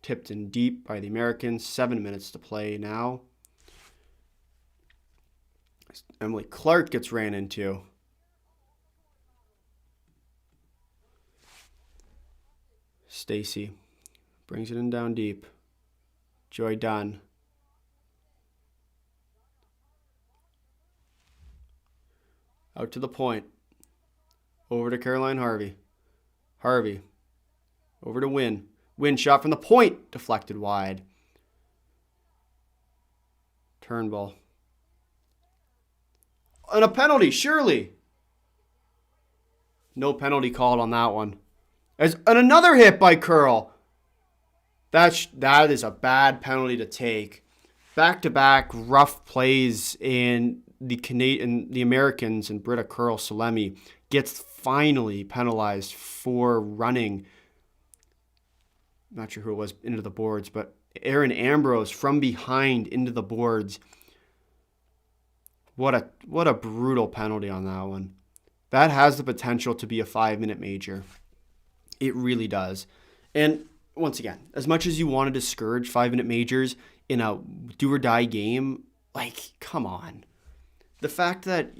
Tipped in deep by the Americans. 7 minutes to play now. Emily Clark gets ran into. Stacy brings it in down deep. Joy Dunn. Out to the point. Over to Caroline Harvey. Harvey. Over to Wynn. Wynn shot from the point. Deflected wide. Turnbull. And a penalty, surely. No penalty called on that one. And another hit by Curl. That is a bad penalty to take. Back-to-back rough plays in the Americans, and Britta Curl Salemi gets finally penalized for running. Not sure who it was into the boards, but Erin Ambrose from behind into the boards. What a brutal penalty on that one. That has the potential to be a 5-minute major. It really does. And once again, as much as you want to discourage 5-minute majors in a do or die game, like, come on. The fact that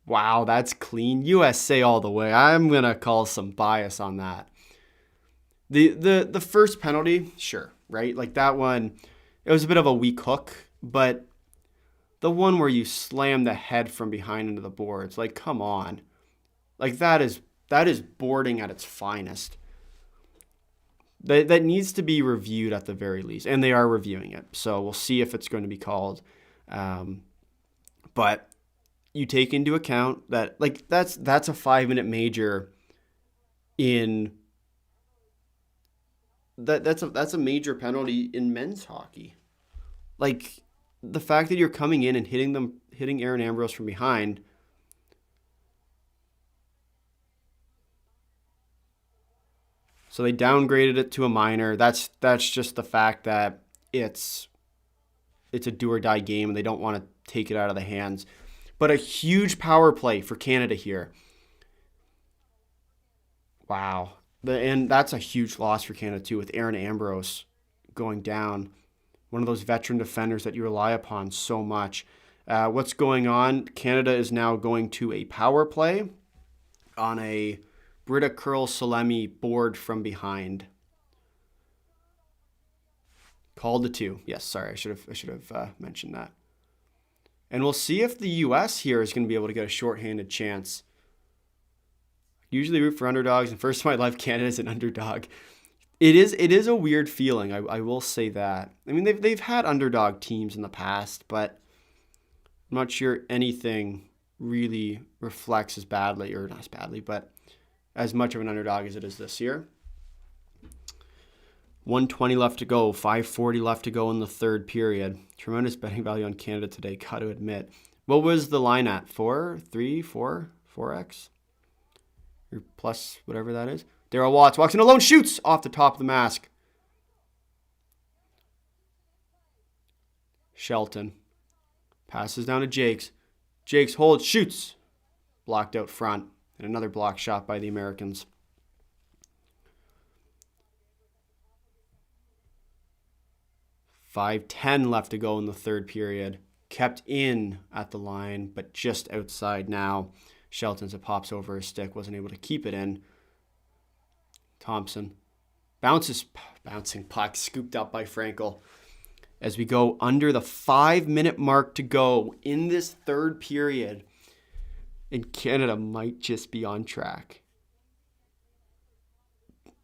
wow, that's clean. USA all the way. I'm going to call some bias on that. The first penalty, sure, right? Like that one, it was a bit of a weak hook, but the one where you slam the head from behind into the boards, like, come on. Like, that is boarding at its finest. That needs to be reviewed at the very least, and they are reviewing it. So we'll see if it's going to be called. But you take into account that, like, that's a 5-minute major in that's a major penalty in men's hockey. Like, the fact that you're coming in and hitting Erin Ambrose from behind, So they downgraded it to a minor. That's just the fact that it's a do or die game and they don't want to take it out of the hands. But a huge power play for Canada here. Wow. And that's a huge loss for Canada too, with Aaron Ambrose going down. One of those veteran defenders that you rely upon so much. What's going on? Canada is now going to a power play on a Britta Curl Salemi board from behind. Called the 2. Yes, sorry, I should have mentioned that. And we'll see if the U.S. here is going to be able to get a shorthanded chance. Usually root for underdogs, and first in my life, Canada is an underdog. It is a weird feeling. I will say that. I mean, they've had underdog teams in the past, but I'm not sure anything really reflects as badly, or not as badly, but as much of an underdog as it is this year. 120 left to go, 540 left to go in the third period. Tremendous betting value on Canada today, got to admit. What was the line at? 4, 3, 4, 4x? Or plus whatever that is. Darryl Watts walks in alone, shoots off the top of the mask. Shelton passes down to Jakes. Jakes holds, shoots. Blocked out front. And another block shot by the Americans. .5:10 left to go in the third period. Kept in at the line, but just outside now. Shelton's it pops over his stick, wasn't able to keep it in. Thompson bouncing puck, scooped up by Frankel. As we go under the 5-minute mark to go in this third period, and Canada might just be on track.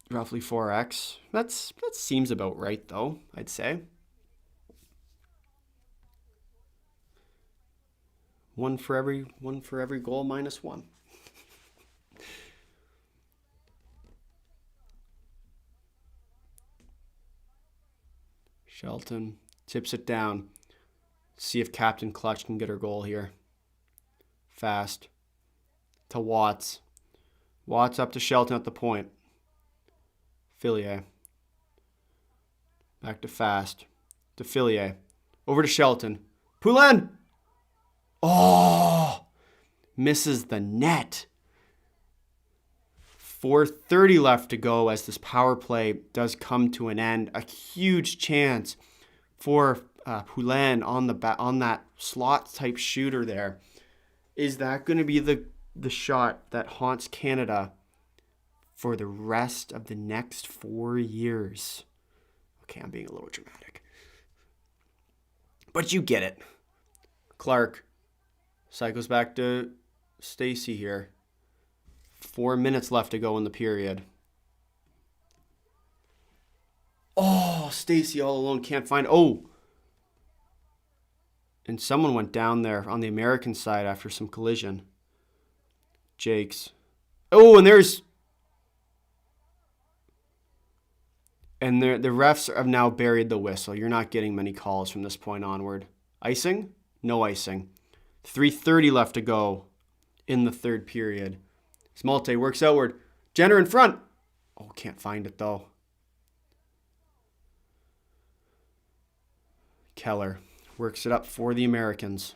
Roughly 4x. That seems about right, though, I'd say. One for every goal minus one. Shelton tips it down. See if Captain Clutch can get her goal here. Fast to Watts. Watts up to Shelton at the point. Fillier. Back to Fast. To Fillier. Over to Shelton. Poulin! Oh! Misses the net. 4:30 left to go as this power play does come to an end. A huge chance for Poulin on that slot type shooter there. Is that going to be the shot that haunts Canada for the rest of the next 4 years? Okay, I'm being a little dramatic. But you get it. Clark cycles back to Stacey here. 4 minutes left to go in the period. Oh, Stacey all alone, can't find. Oh! And someone went down there on the American side after some collision. Jakes. Oh, and there's... And the refs have now buried the whistle. You're not getting many calls from this point onward. Icing? No icing. 3:30 left to go in the third period. Smalte works outward. Jenner in front. Oh, can't find it though. Keller works it up for the Americans.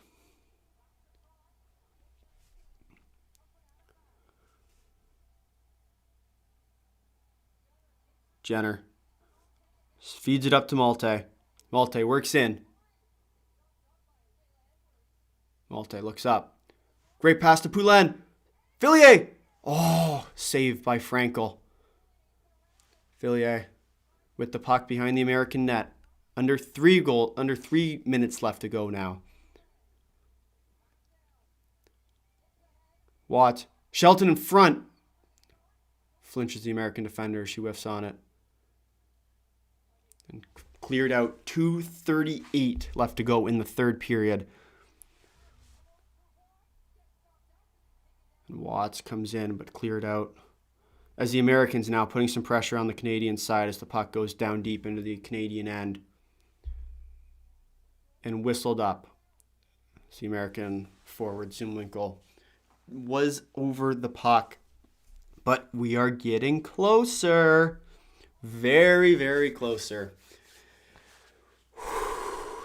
Jenner feeds it up to Malte. Malte works in. Malte looks up. Great pass to Poulin. Fillier. Oh, saved by Frankel. Fillier with the puck behind the American net. Under 3 minutes left to go now. Watt. Shelton in front. Flinches the American defender. She whiffs on it. And cleared out. 2:38 left to go in the third period. And Watts comes in, but cleared out. As the Americans now putting some pressure on the Canadian side as the puck goes down deep into the Canadian end. And whistled up. The American forward, Zumwinkel, was over the puck. But we are getting closer. Very, very close, sir.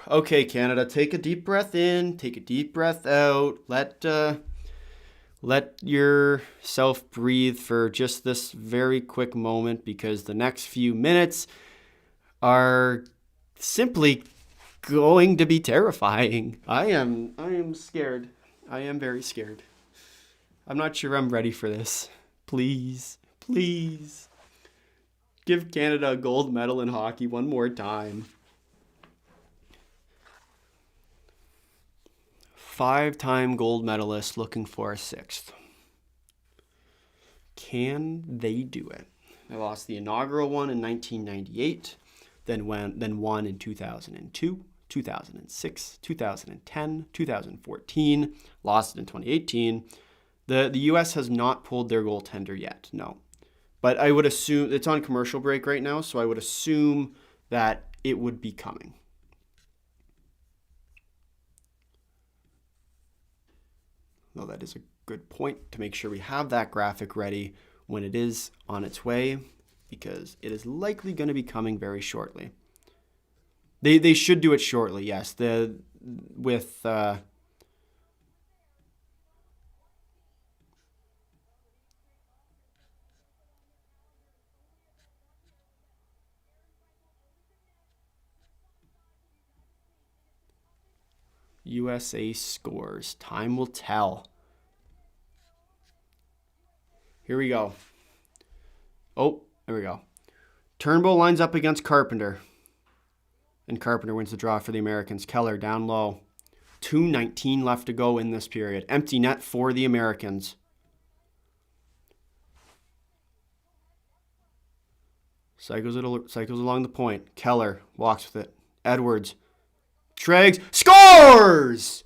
Okay, Canada, take a deep breath in, take a deep breath out. Let yourself breathe for just this very quick moment, because the next few minutes are simply going to be terrifying. I am scared. I am very scared. I'm not sure I'm ready for this. Please, please. Give Canada a gold medal in hockey one more time. 5-time gold medalist looking for a 6th. Can they do it? They lost the inaugural one in 1998, then won in 2002, 2006, 2010, 2014, lost it in 2018. The U.S. has not pulled their goaltender yet, no. But I would assume, it's on commercial break right now, so I would assume that it would be coming. Though that is a good point to make sure we have that graphic ready when it is on its way, because it is likely going to be coming very shortly. They should do it shortly, yes. With USA scores. Time will tell. Here we go. Oh, there we go. Turnbull lines up against Carpenter. And Carpenter wins the draw for the Americans. Keller down low. 2:19 left to go in this period. Empty net for the Americans. Cycles along the point. Keller walks with it. Edwards. Tregs. Scores!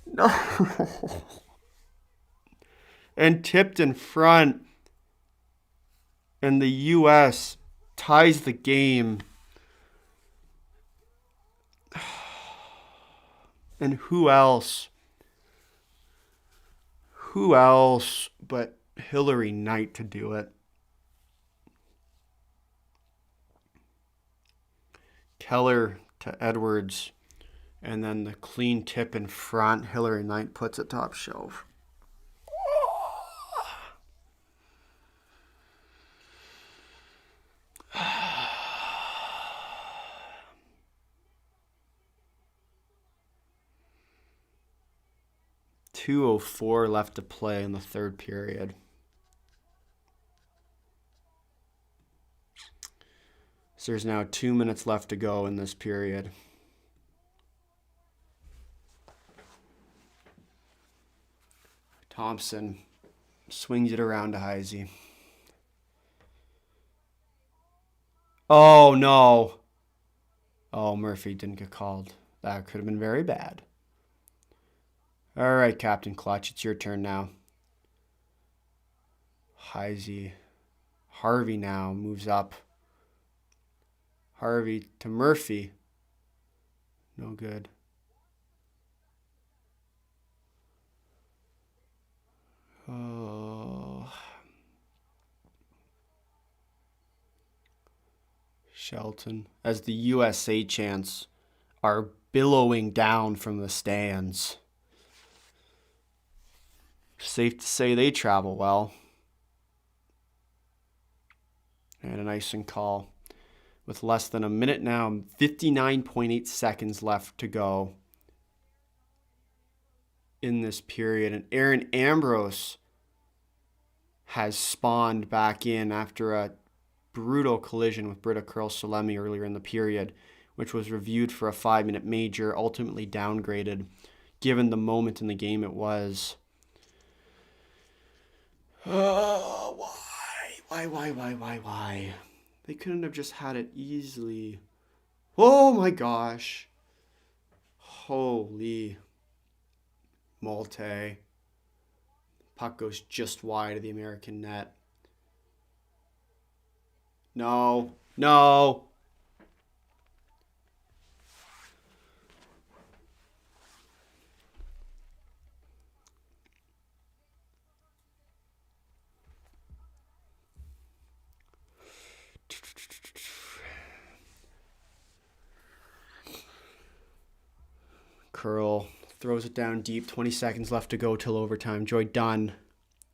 No. And tipped in front. And the U.S. ties the game. And who else? Who else but Hillary Knight to do it? Keller to Edwards. And then the clean tip in front. Hillary Knight puts it top shelf. 2:04 left to play in the third period. So there's now 2 minutes left to go in this period. Thompson swings it around to Heisey. Oh, no. Oh, Murphy didn't get called. That could have been very bad. All right, Captain Clutch, it's your turn now. Heisey. Harvey now moves up. Harvey to Murphy. No good. Oh. Shelton. As the USA chants are billowing down from the stands. Safe to say they travel well. And an icing call. With less than a minute now, 59.8 seconds left to go in this period. And Aaron Ambrose has spawned back in after a brutal collision with Britta Curl-Salemi earlier in the period, which was reviewed for a 5-minute major, ultimately downgraded, given the moment in the game it was. Oh, why? They couldn't have just had it easily. Oh my gosh. Holy Malte. Puck goes just wide of the American net. No. curl. Throws it down deep. 20 seconds left to go till overtime. Joy Dunn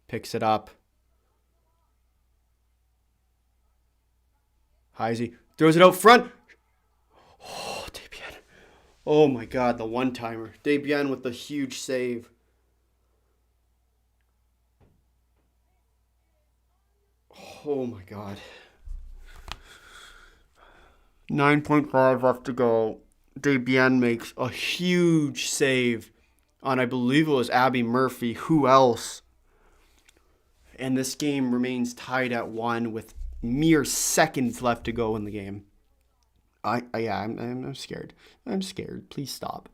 picks it up. Heisey throws it out front. Oh, Debian. Oh my God, the one-timer. Debian with the huge save. Oh my God. 9.5 left to go. Debian makes a huge save on, I believe it was Abby Murphy. Who else? And this game remains tied at 1 with mere seconds left to go in the game. I'm scared. I'm scared. Please stop.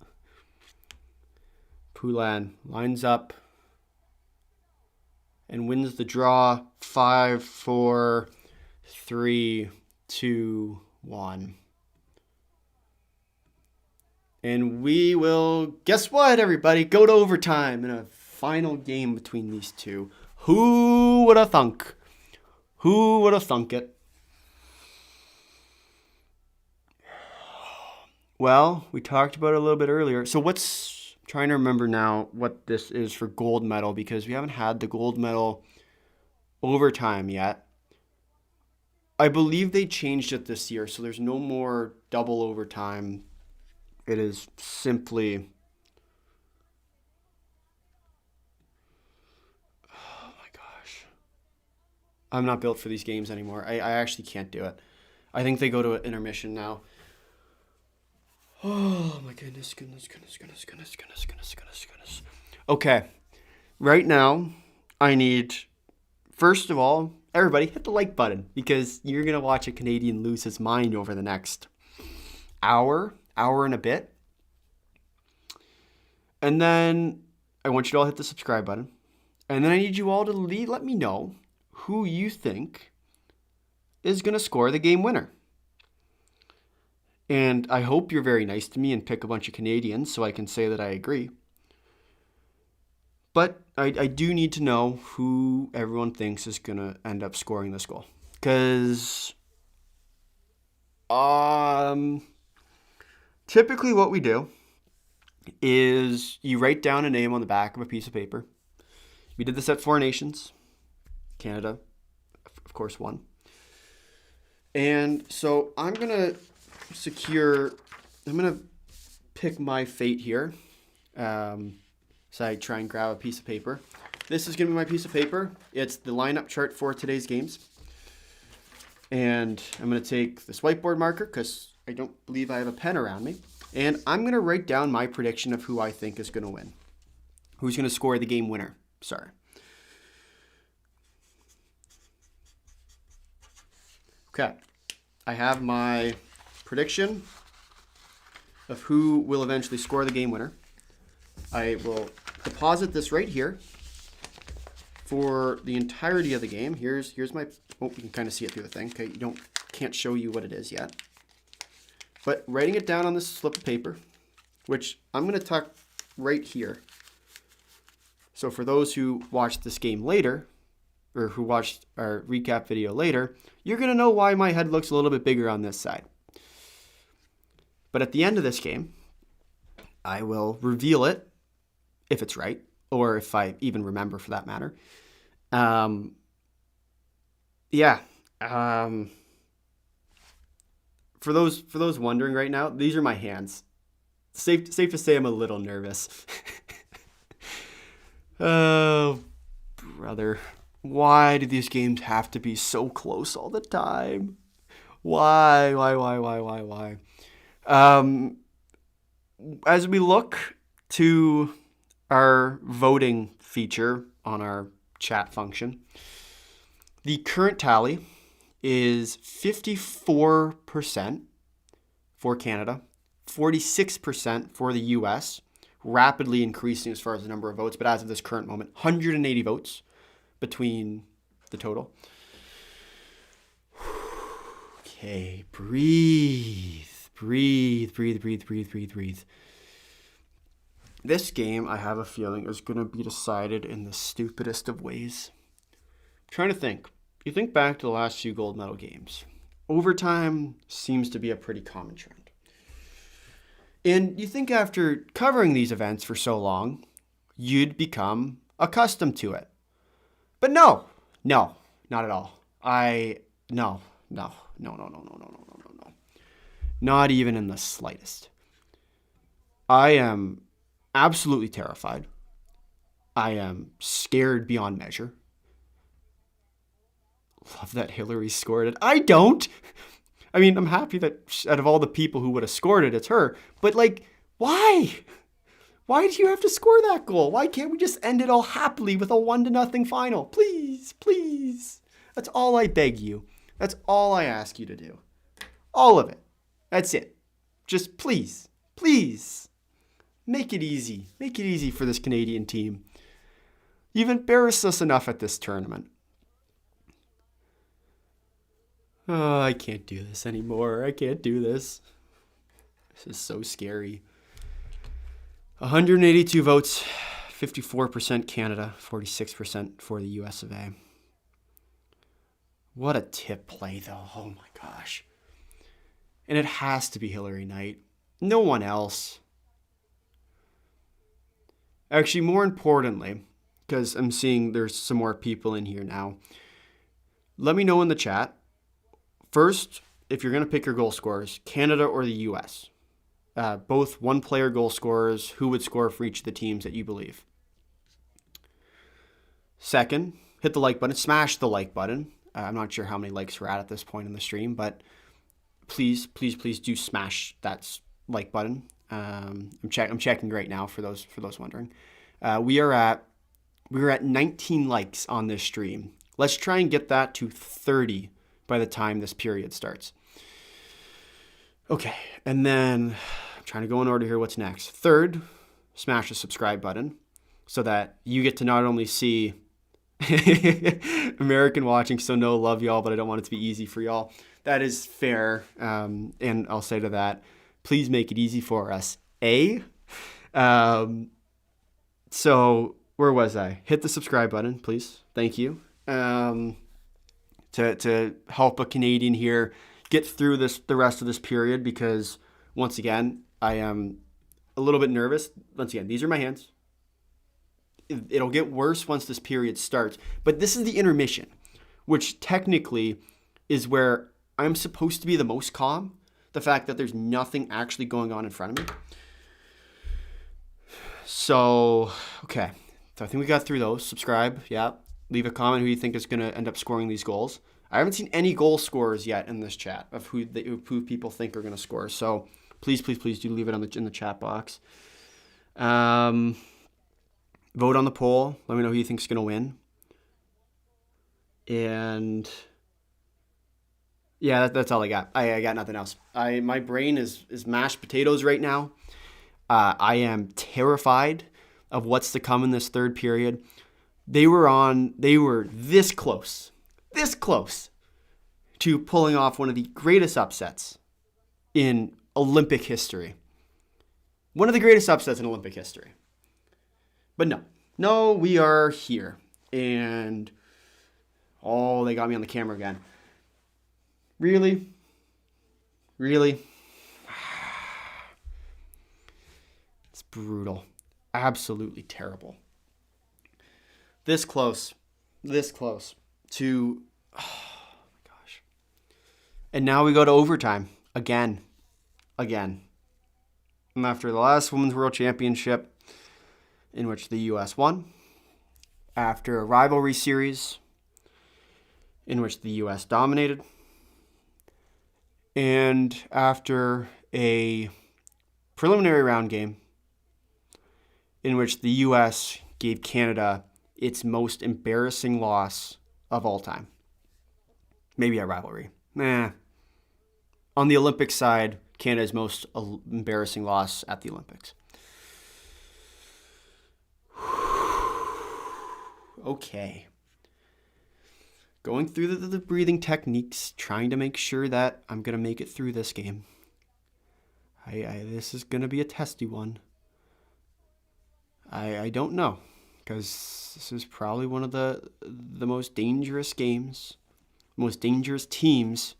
Poulan lines up and wins the draw. 5, 4, 3, 2, 1. And we will, guess what, everybody? Go to overtime in a final game between these two. Who would have thunk? Who would have thunk it? Well, we talked about it a little bit earlier. So what's, trying to remember now what this is for gold medal, because we haven't had the gold medal overtime yet. I believe they changed it this year, so there's no more double overtime. It is simply... Oh my gosh. I'm not built for these games anymore. I actually can't do it. I think they go to an intermission now. Oh my goodness. Okay. Right now, I need, first of all, everybody hit the like button, because you're going to watch a Canadian lose his mind over the next hour and a bit. And then I want you to all hit the subscribe button. And then I need you all to let me know who you think is going to score the game winner. And I hope you're very nice to me and pick a bunch of Canadians so I can say that I agree. But I do need to know who everyone thinks is going to end up scoring this goal. Because typically what we do is you write down a name on the back of a piece of paper. We did this at Four Nations. Canada, of course, won. And so I'm going to pick my fate here. So I try and grab a piece of paper. This is going to be my piece of paper. It's the lineup chart for today's games. And I'm going to take this whiteboard marker because I don't believe I have a pen around me. And I'm going to write down my prediction of who I think is going to win. Who's going to score the game winner. Sorry. Okay. I have my prediction of who will eventually score the game winner. I will deposit this right here for the entirety of the game. Here's my, oh, you can kind of see it through the thing. Okay, can't show you what it is yet. But writing it down on this slip of paper, which I'm going to tuck right here. So for those who watched this game later, or who watched our recap video later, you're going to know why my head looks a little bit bigger on this side. But at the end of this game, I will reveal it, if it's right, or if I even remember for that matter. For those wondering right now, these are my hands. Safe to say I'm a little nervous. Oh, brother. Why do these games have to be so close all the time? Why? As we look to our voting feature on our chat function, the current tally is 54% for Canada, 46% for the US, rapidly increasing as far as the number of votes, but as of this current moment, 180 votes between the total. Okay, breathe. This game, I have a feeling, is going to be decided in the stupidest of ways. I'm trying to think. You think back to the last few gold medal games. Overtime seems to be a pretty common trend. And you think after covering these events for so long, you'd become accustomed to it. But no, not at all. No. Not even in the slightest. I am absolutely terrified. I am scared beyond measure. Love that Hillary scored it. I don't. I mean, I'm happy that out of all the people who would have scored it, it's her. But like, why? Why do you have to score that goal? Why can't we just end it all happily with a 1-0 final? Please, please. That's all I beg you. That's all I ask you to do. All of it. That's it. Just please, please. Make it easy. Make it easy for this Canadian team. You've embarrassed us enough at this tournament. Oh, I can't do this anymore. I can't do this. This is so scary. 182 votes, 54% Canada, 46% for the US of A. What a tip play, though. Oh my gosh. And it has to be Hillary Knight. No one else. Actually, more importantly, because I'm seeing there's some more people in here now, let me know in the chat. First, if you're going to pick your goal scorers, Canada or the US. Both one-player goal scorers, who would score for each of the teams that you believe. Second, hit the like button. Smash the like button. I'm not sure how many likes we're at this point in the stream, but please do smash that like button. I'm checking right now for those wondering. We were at 19 likes on this stream. Let's try and get that to 30 by the time this period starts. Okay, and then I'm trying to go in order here. What's next? Third, smash the subscribe button so that you get to not only see American watching, so no, love y'all, but I don't want it to be easy for y'all. That is fair, and I'll say to that, please make it easy for us. So where was I? Hit the subscribe button, please. Thank you. To help a Canadian here get through the rest of this period, because once again, I am a little bit nervous. Once again, these are my hands. It'll get worse once this period starts, but this is the intermission, which technically is where I'm supposed to be the most calm. The fact that there's nothing actually going on in front of me. So, okay. So I think we got through those. Subscribe, yeah. Leave a comment who you think is going to end up scoring these goals. I haven't seen any goal scorers yet in this chat of who people think are going to score. So please do leave it in the chat box. Vote on the poll. Let me know who you think is going to win. And yeah, that's all I got. I got nothing else. My brain is mashed potatoes right now. I am terrified of what's to come in this third period. They were this close to pulling off one of the greatest upsets in Olympic history. One of the greatest upsets in Olympic history. But no, we are here. And, they got me on the camera again. Really? It's brutal. Absolutely terrible. This close to, oh my gosh. And now we go to overtime again. And after the last Women's World Championship, in which the U.S. won, after a rivalry series in which the U.S. dominated, and after a preliminary round game in which the U.S. gave Canada its most embarrassing loss of all time. Maybe a rivalry. On the Olympic side, Canada's most embarrassing loss at the Olympics. Okay. Going through the breathing techniques, trying to make sure that I'm going to make it through this game. This is going to be a testy one. I don't know, because this is probably one of the most dangerous games, most dangerous teams.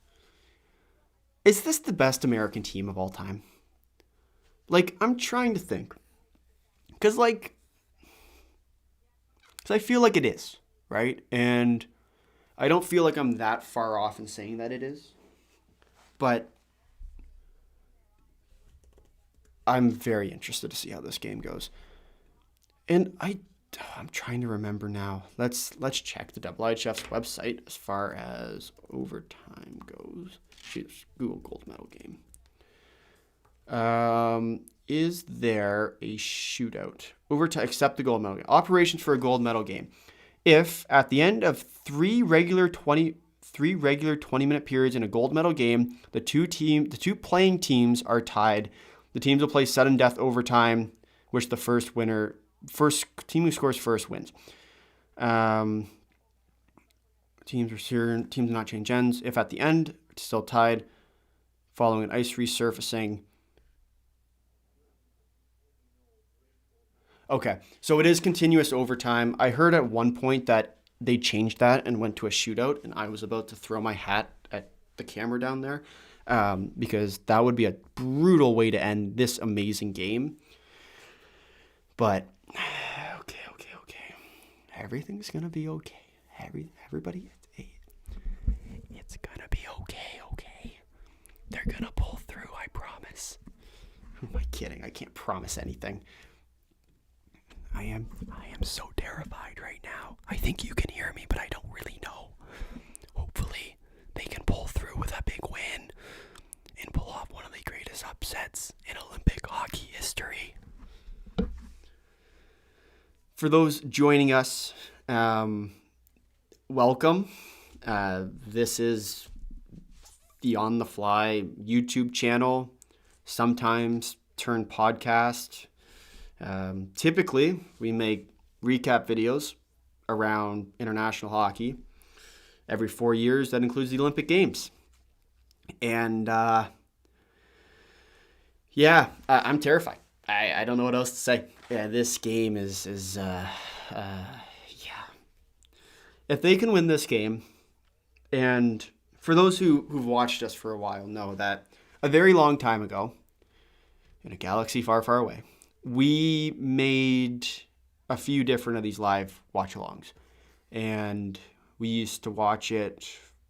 Is this the best American team of all time? Like, I'm trying to think. Because I feel like it is, right? And I don't feel like I'm that far off in saying that it is. But I'm very interested to see how this game goes. And I'm trying to remember now. Let's check the Double Eyed Chef's website as far as overtime goes. Choose Google gold medal game. Is there a shootout? Overtime, accept the gold medal game. Operations for a gold medal game. If at the end of three regular 20-minute periods in a gold medal game, the two playing teams are tied, the teams will play sudden death overtime, which the first team who scores first wins. Teams do not change ends. If at the end it's still tied, following an ice resurfacing. Okay, so it is continuous overtime. I heard at one point that they changed that and went to a shootout, and I was about to throw my hat at the camera down there because that would be a brutal way to end this amazing game. But, okay. Everything's going to be okay. Everybody, it's going to be okay. They're going to pull through, I promise. Who am I kidding? I can't promise anything. I am so terrified right now. I think you can hear me, but I don't really know. Hopefully, they can pull through with a big win and pull off one of the greatest upsets in Olympic hockey history. For those joining us, welcome. This is the On the Fly YouTube channel, sometimes turned podcast. Typically, we make recap videos around international hockey every 4 years. That includes the Olympic Games. And I'm terrified. I don't know what else to say. Yeah, this game is If they can win this game, and for those who've watched us for a while know that a very long time ago, in a galaxy far, far away, we made a few different of these live watch-alongs. And we used to watch it,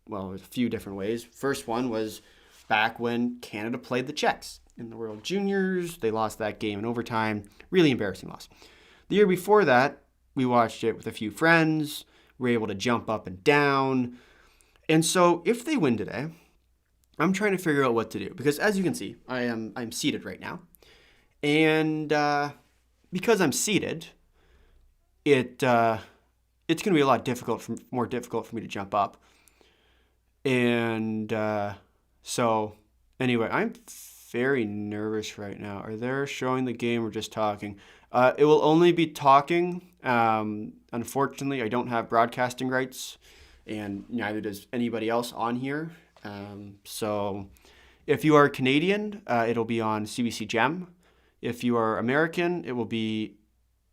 well, a few different ways. First one was back when Canada played the Czechs in the World Juniors. They lost that game in overtime. Really embarrassing loss. The year before that, we watched it with a few friends. We were able to jump up and down. And so if they win today, I'm trying to figure out what to do. Because as you can see, I'm seated right now. And because I'm seated, it's going to be a lot more difficult for me to jump up. And so anyway, I'm very nervous right now. Are they showing the game or just talking? It will only be talking. Unfortunately, I don't have broadcasting rights, and neither does anybody else on here. So if you are Canadian, it'll be on CBC Gem. If you are American, it will be,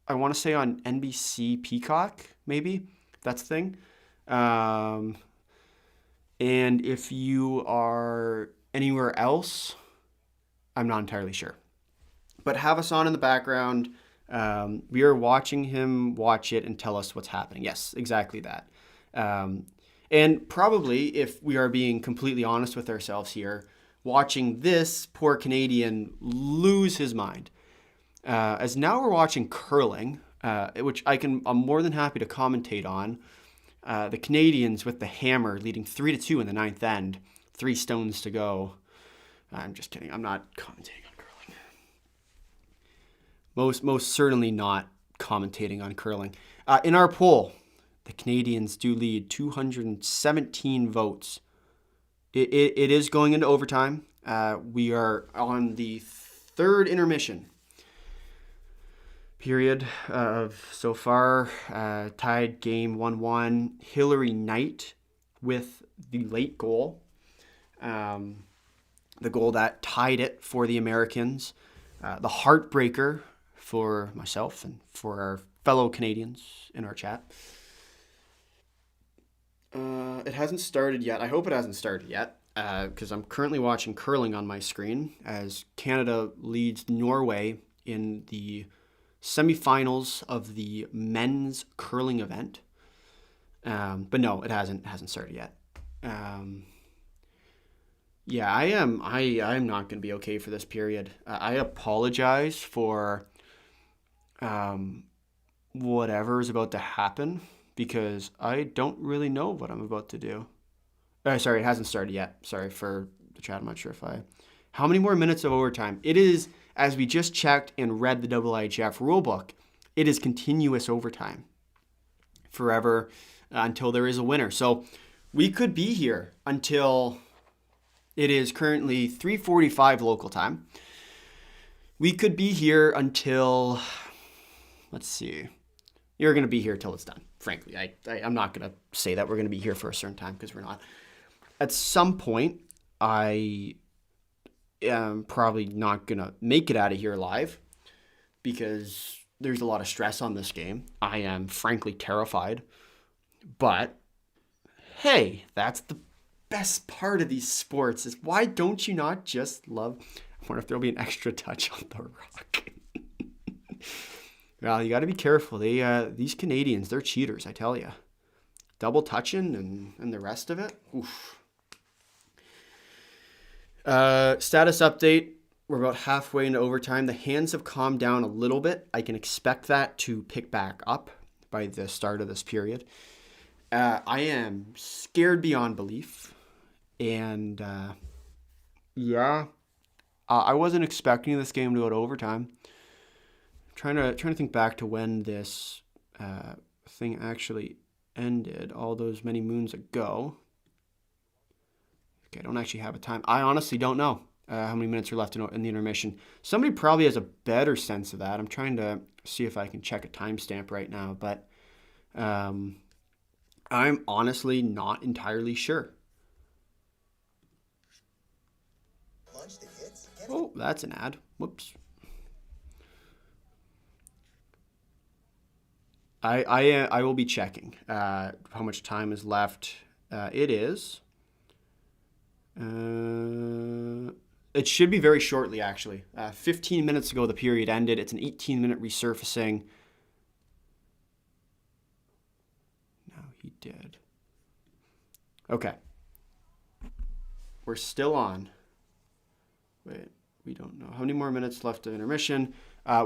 I want to say, on NBC Peacock, maybe. That's the thing. And if you are anywhere else, I'm not entirely sure. But have us on in the background. We are watching him watch it and tell us what's happening. Yes, exactly that. And probably, if we are being completely honest with ourselves here, watching this poor Canadian lose his mind. As now we're watching curling, which I'm more than happy to commentate on. The Canadians with the hammer leading 3-2 in the ninth end, 3 stones to go. I'm just kidding. I'm not commentating on curling. Most certainly not commentating on curling. In our poll, the Canadians do lead 217 votes. It is going into overtime. We are on the third intermission period of so far. Tied game 1-1. Hillary Knight with the late goal. The goal that tied it for the Americans. The heartbreaker for myself and for our fellow Canadians in our chat. It hasn't started yet. I hope it hasn't started yet. because I'm currently watching curling on my screen as Canada leads Norway in the semifinals of the men's curling event. But no, it hasn't started yet. Yeah, I am not going to be okay for this period. I apologize for whatever is about to happen because I don't really know what I'm about to do. Sorry, it hasn't started yet. Sorry for the chat. I'm not sure if How many more minutes of overtime? It is, as we just checked and read the IIHF rulebook, it is continuous overtime forever until there is a winner. So we could be here until it is currently 3:45 local time. We could be here until, let's see, you're going to be here till it's done. Frankly, I'm not going to say that we're going to be here for a certain time because we're not. At some point, I am probably not going to make it out of here live because there's a lot of stress on this game. I am frankly terrified. But, hey, that's the best part of these sports is why don't you not just love... I wonder if there'll be an extra touch on the rock. Well, you got to be careful. These Canadians, they're cheaters, I tell you. Double touching and the rest of it. Oof. Status update. We're about halfway into overtime. The hands have calmed down a little bit. I can expect that to pick back up by the start of this period. I am scared beyond belief. And I wasn't expecting this game to go to overtime. Trying to think back to when this thing actually ended all those many moons ago. Okay, I don't actually have a time. I honestly don't know how many minutes are left in the intermission. Somebody probably has a better sense of that. I'm trying to see if I can check a timestamp right now, but I'm honestly not entirely sure. Oh, that's an ad. Whoops. I will be checking how much time is left. It is. It should be very shortly, actually. 15 minutes ago, the period ended. It's an 18-minute resurfacing. No, he did. Okay. We're still on. Wait, we don't know. How many more minutes left of intermission?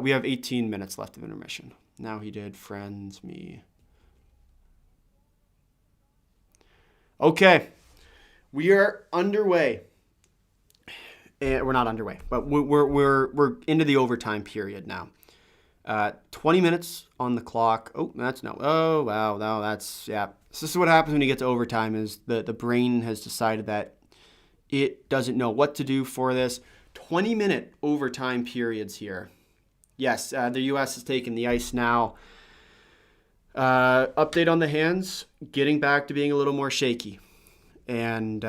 We have 18 minutes left of intermission. Now he did friends me. Okay. We are underway. And we're not underway, but we're into the overtime period now. 20 minutes on the clock. Oh, that's no. Oh, wow. No, that's, yeah. So this is what happens when you get to overtime is the brain has decided that it doesn't know what to do for this. 20-minute overtime periods here. Yes, the U.S. has taken the ice now. Update on the hands. Getting back to being a little more shaky. And,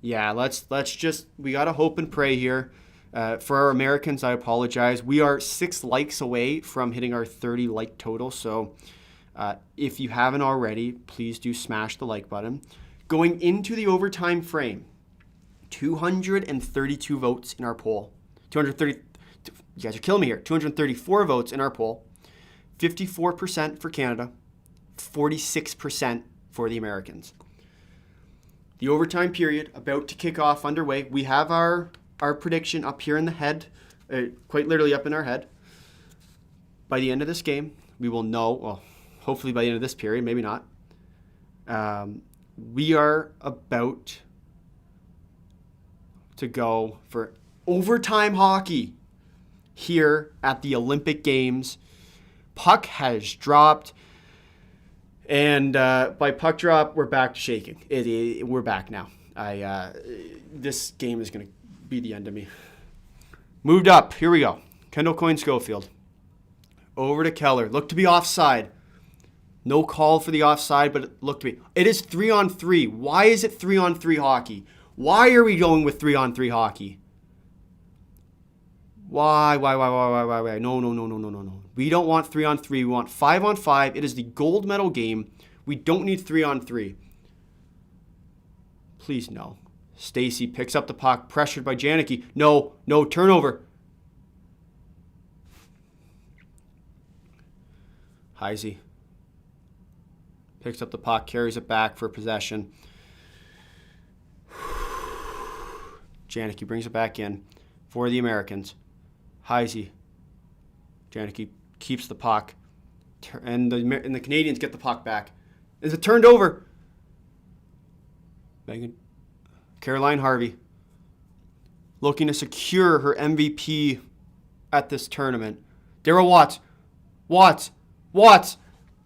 yeah, let's just, we got to hope and pray here. For our Americans, I apologize. We are 6 likes away from hitting our 30 like total. So if you haven't already, please do smash the like button. Going into the overtime frame, 232 votes in our poll. 230, you guys are killing me here. 234 votes in our poll. 54% for Canada, 46% for the Americans. The overtime period about to kick off underway. We have our prediction up here in the head, quite literally up in our head. By the end of this game, we will know, well, hopefully by the end of this period, maybe not. We are about to go for overtime hockey here at the Olympic Games. Puck has dropped. And by puck drop, we're back to shaking. We're back now. This game is going to be the end of me. Moved up. Here we go. Kendall Coyne Schofield. Over to Keller. Looked to be offside. No call for the offside, but it looked to be. It is 3-on-3. Why is it 3-on-3 hockey? Why are we going with 3-on-3 hockey? Why? No. We don't want 3-on-3. We want 5-on-5. It is the gold medal game. We don't need 3-on-3. Please no. Stacey picks up the puck, pressured by Janicki. No, turnover. Heisey picks up the puck, carries it back for possession. Janicki brings it back in for the Americans. Heisey. Janicki keeps the puck. And the Canadians get the puck back. Is it turned over? Caroline Harvey looking to secure her MVP at this tournament. Daryl Watts. Is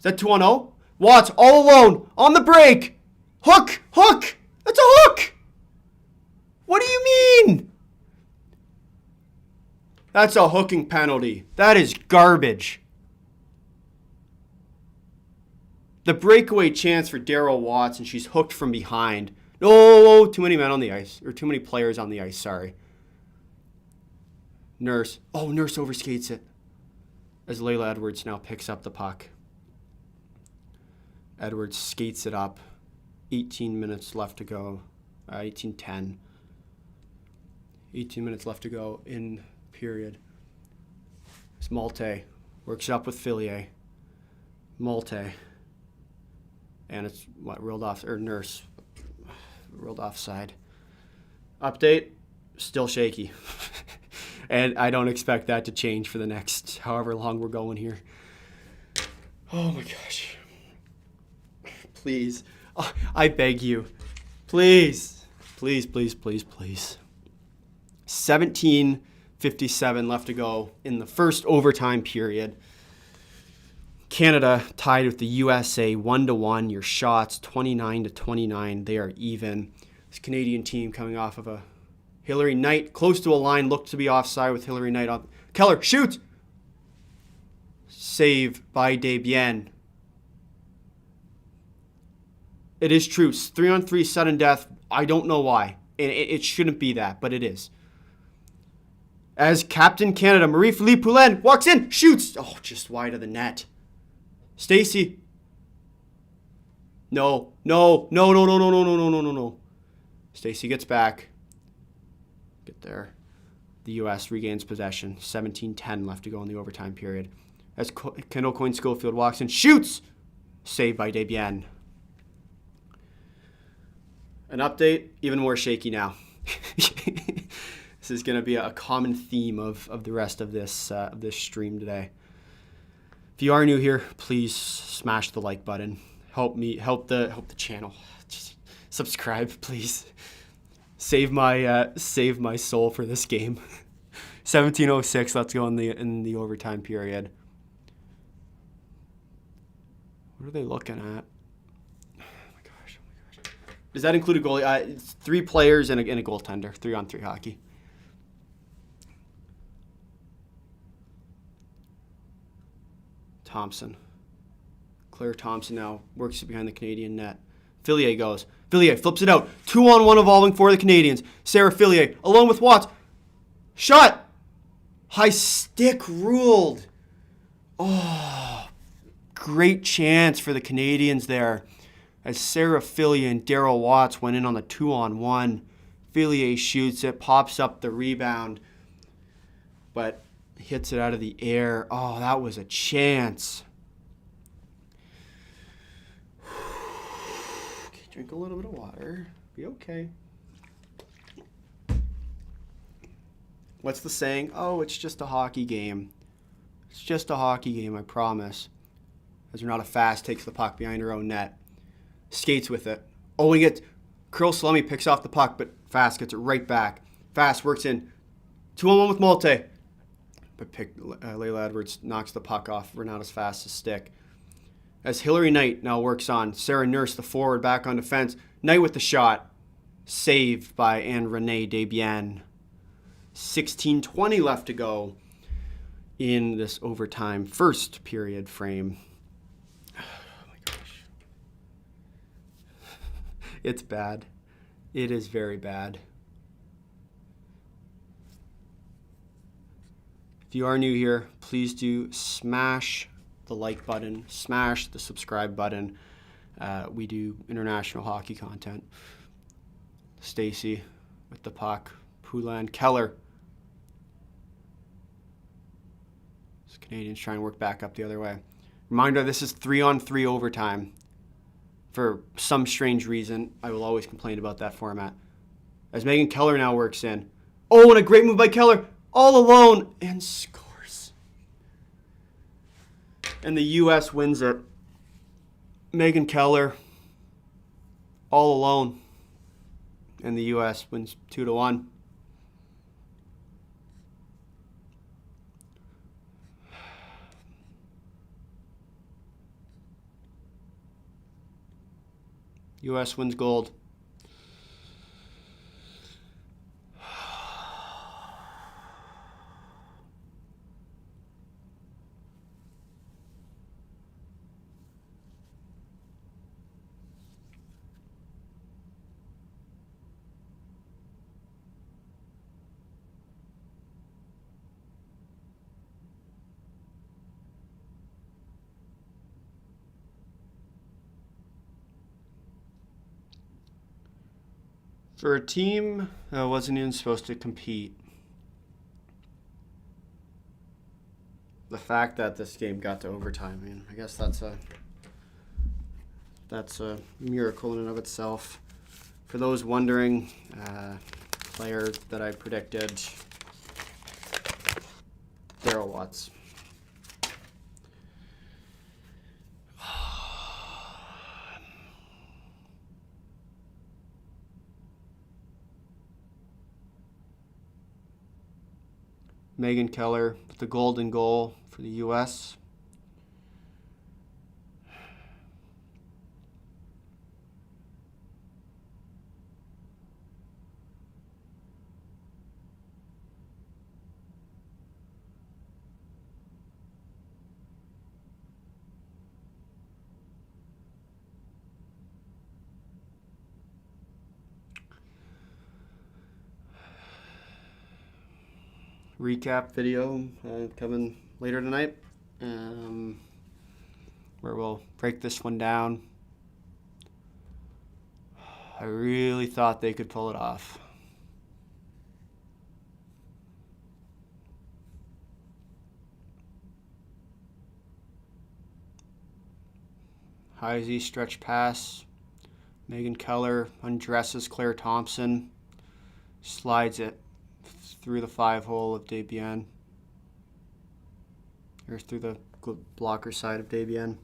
that 2-0? Watts all alone on the break. Hook. That's a hook. What do you mean? That's a hooking penalty. That is garbage. The breakaway chance for Daryl Watts, and she's hooked from behind. No, too many men on the ice. Or too many players on the ice, sorry. Nurse. Oh, Nurse overskates it. As Layla Edwards now picks up the puck. Edwards skates it up. 18 minutes left to go. 18:10. 18 minutes left to go in period. It's Malte. Works it up with Fillier. Malte. And it's rolled off, or Nurse. Rolled offside. Update, still shaky. And I don't expect that to change for the next however long we're going here. Oh my gosh. Please. Oh, I beg you. Please. 17:57 left to go in the first overtime period. Canada tied with the USA 1-1. Your shots 29-29. They are even. This Canadian team coming off of a Hillary Knight close to a line, looked to be offside with Hillary Knight on. Keller shoots. Save by Desbiens. It is true. 3-on-3 sudden death. I don't know why. It shouldn't be that, but it is. As Captain Canada, Marie-Philippe Poulin walks in, shoots. Oh, just wide of the net. Stacey. No. Stacey gets back. Get there. The U.S. regains possession. 17:10 left to go in the overtime period. As Kendall Coyne-Schofield walks in, shoots. Saved by Desbiens. An update, even more shaky now. This is going to be a common theme of the rest of this stream today. If you are new here, please smash the like button. Help the channel. Just subscribe, please. Save my soul for this game. 17:06. Let's go in the overtime period. What are they looking at? Oh my gosh. Does that include a goalie? It's 3 players and a goaltender. 3-on-3 hockey. Thompson. Claire Thompson now works behind the Canadian net. Fillier goes. Fillier flips it out. 2-on-1 evolving for the Canadians. Sarah Fillier along with Watts. Shot! High stick ruled. Oh, great chance for the Canadians there. As Sarah Fillier and Daryl Watts went in on the 2-on-1. Fillier shoots it, pops up the rebound, but hits it out of the air. Oh, that was a chance. Okay, drink a little bit of water. Be okay. What's the saying? Oh, it's just a hockey game. It's just a hockey game, I promise. As Renata Fast takes the puck behind her own net. Skates with it. Oh, Curl Salemi picks off the puck, but Fast gets it right back. Fast works in. 2-on-1 with Malte. But Layla Edwards knocks the puck off Renata's Fast's stick. As Hillary Knight now works on. Sarah Nurse, the forward, back on defense. Knight with the shot. Saved by Anne-Renee Desbiens. 16:20 left to go in this overtime first period frame. Oh my gosh. It's bad. It is very bad. If you are new here, please do smash the like button, smash the subscribe button. We do international hockey content. Stacy with the puck. Poulin, Keller. This Canadians trying to work back up the other way. Reminder, this is 3-on-3 overtime. For some strange reason, I will always complain about that format. As Megan Keller now works in. Oh, and a great move by Keller. All alone. And scores. And the U.S. wins it. Megan Keller. All alone. And the U.S. wins 2-1. U.S. wins gold. For a team that wasn't even supposed to compete, the fact that this game got to overtime, I mean, I guess that's a miracle in and of itself. For those wondering, player that I predicted, Daryl Watts. Megan Keller with the golden goal for the U.S. Recap video coming later tonight, where we'll break this one down. I really thought they could pull it off. High Z stretch pass. Megan Keller undresses Claire Thompson, slides it through the 5-hole of Debian, or through the blocker side of Debian.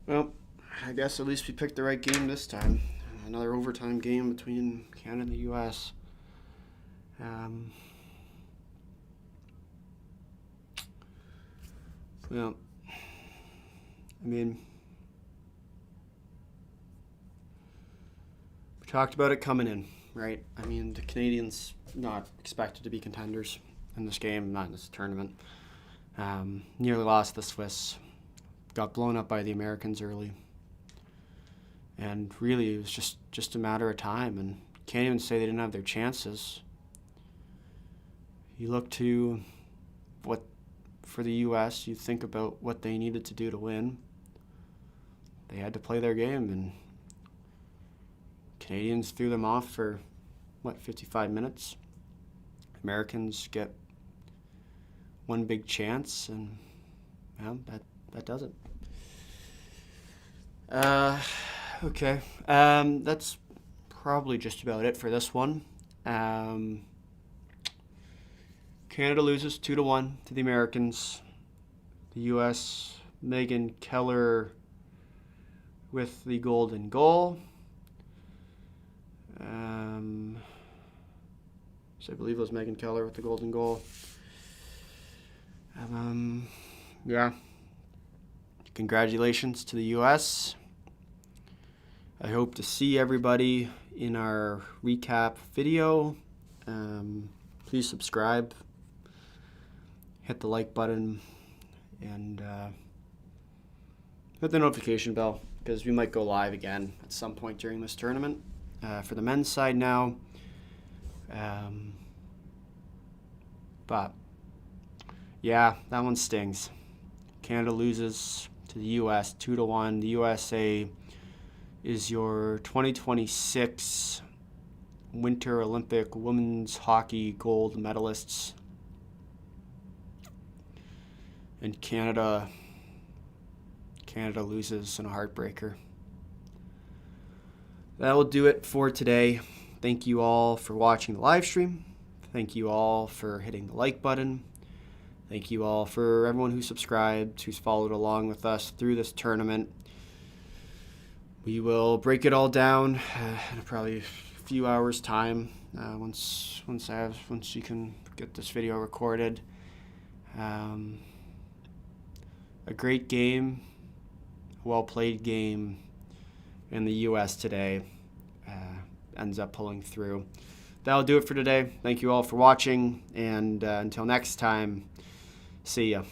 Well, I guess at least we picked the right game this time. Another overtime game between Canada and the U.S. Well, I mean, we talked about it coming in, right? I mean, the Canadians not expected to be contenders in this game, not in this tournament. Nearly lost the Swiss. Got blown up by the Americans early. And really, it was just a matter of time. And can't even say they didn't have their chances. You look to what, for the U.S., you think about what they needed to do to win. They had to play their game, and Canadians threw them off for, 55 minutes? Americans get one big chance, and well, that does it. Okay. That's probably just about it for this one. Canada loses 2-1 to the Americans. The U.S., Megan Keller with the golden goal. I believe it was Megan Keller with the golden goal. Yeah. Congratulations to the U.S. I hope to see everybody in our recap video. Please subscribe, hit the like button, and hit the notification bell, because we might go live again at some point during this tournament. For the men's side now. But yeah, that one stings. Canada loses to the U.S. 2-1. The USA is your 2026 Winter Olympic women's hockey gold medalists. And Canada loses in a heartbreaker. That will do it for today. Thank you all for watching the live stream. Thank you all for hitting the like button. Thank you all for everyone who subscribed, who's followed along with us through this tournament. We will break it all down in probably a few hours' time once you can get this video recorded. A great game, a well-played game, and the U.S. today ends up pulling through. That'll do it for today. Thank you all for watching, and until next time, see ya.